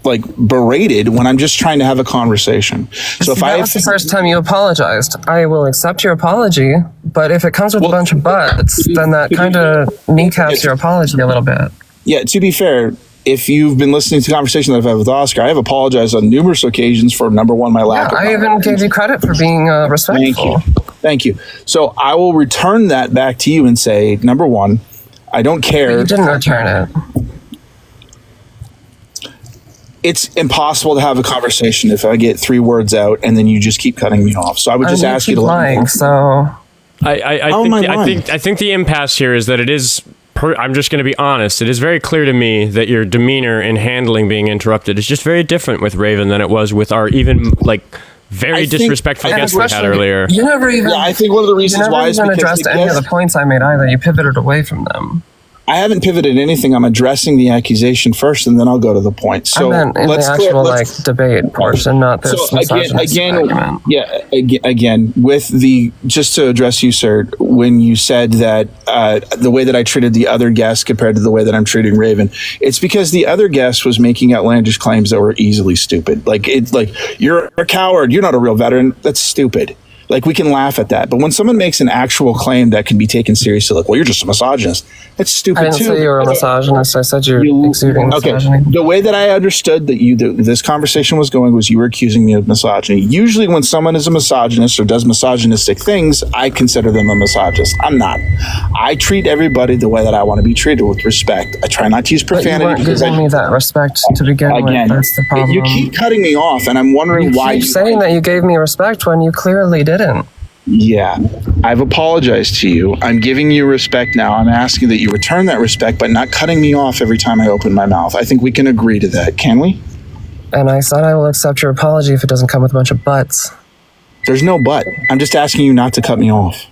Speaker 6: like berated when I'm just trying to have a conversation. So if
Speaker 5: that was the first time you apologized, I will accept your apology, but if it comes with a bunch of buts, then that kind of kneecaps your apology a little bit.
Speaker 6: Yeah, to be fair, if you've been listening to the conversation that I've had with Oscar, I have apologized on numerous occasions for, number one, my lack of...
Speaker 5: I even gave you credit for being respectful.
Speaker 6: Thank you. So I will return that back to you and say, number one, I don't care...
Speaker 5: But you didn't return it.
Speaker 6: It's impossible to have a conversation if I get 3 words out and then you just keep cutting me off. So I would just ask you to
Speaker 5: lying. So
Speaker 1: I think the impasse here is that it is. I'm just going to be honest. It is very clear to me that your demeanor in handling being interrupted is just very different with Raven than it was with our even very disrespectful guest we had earlier.
Speaker 5: You never even.
Speaker 6: Yeah, I think one of the reasons why is because
Speaker 5: addressed any of the points I made either. You pivoted away from them.
Speaker 6: I haven't pivoted anything. I'm addressing the accusation first, and then I'll go to the point. So
Speaker 5: I meant in the actual debate portion, not this argument.
Speaker 6: Again, with the, just to address you, sir, when you said that the way that I treated the other guest compared to the way that I'm treating Raven, it's because the other guest was making outlandish claims that were easily stupid. Like, it's like, you're a coward, you're not a real veteran. That's stupid. Like, we can laugh at that. But when someone makes an actual claim that can be taken seriously, like, well, you're just a misogynist, that's stupid, too.
Speaker 5: I didn't say you were a misogynist. I said you're exuding misogyny.
Speaker 6: Okay. The way that I understood that this conversation was going was you were accusing me of misogyny. Usually when someone is a misogynist or does misogynistic things, I consider them a misogynist. I'm not. I treat everybody the way that I want to be treated, with respect. I try not to use profanity.
Speaker 5: But you weren't giving me that respect to begin with. That's the problem.
Speaker 6: You keep cutting me off, and I'm wondering why.
Speaker 5: You keep saying that you gave me respect when you clearly didn't.
Speaker 6: Yeah, I've apologized to you. I'm giving you respect now. I'm asking that you return that respect by not cutting me off every time I open my mouth. I think we can agree to that, can we?
Speaker 5: And I said I will accept your apology if it doesn't come with a bunch of buts.
Speaker 6: There's no but. I'm just asking you not to cut me off.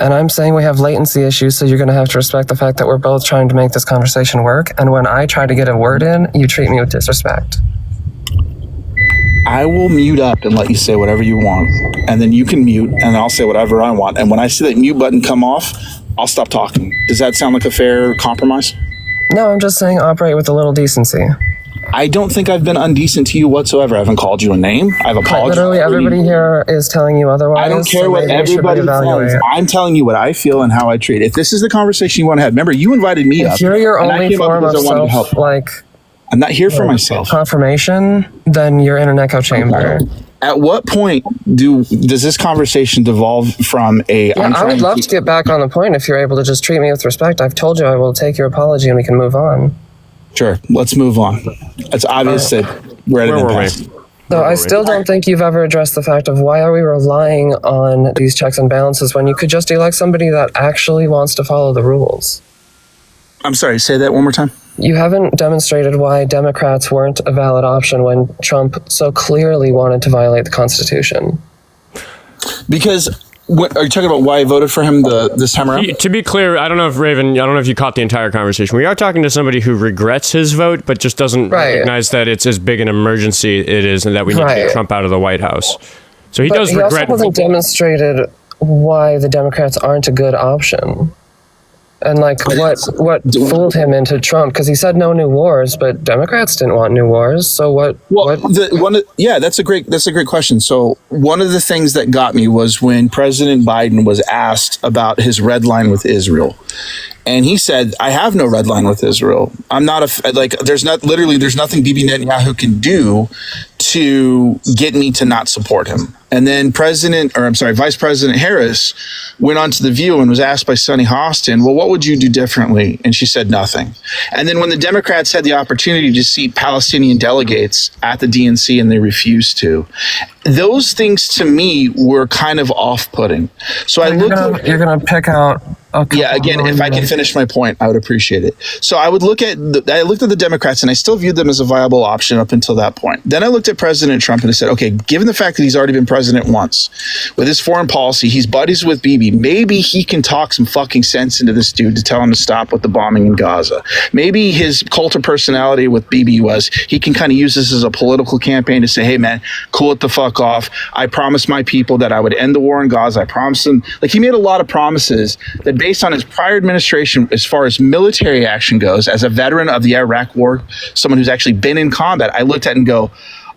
Speaker 5: And I'm saying we have latency issues, so you're going to have to respect the fact that we're both trying to make this conversation work. And when I try to get a word in, you treat me with disrespect.
Speaker 6: I will mute up and let you say whatever you want, and then you can mute, and I'll say whatever I want. And when I see that mute button come off, I'll stop talking. Does that sound like a fair compromise?
Speaker 5: No, I'm just saying operate with a little decency.
Speaker 6: I don't think I've been undecent to you whatsoever. I haven't called you a name. I've apologized.
Speaker 5: Literally everybody here is telling you otherwise.
Speaker 6: I don't care what everybody says. I'm telling you what I feel and how I treat. If this is the conversation you want to have, remember, you invited me up.
Speaker 5: If you're your only form of self, like...
Speaker 6: I'm not here for myself.
Speaker 5: Confirmation, then you're in an echo chamber.
Speaker 6: At what point does this conversation devolve from a...
Speaker 5: I would love to get back on the point if you're able to just treat me with respect. I've told you I will take your apology and we can move on.
Speaker 6: Sure, let's move on. It's obvious that we're at an impasse.
Speaker 5: So I still don't think you've ever addressed the fact of why are we relying on these checks and balances when you could just elect somebody that actually wants to follow the rules.
Speaker 6: I'm sorry, say that one more time.
Speaker 5: You haven't demonstrated why Democrats weren't a valid option when Trump so clearly wanted to violate the Constitution.
Speaker 6: Because, are you talking about why I voted for him this time around?
Speaker 1: To be clear, I don't know if you caught the entire conversation. We are talking to somebody who regrets his vote, but just doesn't recognize that it's as big an emergency it is and that we need to get Trump out of the White House. So he does regret...
Speaker 5: He also hasn't demonstrated why the Democrats aren't a good option. And like what fooled him into Trump? Because he said no new wars, but Democrats didn't want new wars. So what?
Speaker 6: That's a great question. So one of the things that got me was when President Biden was asked about his red line with Israel. And he said, I have no red line with Israel. I'm not there's nothing Bibi Netanyahu can do to get me to not support him. And then Vice President Harris went on to The View and was asked by Sonny Hostin, well, what would you do differently? And she said nothing. And then when the Democrats had the opportunity to seat Palestinian delegates at the DNC and they refused to, those things to me were kind of off-putting. So you're
Speaker 5: going to pick out...
Speaker 6: Again, if I can finish my point, I would appreciate it. So I looked at the Democrats and I still viewed them as a viable option up until that point. Then I looked at President Trump and I said, okay, given the fact that he's already been president once, with his foreign policy, he's buddies with Bibi, maybe he can talk some fucking sense into this dude to tell him to stop with the bombing in Gaza. Maybe his cult of personality with Bibi was he can kind of use this as a political campaign to say, hey man, cool it the fuck off. I promised my people that I would end the war in Gaza. I promised them, he made a lot of promises that based on his prior administration, as far as military action goes, as a veteran of the Iraq War, someone who's actually been in combat, I looked at and go,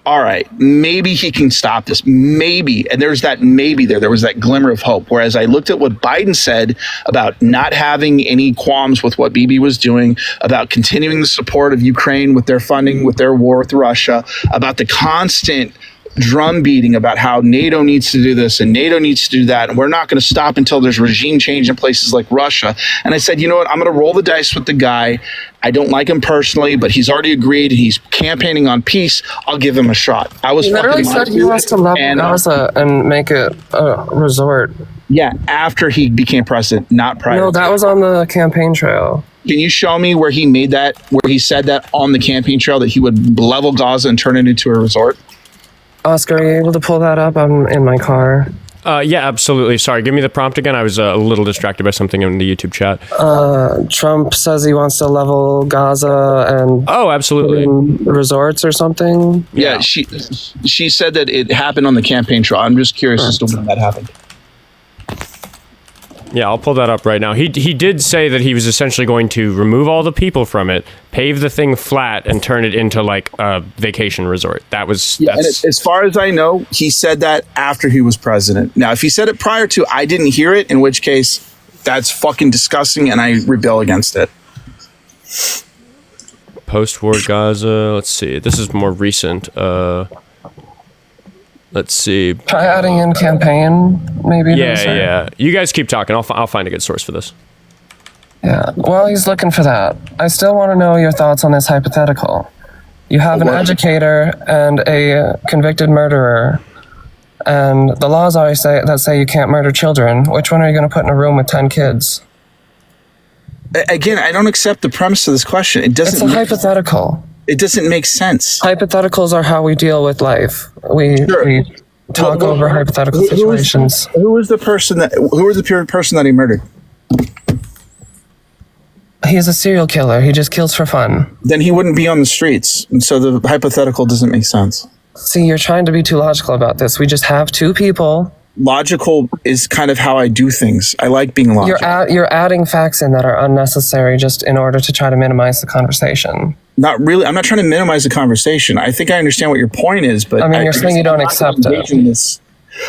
Speaker 6: all right, maybe he can stop this. Maybe. And there's that maybe there. There was that glimmer of hope. Whereas I looked at what Biden said about not having any qualms with what Bibi was doing, about continuing the support of Ukraine with their funding, with their war with Russia, about the constant drum beating about how NATO needs to do this and NATO needs to do that, and we're not going to stop until there's regime change in places like Russia. And I said, you know what, I'm going to roll the dice with the guy. I don't like him personally, but he's already agreed and he's campaigning on peace. I'll give him a shot. I was
Speaker 5: literally said he wants to level Gaza and make it a resort.
Speaker 6: Yeah, after he became president, not prior.
Speaker 5: No, that was on the campaign trail.
Speaker 6: Can you show me where he said that on the campaign trail, that he would level Gaza and turn it into a resort?
Speaker 5: Oscar, are you able to pull that up? I'm in my car.
Speaker 1: Yeah, absolutely. Sorry, give me the prompt again. I was a little distracted by something in the YouTube chat.
Speaker 5: Trump says he wants to level Gaza and
Speaker 1: absolutely
Speaker 5: resorts or something.
Speaker 6: Yeah, she said that it happened on the campaign trail. I'm just curious as to when that happened.
Speaker 1: Yeah, I'll pull that up right now. He did say that he was essentially going to remove all the people from it, pave the thing flat, and turn it into like a vacation resort. That's
Speaker 6: and as far as I know, he said that after he was president. Now, if he said it prior to, I didn't hear it, in which case that's fucking disgusting and I rebel against it.
Speaker 1: Post-war Gaza. Let's see. This is more recent. Let's see.
Speaker 5: Try adding in campaign, maybe.
Speaker 1: Yeah. You guys keep talking. I'll find a good source for this.
Speaker 5: Yeah. While he's looking for that, I still want to know your thoughts on this hypothetical. You have an educator and a convicted murderer, and the laws always say you can't murder children. Which one are you going to put in a room with 10 kids?
Speaker 6: Again, I don't accept the premise of this question.
Speaker 5: It's a hypothetical.
Speaker 6: It doesn't make sense.
Speaker 5: Hypotheticals are how we deal with life. We talk over hypothetical situations.
Speaker 6: Who was the person that he murdered?
Speaker 5: He's a serial killer. He just kills for fun.
Speaker 6: Then he wouldn't be on the streets. And so the hypothetical doesn't make sense.
Speaker 5: See, you're trying to be too logical about this. We just have two people.
Speaker 6: Logical is kind of how I do things. I like being logical.
Speaker 5: You're adding facts in that are unnecessary just in order to try to minimize the conversation.
Speaker 6: Not really. I'm not trying to minimize the conversation. I think I understand what your point is, but
Speaker 5: I mean, you're saying you don't accept it.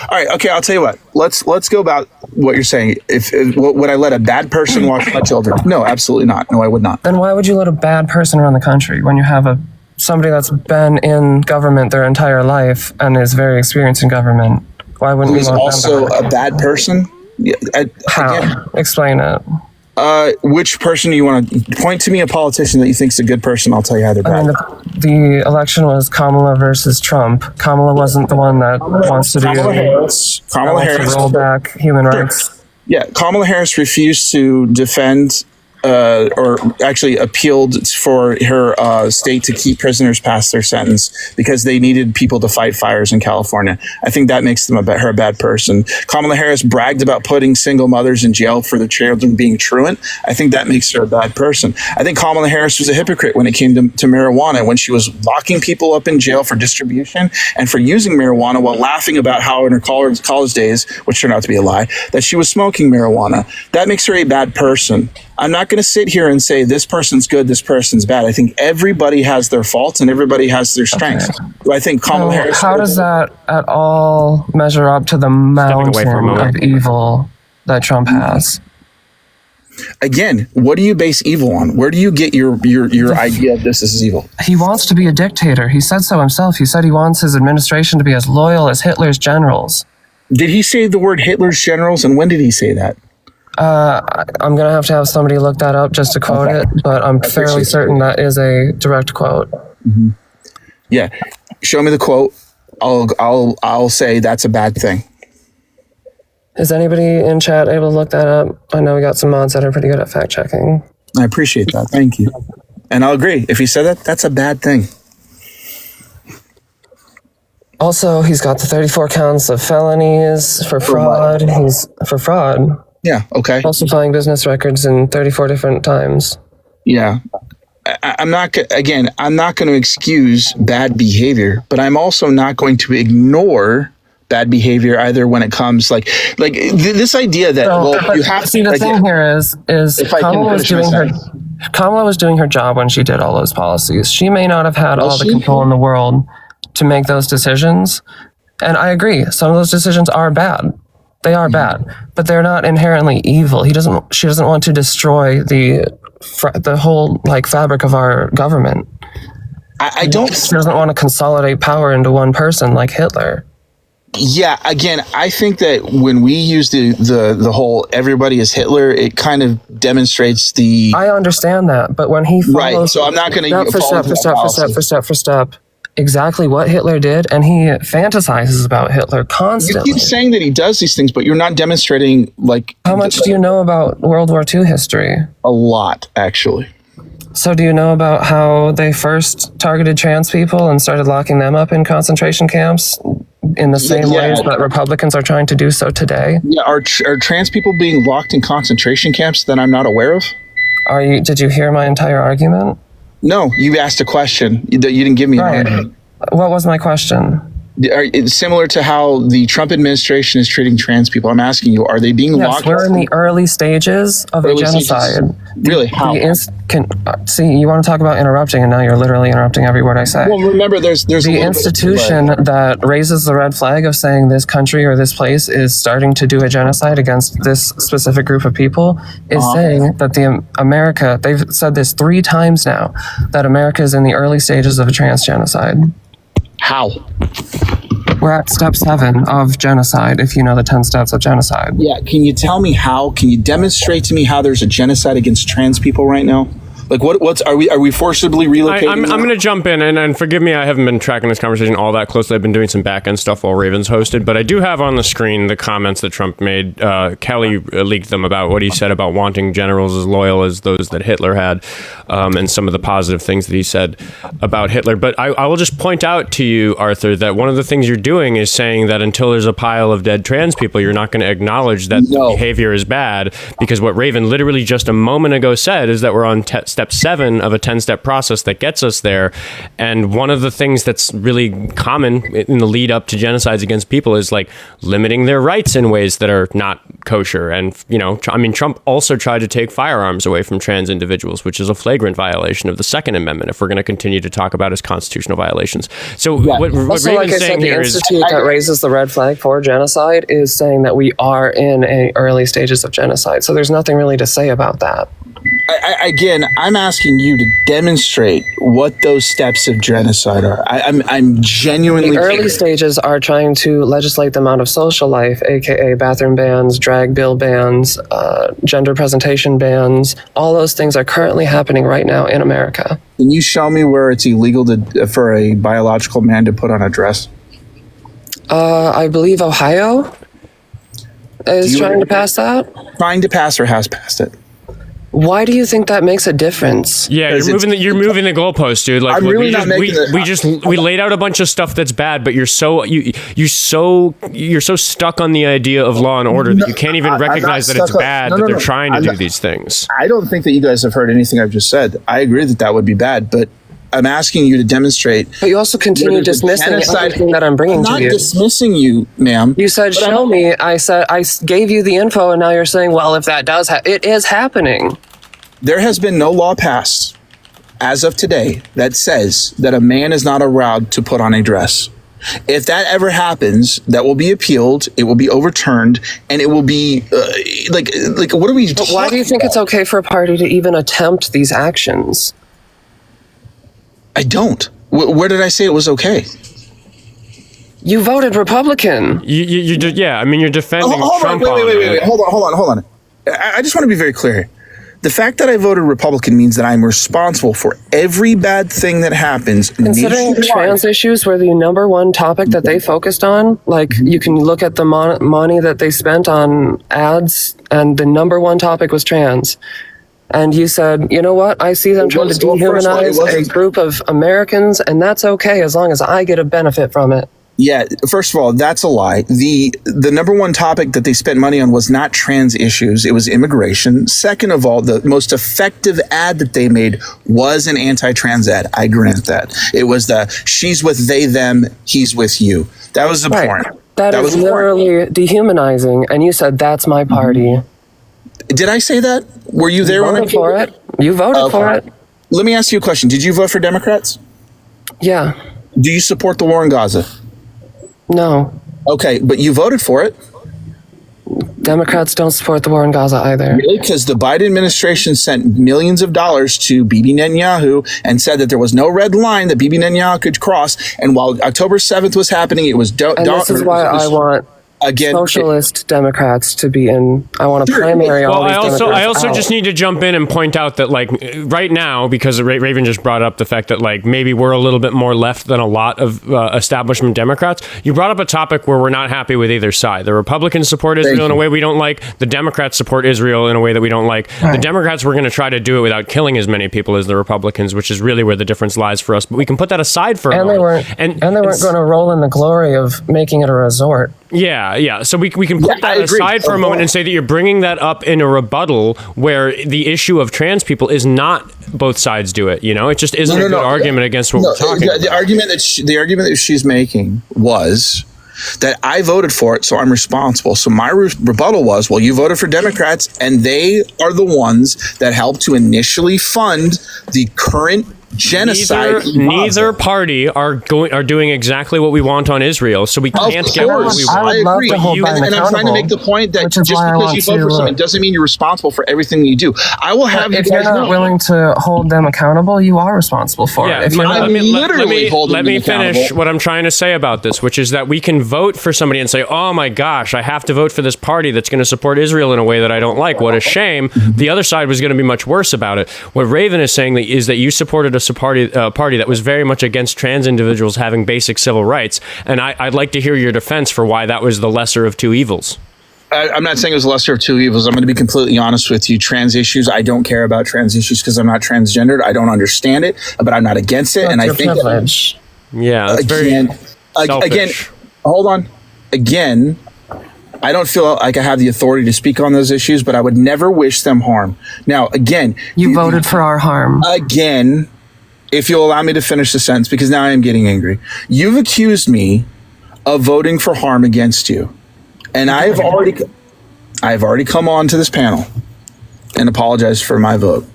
Speaker 6: All right. Okay. I'll tell you what. Let's go about what you're saying. If would I let a bad person watch my children? No, absolutely not. No, I would not.
Speaker 5: Then why would you let a bad person run the country when you have somebody that's been in government their entire life and is very experienced in government? Why wouldn't you?
Speaker 6: Who's also a bad person?
Speaker 5: How?
Speaker 6: Again,
Speaker 5: explain it.
Speaker 6: Which person do you want to point to me? A politician that you think is a good person? I'll tell you either bad.
Speaker 5: I mean, the election was Kamala versus Trump. Kamala wasn't the one that wants to
Speaker 6: Kamala Harris
Speaker 5: roll back human rights.
Speaker 6: Yeah, Kamala Harris refused to defend or actually appealed for her state to keep prisoners past their sentence because they needed people to fight fires in California. I think that makes them her a bad person. Kamala Harris bragged about putting single mothers in jail for their children being truant. I think that makes her a bad person. I think Kamala Harris was a hypocrite when it came to marijuana, when she was locking people up in jail for distribution and for using marijuana while laughing about how in her college days, which turned out to be a lie, that she was smoking marijuana. That makes her a bad person. I'm not going to sit here and say this person's good, this person's bad. I think everybody has their faults and everybody has their strengths. Okay. Do I think Kamala Harris...
Speaker 5: How does that at all measure up to the mountain of evil that Trump has?
Speaker 6: Again, what do you base evil on? Where do you get your idea of this is evil?
Speaker 5: He wants to be a dictator. He said so himself. He said he wants his administration to be as loyal as Hitler's generals.
Speaker 6: Did he say the word Hitler's generals, and when did he say that?
Speaker 5: I'm going to have somebody look that up just to quote it, but I'm fairly certain that is a direct quote.
Speaker 6: Mm-hmm. Yeah. Show me the quote. I'll say that's a bad thing.
Speaker 5: Is anybody in chat able to look that up? I know we got some mods that are pretty good at fact checking.
Speaker 6: I appreciate that. Thank you. And I'll agree. If he said that, that's a bad thing.
Speaker 5: Also, he's got the 34 counts of felonies for fraud. He's for fraud.
Speaker 6: Yeah, okay.
Speaker 5: Falsifying business records in 34 different times.
Speaker 6: Yeah. I'm not going to excuse bad behavior, but I'm also not going to ignore bad behavior either when it comes like this idea that you have to
Speaker 5: see the thing here is Kamala was doing her job when she did all those policies. She may not have had all the control in the world to make those decisions. And I agree, some of those decisions are bad. They are bad, but they're not inherently evil. She doesn't want to destroy the whole fabric of our government.
Speaker 6: I don't.
Speaker 5: She doesn't want to consolidate power into one person like Hitler.
Speaker 6: Yeah, again, I think that when we use the whole everybody is Hitler, it kind of demonstrates the.
Speaker 5: I understand that, but when he follows,
Speaker 6: right, so I'm not going to
Speaker 5: for step. Exactly what Hitler did, and he fantasizes about Hitler constantly.
Speaker 6: You keep saying that he does these things, but you're not demonstrating
Speaker 5: How much do you know about World War II history?
Speaker 6: A lot, actually.
Speaker 5: So do you know about how they first targeted trans people and started locking them up in concentration camps in the same ways that Republicans are trying to do so today?
Speaker 6: Yeah, are trans people being locked in concentration camps that I'm not aware of?
Speaker 5: Did you hear my entire argument?
Speaker 6: No, you asked a question. You didn't give me an argument.
Speaker 5: What was my question?
Speaker 6: It's similar to how the Trump administration is treating trans people. I'm asking you, are they being locked?
Speaker 5: We're in the early stages of a genocide.
Speaker 6: Really? How?
Speaker 5: See, you want to talk about interrupting, and now you're literally interrupting every word I say.
Speaker 6: Well, remember, there's
Speaker 5: the institution that raises the red flag of saying this country or this place is starting to do a genocide against this specific group of people is saying that they've said this 3 times now, that America is in the early stages of a trans genocide.
Speaker 6: How?
Speaker 5: We're at step 7 of genocide, if you know the 10 steps of genocide.
Speaker 6: Yeah, can you tell me how? Can you demonstrate to me how there's a genocide against trans people right now? Like, are we forcibly relocating?
Speaker 1: I'm going to jump in, and forgive me, I haven't been tracking this conversation all that closely. I've been doing some back-end stuff while Ravens hosted, but I do have on the screen the comments that Trump made. Kelly leaked them about what he said about wanting generals as loyal as those that Hitler had, and some of the positive things that he said about Hitler. But I will just point out to you, Arthur, that one of the things you're doing is saying that until there's a pile of dead trans people, you're not going to acknowledge that the behavior is bad, because what Raven literally just a moment ago said is that we're on step 7 of a 10-step process that gets us there. And one of the things that's really common in the lead up to genocides against people is like limiting their rights in ways that are not kosher. And, Trump also tried to take firearms away from trans individuals, which is a flagrant violation of the Second Amendment, if we're going to continue to talk about his constitutional violations. So what
Speaker 5: also,
Speaker 1: Raven's
Speaker 5: like I
Speaker 1: saying
Speaker 5: said,
Speaker 1: here
Speaker 5: the
Speaker 1: is...
Speaker 5: institute that raises the red flag for genocide is saying that we are in early stages of genocide. So there's nothing really to say about that.
Speaker 6: Again, I'm asking you to demonstrate what those steps of genocide are. I'm genuinely...
Speaker 5: The early stages are trying to legislate them out of social life, aka bathroom bans, drag bill bans, gender presentation bans. All those things are currently happening right now in America. Can
Speaker 6: you show me where it's illegal for a biological man to put on a dress?
Speaker 5: I believe Ohio is trying to pass that.
Speaker 6: Trying to pass or has passed it?
Speaker 5: Why do you think that makes a difference?
Speaker 1: Yeah, you're moving the goalpost, dude. Like,
Speaker 6: I'm really not making
Speaker 1: we laid out a bunch of stuff that's bad, but you're so stuck on the idea of law and order that you can't even recognize that it's bad that they're trying to do these things.
Speaker 6: I don't think that you guys have heard anything I've just said. I agree that would be bad, but I'm asking you to demonstrate.
Speaker 5: But you also continue dismissing everything that I'm bringing to you.
Speaker 6: I'm not dismissing you, ma'am.
Speaker 5: You said, show me. I said, I gave you the info, and now you're saying, well, if that does it is happening.
Speaker 6: There has been no law passed as of today that says that a man is not allowed to put on a dress. If that ever happens, that will be appealed, it will be overturned, and it will be like what are we talking about?
Speaker 5: Why do you think it's okay for a party to even attempt these actions?
Speaker 6: I don't. Where did I say it was okay?
Speaker 5: You voted Republican.
Speaker 1: You're defending Trump.
Speaker 6: Wait. Hold on. I just want to be very clear. The fact that I voted Republican means that I'm responsible for every bad thing that happens.
Speaker 5: Considering trans issues were the number one topic that they focused on, like you can look at the money that they spent on ads, and the number one topic was trans. And you said, you know what? I see them trying to dehumanize a group of Americans, and that's okay as long as I get a benefit from it.
Speaker 6: Yeah, first of all, that's a lie. The number one topic that they spent money on was not trans issues. It was immigration. Second of all, the most effective ad that they made was an anti-trans ad. I grant that. It was the she's with they, them, he's with you. That was the point.
Speaker 5: That is literally dehumanizing. And you said, that's my party.
Speaker 6: Did I say that? Were you there when I
Speaker 5: voted for it? You voted for it.
Speaker 6: Let me ask you a question. Did you vote for Democrats?
Speaker 5: Yeah.
Speaker 6: Do you support the war in Gaza?
Speaker 5: No.
Speaker 6: Okay, but you voted for it.
Speaker 5: Democrats don't support the war in Gaza either.
Speaker 6: Really? Because the Biden administration sent millions of dollars to Bibi Netanyahu and said that there was no red line that Bibi Netanyahu could cross. And while October 7th was happening, it was...
Speaker 5: this is why I want
Speaker 6: again,
Speaker 5: socialist Democrats to be in. I want to primary all these Democrats
Speaker 1: I also
Speaker 5: out.
Speaker 1: just need to jump in and point out that, like, right now, because Raven just brought up the fact that, like, maybe we're a little bit more left than a lot of establishment Democrats. You brought up a topic where we're not happy with either side. The Republicans support Israel in a way we don't like. The Democrats support Israel in a way that we don't like. Right. The Democrats were going to try to do it without killing as many people as the Republicans, which is really where the difference lies for us. But we can put that aside for a moment.
Speaker 5: And they weren't going to roll in the glory of making it a resort.
Speaker 1: Yeah. So we can put that aside for a moment and say that you're bringing that up in a rebuttal where the issue of trans people is not both sides do it. You know, it just isn't a good argument against what we're talking about.
Speaker 6: The argument that she's making was that I voted for it, so I'm responsible. So my rebuttal was, well, you voted for Democrats, and they are the ones that helped to initially fund the current genocide.
Speaker 1: Neither party are doing exactly what we want on Israel, so we can't get what we want.
Speaker 6: I agree. And I'm trying to make the point that just because you vote for something doesn't mean you're responsible for everything you do. I will have you guys know.
Speaker 5: If you're not willing to hold them accountable, you are responsible for it.
Speaker 1: Let me finish what I'm trying to say about this, which is that we can vote for somebody and say, oh my gosh, I have to vote for this party that's going to support Israel in a way that I don't like. What a shame. The other side was going to be much worse about it. What Raven is saying is that you supported a party that was very much against trans individuals having basic civil rights, and I'd like to hear your defense for why that was the lesser of two evils.
Speaker 6: I'm not saying it was the lesser of two evils. I'm going to be completely honest with you. Trans issues, I don't care about trans issues because I'm not transgendered. I don't understand it, but I'm not against it. And I think
Speaker 5: privilege.
Speaker 1: That's
Speaker 6: again, hold on. Again, I don't feel like I have the authority to speak on those issues, but I would never wish them harm. Now, again,
Speaker 5: you voted for our harm.
Speaker 6: Again, if you'll allow me to finish the sentence, because now I am getting angry. You've accused me of voting for harm against you. And I've already come on to this panel and apologized for my vote.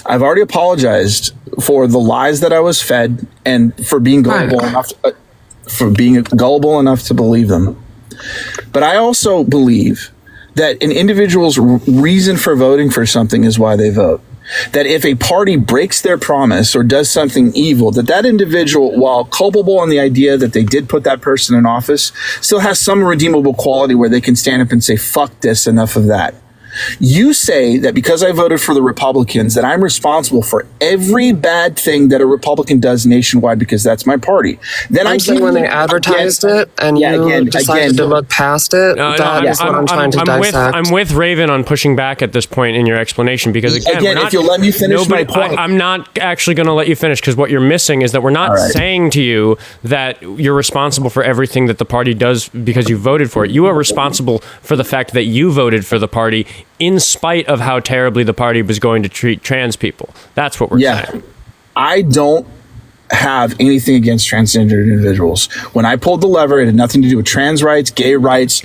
Speaker 6: I've already apologized for the lies that I was fed and for being gullible enough to believe them. But I also believe that an individual's reason for voting for something is why they vote. That if a party breaks their promise or does something evil, that individual, while culpable in the idea that they did put that person in office, still has some redeemable quality where they can stand up and say, fuck this, enough of that. You say that because I voted for the Republicans, that I'm responsible for every bad thing that a Republican does nationwide because that's my party. Then
Speaker 5: I'm saying when they advertised it and you decided to look past it, that's what I'm trying to dissect.
Speaker 1: I'm with Raven on pushing back at this point in your explanation because, again
Speaker 6: if you'll let me finish my point.
Speaker 1: I'm not actually going to let you finish because what you're missing is that we're not saying to you that you're responsible for everything that the party does because you voted for it. You are responsible for the fact that you voted for the party in spite of how terribly the party was going to treat trans people. That's what we're saying.
Speaker 6: I don't have anything against transgender individuals. When I pulled the lever, it had nothing to do with trans rights, gay rights,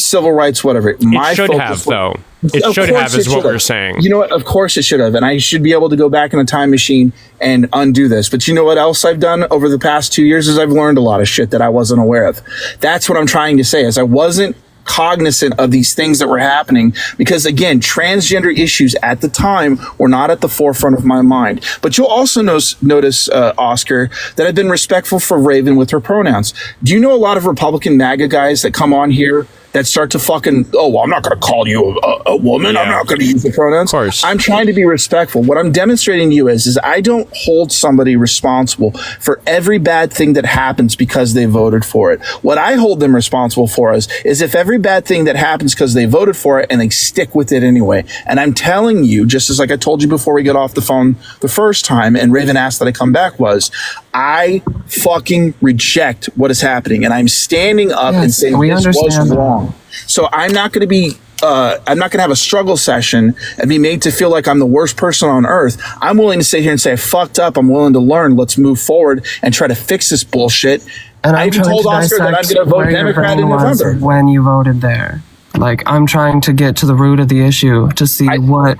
Speaker 6: civil rights, whatever.
Speaker 1: It should have, though. It should have is what we're saying.
Speaker 6: You know what? Of course it should have. And I should be able to go back in a time machine and undo this. But you know what else I've done over the past 2 years is I've learned a lot of shit that I wasn't aware of. That's what I'm trying to say is I wasn't cognizant of these things that were happening because, again, transgender issues at the time were not at the forefront of my mind. But you'll also notice, Oskar, that I've been respectful for Raven with her pronouns. Do you know a lot of Republican MAGA guys that come on here that start to fucking, I'm not going to call you a woman. Yeah. I'm not going to use the pronouns.
Speaker 1: Of course.
Speaker 6: I'm trying to be respectful. What I'm demonstrating to you is I don't hold somebody responsible for every bad thing that happens because they voted for it. What I hold them responsible for is if every bad thing that happens because they voted for it and they stick with it anyway. And I'm telling you, just as like I told you before we got off the phone the first time and Raven asked that I come back was, I fucking reject what is happening. And I'm standing up and saying this was wrong. So I'm not going to be I'm not going to have a struggle session and be made to feel like I'm the worst person on earth. I'm willing to sit here and say I fucked up. I'm willing to learn. Let's move forward and try to fix this bullshit.
Speaker 5: And
Speaker 6: I even told Oskar that I'm going to vote Democrat in November.
Speaker 5: When you voted there, like I'm trying to get to the root of the issue to see what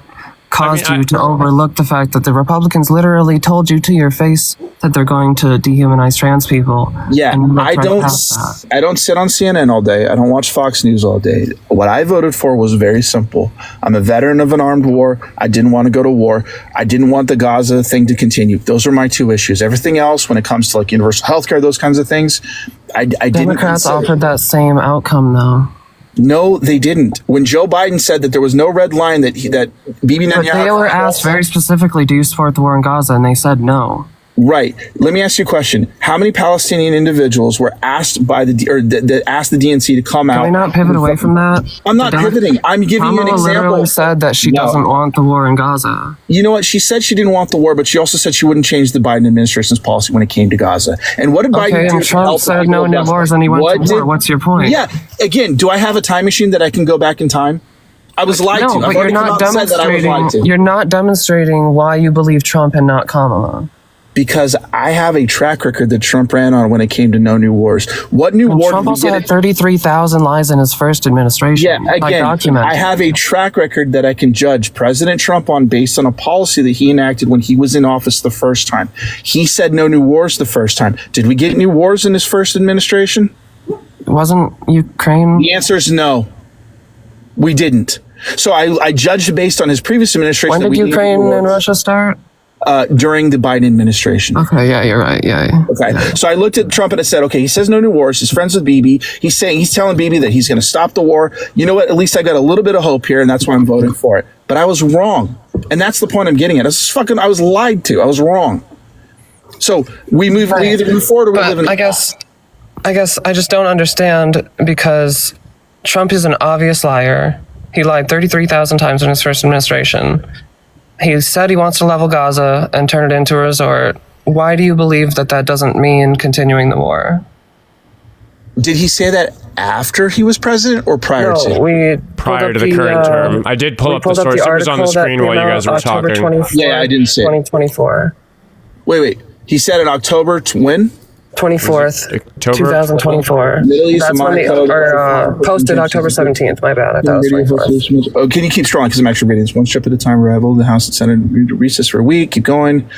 Speaker 5: caused you to overlook the fact that the Republicans literally told you to your face that they're going to dehumanize trans people.
Speaker 6: Yeah, I don't sit on CNN all day. I don't watch Fox News all day. What I voted for was very simple. I'm a veteran of an armed war. I didn't want to go to war. I didn't want the Gaza thing to continue. Those are my two issues. Everything else, when it comes to like universal health care, those kinds of things, I didn't.
Speaker 5: Democrats
Speaker 6: consider-
Speaker 5: offered that same outcome, though.
Speaker 6: No, they didn't. When Joe Biden said that there was no red line that Bibi
Speaker 5: But
Speaker 6: Netanyahu...
Speaker 5: they were asked very specifically, do you support the war in Gaza? And they said no.
Speaker 6: Right. Let me ask you a question. How many Palestinian individuals were asked by asked the DNC to come out?
Speaker 5: Can we not pivot away from that?
Speaker 6: I'm not pivoting. I'm giving you an
Speaker 5: Kamala
Speaker 6: example.
Speaker 5: literally said that she doesn't want the war in Gaza.
Speaker 6: You know what? She said she didn't want the war, but she also said she wouldn't change the Biden administration's policy when it came to Gaza. And what did Biden do?
Speaker 5: And
Speaker 6: to
Speaker 5: Trump
Speaker 6: help
Speaker 5: said
Speaker 6: people
Speaker 5: no
Speaker 6: of
Speaker 5: new
Speaker 6: Gaza?
Speaker 5: wars, and he went to war. What's your point?
Speaker 6: Yeah. Again, do I have a time machine that I can go back in time? I was lied to.
Speaker 5: No,
Speaker 6: I've
Speaker 5: but you're
Speaker 6: already come
Speaker 5: not
Speaker 6: out and said that I was lied
Speaker 5: demonstrating.
Speaker 6: to.
Speaker 5: You're not demonstrating why you believe Trump and not Kamala.
Speaker 6: Because I have a track record that Trump ran on when it came to no new wars. What new war
Speaker 5: Trump
Speaker 6: did we
Speaker 5: also
Speaker 6: get?
Speaker 5: had 33,000 lies in his first administration.
Speaker 6: Yeah, again,
Speaker 5: documented.
Speaker 6: I have a track record that I can judge President Trump on based on a policy that he enacted when he was in office the first time. He said no new wars the first time. Did we get new wars in his first administration?
Speaker 5: Wasn't Ukraine?
Speaker 6: The answer is no. We didn't. So I judged based on his previous administration.
Speaker 5: When
Speaker 6: that
Speaker 5: did
Speaker 6: we needed
Speaker 5: Ukraine
Speaker 6: new
Speaker 5: and
Speaker 6: wars.
Speaker 5: Russia start?
Speaker 6: During the Biden administration.
Speaker 5: Okay, yeah, you're right. Yeah.
Speaker 6: Okay, so I looked at Trump and I said, okay, he says no new wars. He's friends with Bibi. He's telling Bibi that he's going to stop the war. You know what? At least I got a little bit of hope here, and that's why I'm voting for it. But I was wrong, and that's the point I'm getting at. I was lied to. I was wrong. So we either move forward or we live in.
Speaker 5: I guess I just don't understand, because Trump is an obvious liar. He lied 33,000 times in his first administration. He said he wants to level Gaza and turn it into a resort. Why do you believe that doesn't mean continuing the war?
Speaker 6: Did he say that after he was president or prior to?
Speaker 1: Prior to the current term. I did pull up the source. It was on the screen while you guys were talking.
Speaker 6: Yeah, I didn't see it.
Speaker 5: 2024.
Speaker 6: Wait. He said in October when?
Speaker 5: 24th,
Speaker 1: October?
Speaker 5: 2024.
Speaker 6: Middle East
Speaker 5: That's when posted October 17th. My bad. I thought it was 24th.
Speaker 6: Oh, can you keep scrolling? Because I'm actually reading this. One step at a time. Arrival. The House and Senate recess for a week. Keep going.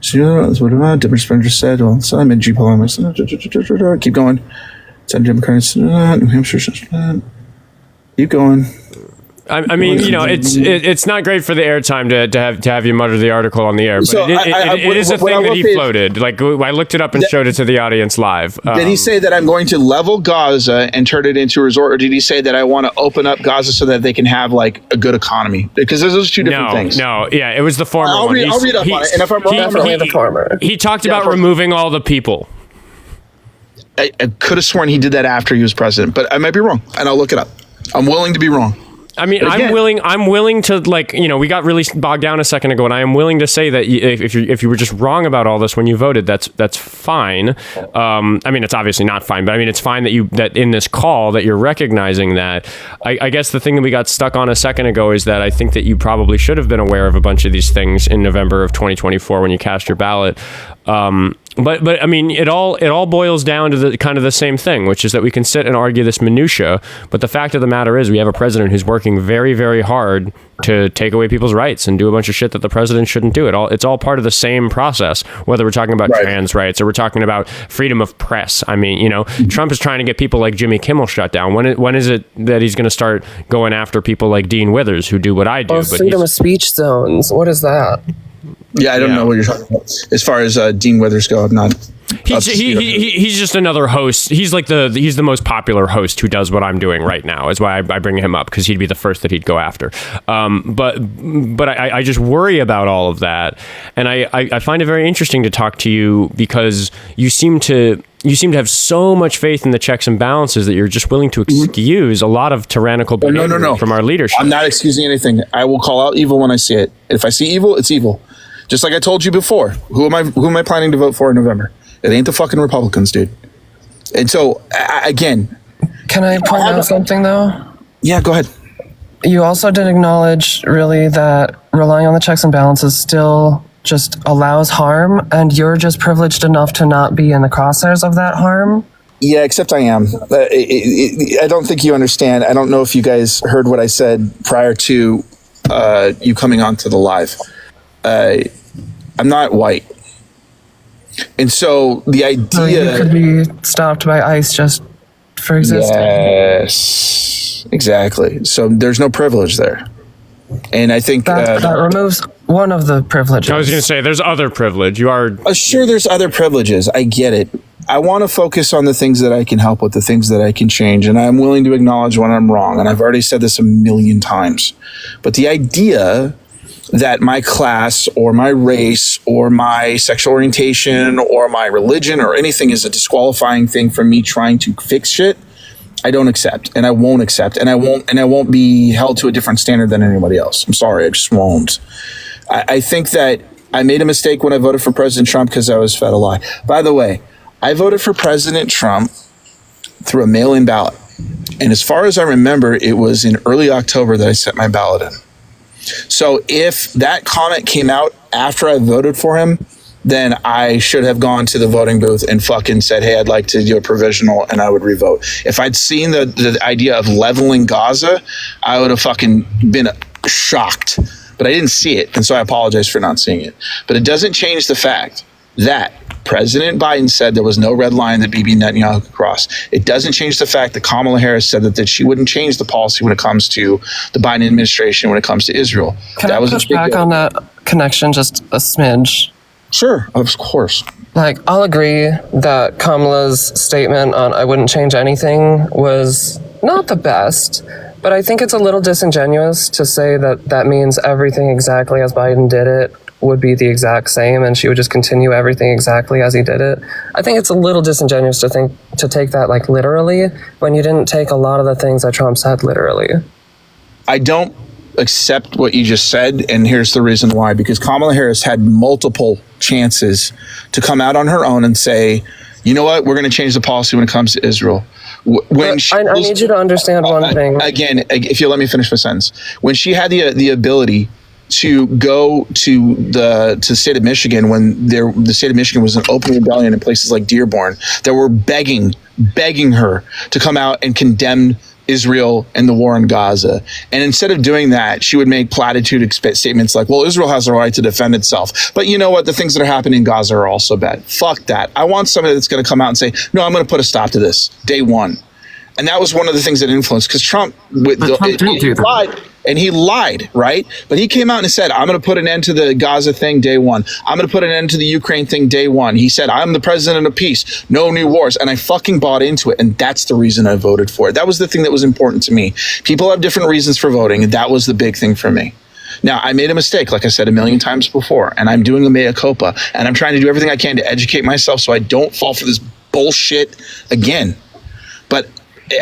Speaker 6: That's what different spenders said. Well, so I'm in G. Keep going. Senator Democrats. New Hampshire. Keep going.
Speaker 1: I mean, you know, it's not great for the airtime to have you mutter the article on the air, but
Speaker 6: So
Speaker 1: it is a thing that he floated. Like, I looked it up and showed it to the audience live.
Speaker 6: Did he say that I'm going to level Gaza and turn it into a resort, or did he say that I want to open up Gaza so that they can have like a good economy? Because those are two different things.
Speaker 1: No, yeah, it was the former
Speaker 6: I'll
Speaker 1: one.
Speaker 6: read up on it, and if I'm wrong,
Speaker 5: Definitely the former.
Speaker 1: He talked about removing all the people.
Speaker 6: I could have sworn he did that after he was president, but I might be wrong, and I'll look it up. I'm willing to be wrong.
Speaker 1: I mean, I'm willing to, like, you know, we got really bogged down a second ago, and I am willing to say that if you were just wrong about all this when you voted, that's fine. I mean, it's obviously not fine, but I mean, it's fine that in this call that you're recognizing that. I guess the thing that we got stuck on a second ago is that I think that you probably should have been aware of a bunch of these things in November of 2024 when you cast your ballot. But I mean, it all boils down to the kind of the same thing, which is that we can sit and argue this minutia, but the fact of the matter is we have a president who's working very, very hard to take away people's rights and do a bunch of shit that the president shouldn't do. It's all part of the same process, whether we're talking about trans rights or we're talking about freedom of press. I mean, you know, Trump is trying to get people like Jimmy Kimmel shut down. When is it that he's going to start going after people like Dean Withers who do what I do?
Speaker 5: Or freedom of speech zones. What is that?
Speaker 6: Yeah, I don't know what you're talking about. As far as Dean Withers go, I'm not.
Speaker 1: He's just another host. He's like he's the most popular host who does what I'm doing right now. Is why I bring him up, because he'd be the first that he'd go after. But I just worry about all of that, and I find it very interesting to talk to you because you seem to have so much faith in the checks and balances that you're just willing to excuse a lot of tyrannical behavior from our leadership.
Speaker 6: I'm not excusing anything. I will call out evil when I see it. If I see evil, it's evil. Just like I told you before. Who am I planning to vote for in November? It ain't the fucking Republicans, dude. And so, again.
Speaker 5: Can I point out something, though?
Speaker 6: Yeah, go ahead.
Speaker 5: You also did acknowledge, really, that relying on the checks and balances still just allows harm, and you're just privileged enough to not be in the crosshairs of that harm?
Speaker 6: Yeah, except I am. I don't think you understand. I don't know if you guys heard what I said prior to you coming onto the live. I'm not white. And so the idea...
Speaker 5: You could be stopped by ICE just for existing.
Speaker 6: Yes, exactly. So there's no privilege there. And I think...
Speaker 5: that removes one of the privileges.
Speaker 1: I was going to say, there's other privilege. You are...
Speaker 6: sure, there's other privileges. I get it. I want to focus on the things that I can help with, the things that I can change, and I'm willing to acknowledge when I'm wrong. And I've already said this a million times. But the idea that my class or my race or my sexual orientation or my religion or anything is a disqualifying thing for me trying to fix shit, I don't accept, and I won't accept, and I won't be held to a different standard than anybody else. I'm sorry, I just won't. I think that I made a mistake when I voted for President Trump because I was fed a lie. By the way, I voted for President Trump through a mail-in ballot. And as far as I remember, it was in early October that I sent my ballot in. So if that comment came out after I voted for him, then I should have gone to the voting booth and fucking said, hey, I'd like to do a provisional, and I would revote. If I'd seen the idea of leveling Gaza, I would have fucking been shocked. But I didn't see it, and so I apologize for not seeing it. But it doesn't change the fact that President Biden said there was no red line that Bibi Netanyahu could cross. It doesn't change the fact that Kamala Harris said that she wouldn't change the policy when it comes to the Biden administration, when it comes to Israel.
Speaker 5: Can I push back on that connection just a smidge?
Speaker 6: Sure, of course.
Speaker 5: Like, I'll agree that Kamala's statement on I wouldn't change anything was not the best, but I think it's a little disingenuous to say that that means everything exactly as Biden did it would be the exact same and she would just continue everything exactly as he did it. I think it's a little disingenuous to take that like literally when you didn't take a lot of the things that Trump said literally.
Speaker 6: I don't accept what you just said, and here's the reason why. Because Kamala Harris had multiple chances to come out on her own and say, you know what, we're going to change the policy when it comes to Israel. I
Speaker 5: need you to understand one thing.
Speaker 6: Again, if you let me finish my sentence. When she had the ability to go to the state of Michigan when the state of Michigan was an open rebellion in places like Dearborn that were begging her to come out and condemn Israel and the war in Gaza. And instead of doing that, she would make platitude statements like, well, Israel has a right to defend itself. But you know what? The things that are happening in Gaza are also bad. Fuck that. I want somebody that's going to come out and say, no, I'm going to put a stop to this day one. And that was one of the things that influenced, because Trump lied, and he lied, right? But he came out and said, I'm going to put an end to the Gaza thing day one. I'm going to put an end to the Ukraine thing day one. He said, I'm the president of peace, no new wars. And I fucking bought into it. And that's the reason I voted for it. That was the thing that was important to me. People have different reasons for voting, and that was the big thing for me. Now, I made a mistake, like I said a million times before, and I'm doing a mea culpa, and I'm trying to do everything I can to educate myself so I don't fall for this bullshit again. But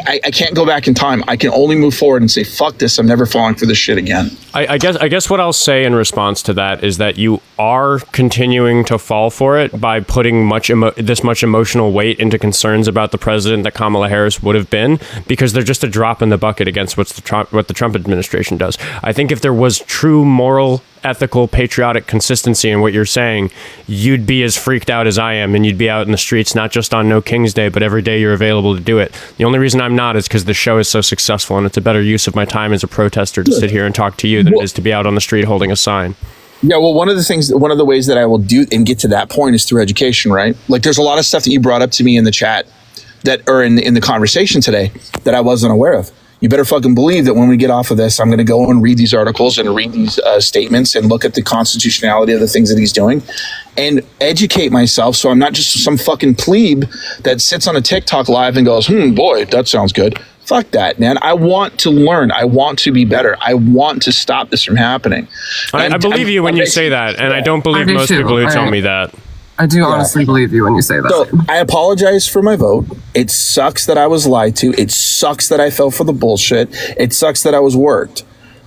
Speaker 6: I can't go back in time. I can only move forward and say, fuck this. I'm never falling for this shit again.
Speaker 1: I guess what I'll say in response to that is that you are continuing to fall for it by putting this much emotional weight into concerns about the president that Kamala Harris would have been, because they're just a drop in the bucket against what the Trump administration does. I think if there was true moral, ethical, patriotic consistency in what you're saying, you'd be as freaked out as I am, and you'd be out in the streets not just on No King's Day, but every day you're available to do it. The only reason I'm not is because the show is so successful, and it's a better use of my time as a protester to sit here and talk to you than it is to be out on the street holding a sign.
Speaker 6: Yeah, well, one of the ways that I will do and get to that point is through education, right? Like, there's a lot of stuff that you brought up to me in the chat or in the conversation today that I wasn't aware of. You better fucking believe that when we get off of this, I'm going to go and read these articles and read these statements and look at the constitutionality of the things that he's doing and educate myself, so I'm not just some fucking plebe that sits on a TikTok live and goes, boy, that sounds good. Fuck that, man. I want to learn. I want to be better. I want to stop this from happening.
Speaker 1: I believe you when you say that, and I don't believe most people who tell me that.
Speaker 5: I do honestly believe you when you say that.
Speaker 6: So I apologize for my vote. It sucks that I was lied to. It sucks that I fell for the bullshit. It sucks that I was worked.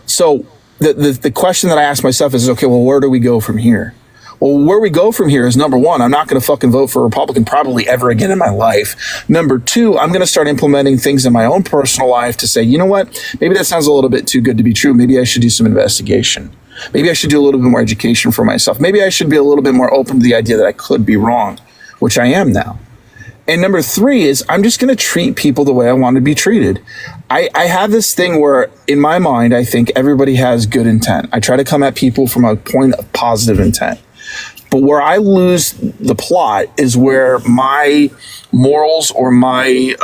Speaker 6: So the question that I ask myself is, okay, well, where do we go from here? Well, where we go from here is, number one, I'm not going to fucking vote for a Republican probably ever again in my life. Number two, I'm going to start implementing things in my own personal life to say, you know what? Maybe that sounds a little bit too good to be true. Maybe I should do some investigation. Maybe I should do a little bit more education for myself. Maybe I should be a little bit more open to the idea that I could be wrong, which I am now. And number three is, I'm just going to treat people the way I want to be treated. I have this thing where, in my mind, I think everybody has good intent. I try to come at people from a point of positive intent. But where I lose the plot is where my morals or my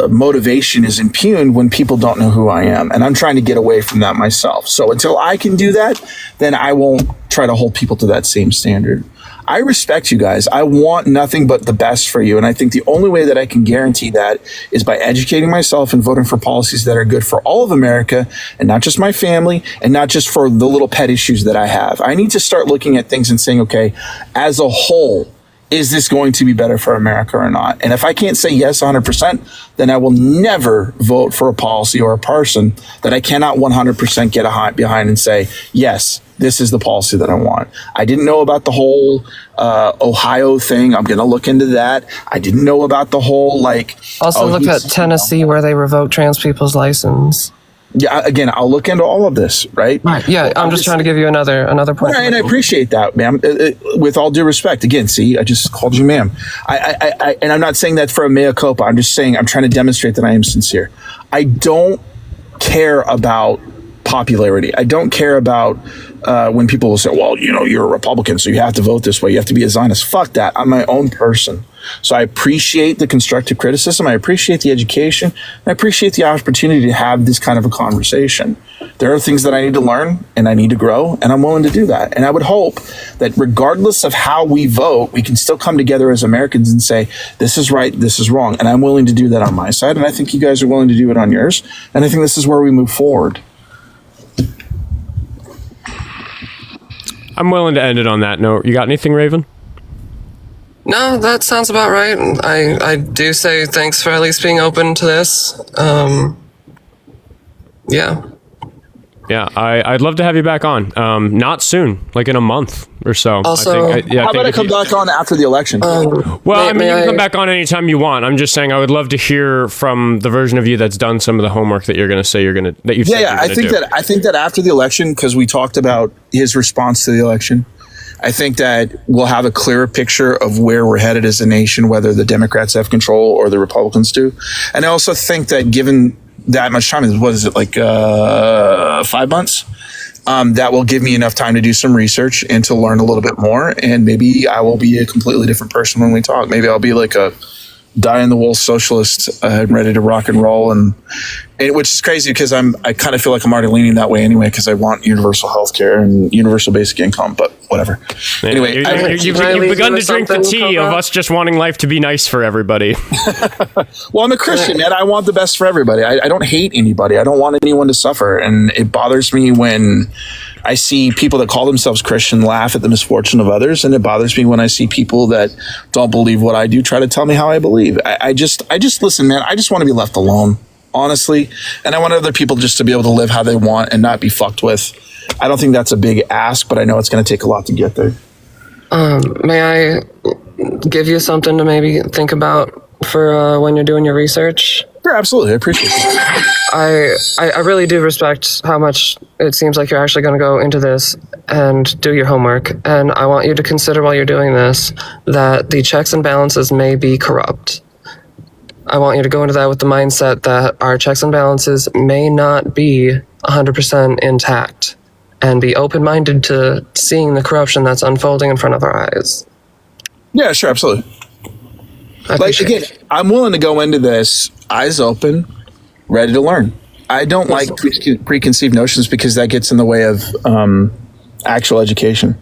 Speaker 6: motivation is impugned when people don't know who I am. And I'm trying to get away from that myself. So until I can do that, then I won't try to hold people to that same standard. I respect you guys. I want nothing but the best for you. And I think the only way that I can guarantee that is by educating myself and voting for policies that are good for all of America and not just my family and not just for the little pet issues that I have. I need to start looking at things and saying, okay, as a whole, is this going to be better for America or not? And if I can't say yes 100%, then I will never vote for a policy or a person that I cannot 100% get behind and say, yes, this is the policy that I want. I didn't know about the whole Ohio thing. I'm going to look into that. I didn't know about the whole
Speaker 5: Also look at Tennessee where they revoked trans people's license.
Speaker 6: Yeah, again, I'll look into all of this, right?
Speaker 5: Right. Yeah, I'm just trying to give you another point.
Speaker 6: Right, and I appreciate that, ma'am. With all due respect, again, see, I just called you ma'am. And I'm not saying that for a mea culpa. I'm just saying I'm trying to demonstrate that I am sincere. I don't care about popularity. I don't care about when people will say, well, you're a Republican, so you have to vote this way. You have to be a Zionist. Fuck that. I'm my own person. So I appreciate the constructive criticism. I appreciate the education. And I appreciate the opportunity to have this kind of a conversation. There are things that I need to learn and I need to grow, and I'm willing to do that. And I would hope that regardless of how we vote, we can still come together as Americans and say, this is right, this is wrong. And I'm willing to do that on my side. And I think you guys are willing to do it on yours. And I think this is where we move forward.
Speaker 1: I'm willing to end it on that note. You got anything, Raven?
Speaker 5: No, that sounds about right. I do say thanks for at least being open to this. Yeah.
Speaker 1: Yeah, I'd love to have you back on. Not soon, like in a month or so.
Speaker 5: Also,
Speaker 6: how about I come back on after the election?
Speaker 1: You can come back on anytime you want. I'm just saying I would love to hear from the version of you that's done some of the homework that you're going to say that you've said you're
Speaker 6: I think
Speaker 1: do.
Speaker 6: I think that after the election, because we talked about his response to the election, I think that we'll have a clearer picture of where we're headed as a nation, whether the Democrats have control or the Republicans do. And I also think that given that much time, what is it, 5 months? That will give me enough time to do some research and to learn a little bit more. And maybe I will be a completely different person when we talk. Maybe I'll be like a die-in-the-wool socialist, ready to rock and roll, and which is crazy because I kind of feel like I'm already leaning that way anyway because I want universal health care and universal basic income, but whatever.
Speaker 1: Yeah,
Speaker 6: anyway,
Speaker 1: you've begun to drink the tea of us just wanting life to be nice for everybody.
Speaker 6: Well, I'm a Christian, man. I want the best for everybody. I don't hate anybody. I don't want anyone to suffer, and it bothers me when I see people that call themselves Christian laugh at the misfortune of others, and it bothers me when I see people that don't believe what I do try to tell me how I believe. I just listen, man. I just want to be left alone, honestly, and I want other people just to be able to live how they want and not be fucked with. I don't think that's a big ask, but I know it's going to take a lot to get there.
Speaker 5: May I give you something to maybe think about for when you're doing your research?
Speaker 6: Sure, absolutely. I appreciate it.
Speaker 5: I really do respect how much it seems like you're actually going to go into this and do your homework. And I want you to consider while you're doing this that the checks and balances may be corrupt. I want you to go into that with the mindset that our checks and balances may not be 100% intact, and be open-minded to seeing the corruption that's unfolding in front of our eyes.
Speaker 6: Yeah, sure, absolutely. Again, I'm willing to go into this eyes open, ready to learn. I don't like preconceived notions because that gets in the way of actual education.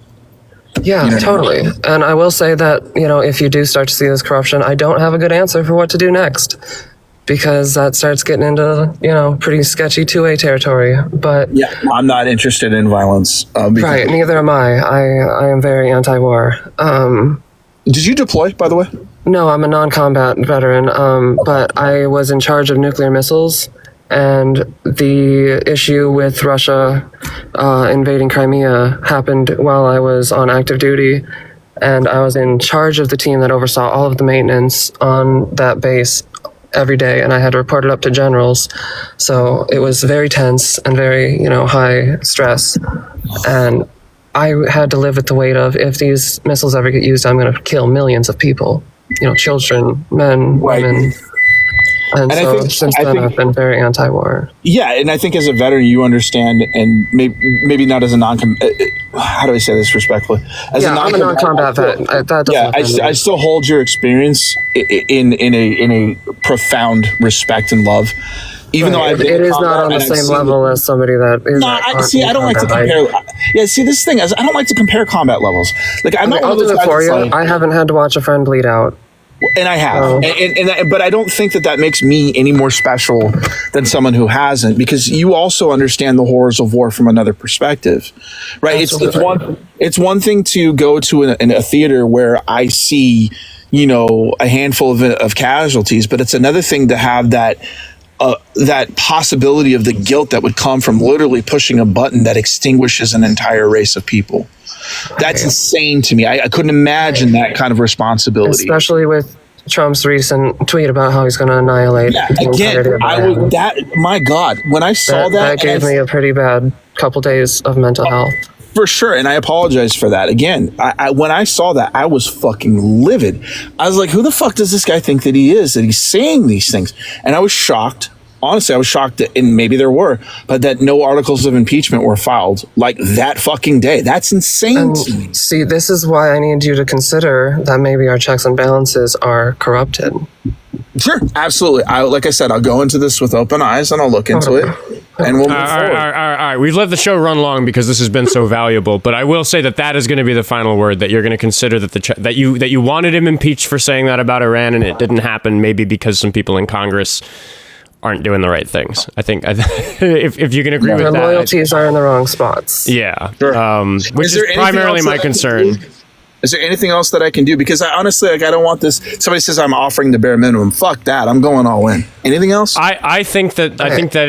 Speaker 5: Yeah, totally. And I will say that, if you do start to see this corruption, I don't have a good answer for what to do next, because that starts getting into, pretty sketchy 2A territory. But
Speaker 6: yeah, I'm not interested in violence.
Speaker 5: Right, neither am I. I am very anti-war.
Speaker 6: Did you deploy, by the way?
Speaker 5: No, I'm a non-combat veteran, but I was in charge of nuclear missiles, and the issue with Russia invading Crimea happened while I was on active duty, and I was in charge of the team that oversaw all of the maintenance on that base every day, and I had to report it up to generals. So it was very tense and very, high stress, and I had to live with the weight of, if these missiles ever get used, I'm going to kill millions of people, children, men, women. And so since then, I've been very anti-war.
Speaker 6: Yeah, and I think as a veteran, you understand, and maybe not as a how do I say this respectfully?
Speaker 5: I'm a non-combat vet.
Speaker 6: I still hold your experience in a profound respect and love. Even though I've been
Speaker 5: it
Speaker 6: in
Speaker 5: is
Speaker 6: combat
Speaker 5: not on the
Speaker 6: and I've
Speaker 5: same
Speaker 6: seen
Speaker 5: level as somebody that is.
Speaker 6: No, I don't like to compare. Yeah, see, this thing is, I don't like to compare combat levels. Like, I'm not one
Speaker 5: I'll
Speaker 6: of those
Speaker 5: do it
Speaker 6: guys
Speaker 5: for
Speaker 6: that's
Speaker 5: you.
Speaker 6: like,
Speaker 5: I haven't had to watch a friend bleed out.
Speaker 6: and I have,
Speaker 5: Oh.
Speaker 6: but I don't think that makes me any more special than someone who hasn't, because you also understand the horrors of war from another perspective, right? It's one thing to go to a theater where I see, a handful of casualties, but it's another thing to have that possibility of the guilt that would come from literally pushing a button that extinguishes an entire race of people. That's insane to me. I couldn't imagine that kind of responsibility.
Speaker 5: Especially with Trump's recent tweet about how he's going to annihilate.
Speaker 6: Yeah,
Speaker 5: the entirety of Iran.
Speaker 6: my God, when I saw
Speaker 5: that gave me a pretty bad couple days of mental health.
Speaker 6: For sure, and I apologize for that. Again, when I saw that, I was fucking livid. I was like, who the fuck does this guy think that he is, that he's saying these things? And I was shocked. Honestly, I was shocked that, and maybe there were, but that no articles of impeachment were filed like that fucking day. That's insane to me.
Speaker 5: See, this is why I need you to consider that maybe our checks and balances are corrupted.
Speaker 6: Sure, absolutely. Like I said, I'll go into this with open eyes and I'll look into it, and we'll move forward.
Speaker 1: All right. We've let the show run long because this has been so valuable. But I will say that is going to be the final word. That you're going to consider that you wanted him impeached for saying that about Iran, and it didn't happen. Maybe because some people in Congress aren't doing the right things. I think if you can agree with that,
Speaker 5: their loyalties are in the wrong spots.
Speaker 1: Yeah,
Speaker 6: Sure.
Speaker 1: which is primarily my concern.
Speaker 6: Is there anything else that I can do? Because I honestly, I don't want this. Somebody says I'm offering the bare minimum. Fuck that. I'm going all in. Anything else?
Speaker 1: I think that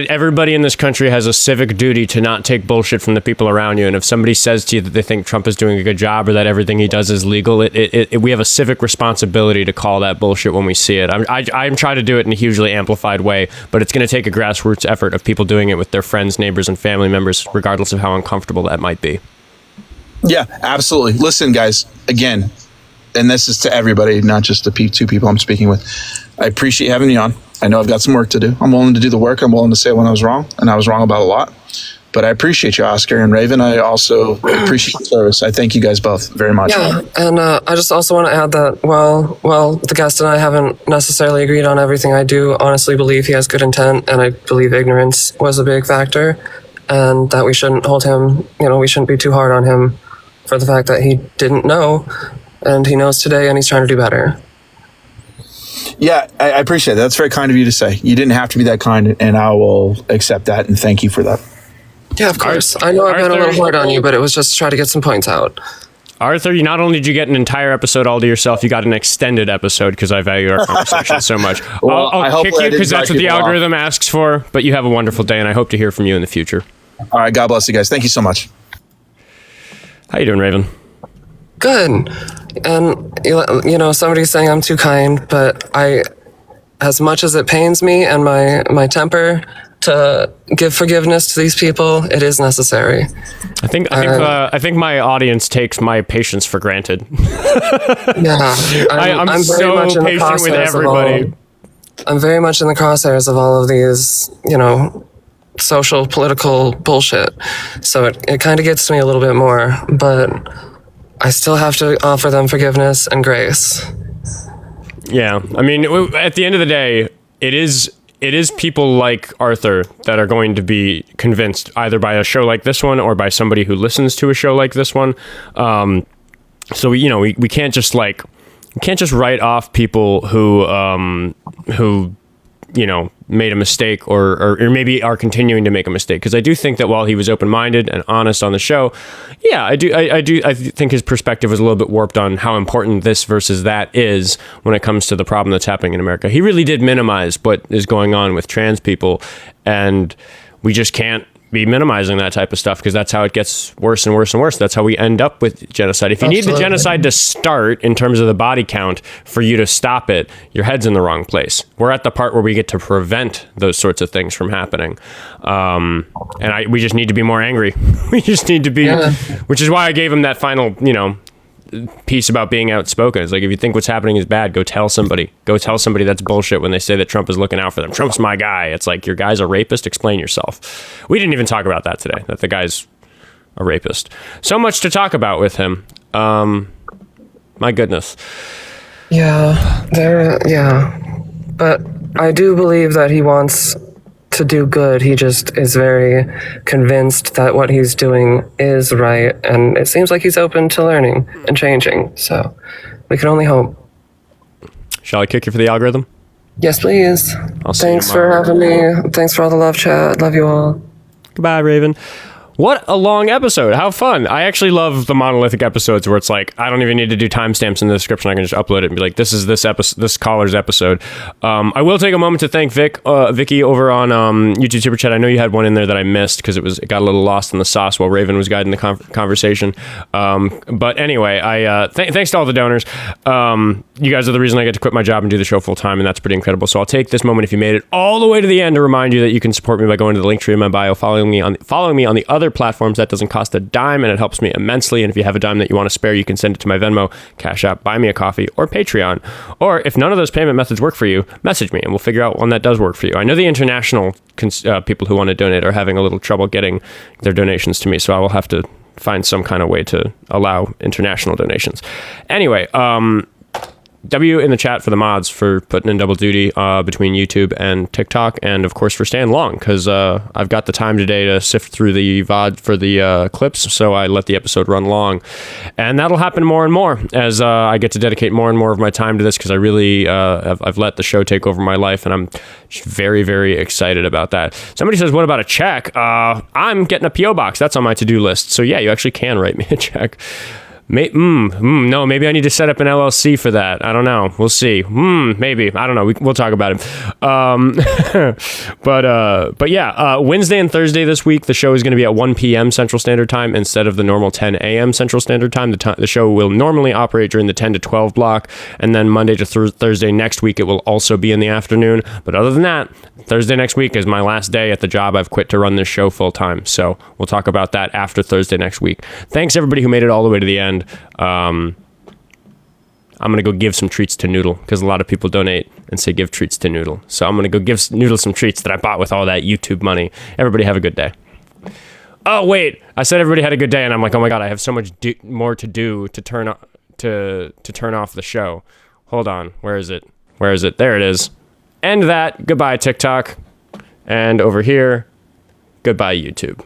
Speaker 1: everybody in this country has a civic duty to not take bullshit from the people around you. And if somebody says to you that they think Trump is doing a good job or that everything he does is legal, we have a civic responsibility to call that bullshit when we see it. I'm trying to do it in a hugely amplified way, but it's going to take a grassroots effort of people doing it with their friends, neighbors, and family members, regardless of how uncomfortable that might be.
Speaker 6: Yeah, absolutely. Listen, guys, again, and this is to everybody, not just the two people I'm speaking with. I appreciate having you on. I know I've got some work to do. I'm willing to do the work. I'm willing to say when I was wrong, and I was wrong about a lot. But I appreciate you, Oskar and Raven. I also appreciate the service. I thank you guys both very much.
Speaker 5: Yeah, and I just also want to add that while the guest and I haven't necessarily agreed on everything, I do honestly believe he has good intent, and I believe ignorance was a big factor, and that we shouldn't hold him, we shouldn't be too hard on him for the fact that he didn't know, and he knows today, and he's trying to do better.
Speaker 6: Yeah, I appreciate that. That's very kind of you to say. You didn't have to be that kind, and I will accept that, and thank you for that.
Speaker 5: Yeah, of course. I know I've been a little hard on you, but it was just to try to get some points out.
Speaker 1: Arthur, not only did you get an entire episode all to yourself, you got an extended episode because I value our conversation so much.
Speaker 6: Well,
Speaker 1: I'll kick you because that's what the algorithm asks for, but you have a wonderful day, and I hope to hear from you in the future.
Speaker 6: All right, God bless you guys. Thank you so much.
Speaker 1: How you doing, Raven?
Speaker 5: Good. And, somebody's saying I'm too kind, but as much as it pains me and my temper to give forgiveness to these people, it is necessary.
Speaker 1: I think my audience takes my patience for granted.
Speaker 5: Yeah.
Speaker 1: I'm so patient with everybody.
Speaker 5: I'm very much in the crosshairs of all of these, social, political bullshit. So it kind of gets to me a little bit more, but I still have to offer them forgiveness and grace.
Speaker 1: Yeah. I mean, at the end of the day, it is people like Arthur that are going to be convinced either by a show like this one or by somebody who listens to a show like this one. So, we can't just write off people who made a mistake or maybe are continuing to make a mistake. Because I do think that while he was open-minded and honest on the show, yeah, I think his perspective was a little bit warped on how important this versus that is when it comes to the problem that's happening in America. He really did minimize what is going on with trans people, and we just can't be minimizing that type of stuff because that's how it gets worse and worse and worse. That's how we end up with genocide. If you need the genocide to start in terms of the body count for you to stop it, your head's in the wrong place. We're at the part where we get to prevent those sorts of things from happening. We just need to be more angry. We just need to be, which is why I gave him that final, piece about being outspoken. It's like, if you think what's happening is bad, go tell somebody that's bullshit when they say that Trump is looking out for them. Trump's my guy. It's like, your guy's a rapist. Explain yourself. We didn't even talk about that today, that the guy's a rapist. So much to talk about with him. My goodness.
Speaker 5: Yeah, but I do believe that he wants to do good. He just is very convinced that what he's doing is right, and it seems like he's open to learning and changing. So we can only hope.
Speaker 1: Shall I kick you for the algorithm?
Speaker 5: Yes, please. Thanks for
Speaker 1: tomorrow.
Speaker 5: having me. Thanks for all the love, chat. Love you all.
Speaker 1: Goodbye, Raven. What a long episode. How fun. I actually love the monolithic episodes where it's like, I don't even need to do timestamps in the description. I can just upload it and be like, this is this caller's episode. I will take a moment to thank Vicky over on YouTube Super Chat. I know you had one in there that I missed because it got a little lost in the sauce while Raven was guiding the conversation. But anyway, thanks to all the donors. You guys are the reason I get to quit my job and do the show full time, and that's pretty incredible. So I'll take this moment, if you made it all the way to the end, to remind you that you can support me by going to the link tree in my bio, following me on the other platforms. That doesn't cost a dime, and it helps me immensely. And if you have a dime that you want to spare, you can send it to my Venmo, Cash App, Buy Me a Coffee, or Patreon. Or if none of those payment methods work for you, message me and we'll figure out one that does work for you. I know the international people who want to donate are having a little trouble getting their donations to me, so I will have to find some kind of way to allow international donations. Anyway, W in the chat for the mods for putting in double duty between YouTube and TikTok, and of course for staying long, because I've got the time today to sift through the VOD for the clips, so I let the episode run long. And that'll happen more and more as I get to dedicate more and more of my time to this, because I really I've let the show take over my life, and I'm very, very excited about that. Somebody says, what about a check? I'm getting a P.O. box. That's on my to-do list. So yeah, you actually can write me a check. No, maybe I need to set up an LLC for that. I don't know. We'll see. Maybe. I don't know. We'll talk about it. But yeah, Wednesday and Thursday this week, the show is going to be at 1 p.m. Central Standard Time instead of the normal 10 a.m. Central Standard Time. The show will normally operate during the 10 to 12 block, and then Monday to Thursday next week, it will also be in the afternoon. But other than that, Thursday next week is my last day at the job I've quit to run this show full time. So we'll talk about that after Thursday next week. Thanks everybody who made it all the way to the end. I'm gonna go give some treats to Noodle, because a lot of people donate and say give treats to Noodle. So I'm gonna go give Noodle some treats that I bought with all that YouTube money. Everybody have a good day. Oh wait, I said everybody had a good day, and I'm like, oh my god, I have so much more to do to turn off the show. Hold on, where is it? There it is. End that. Goodbye TikTok, and over here, goodbye YouTube.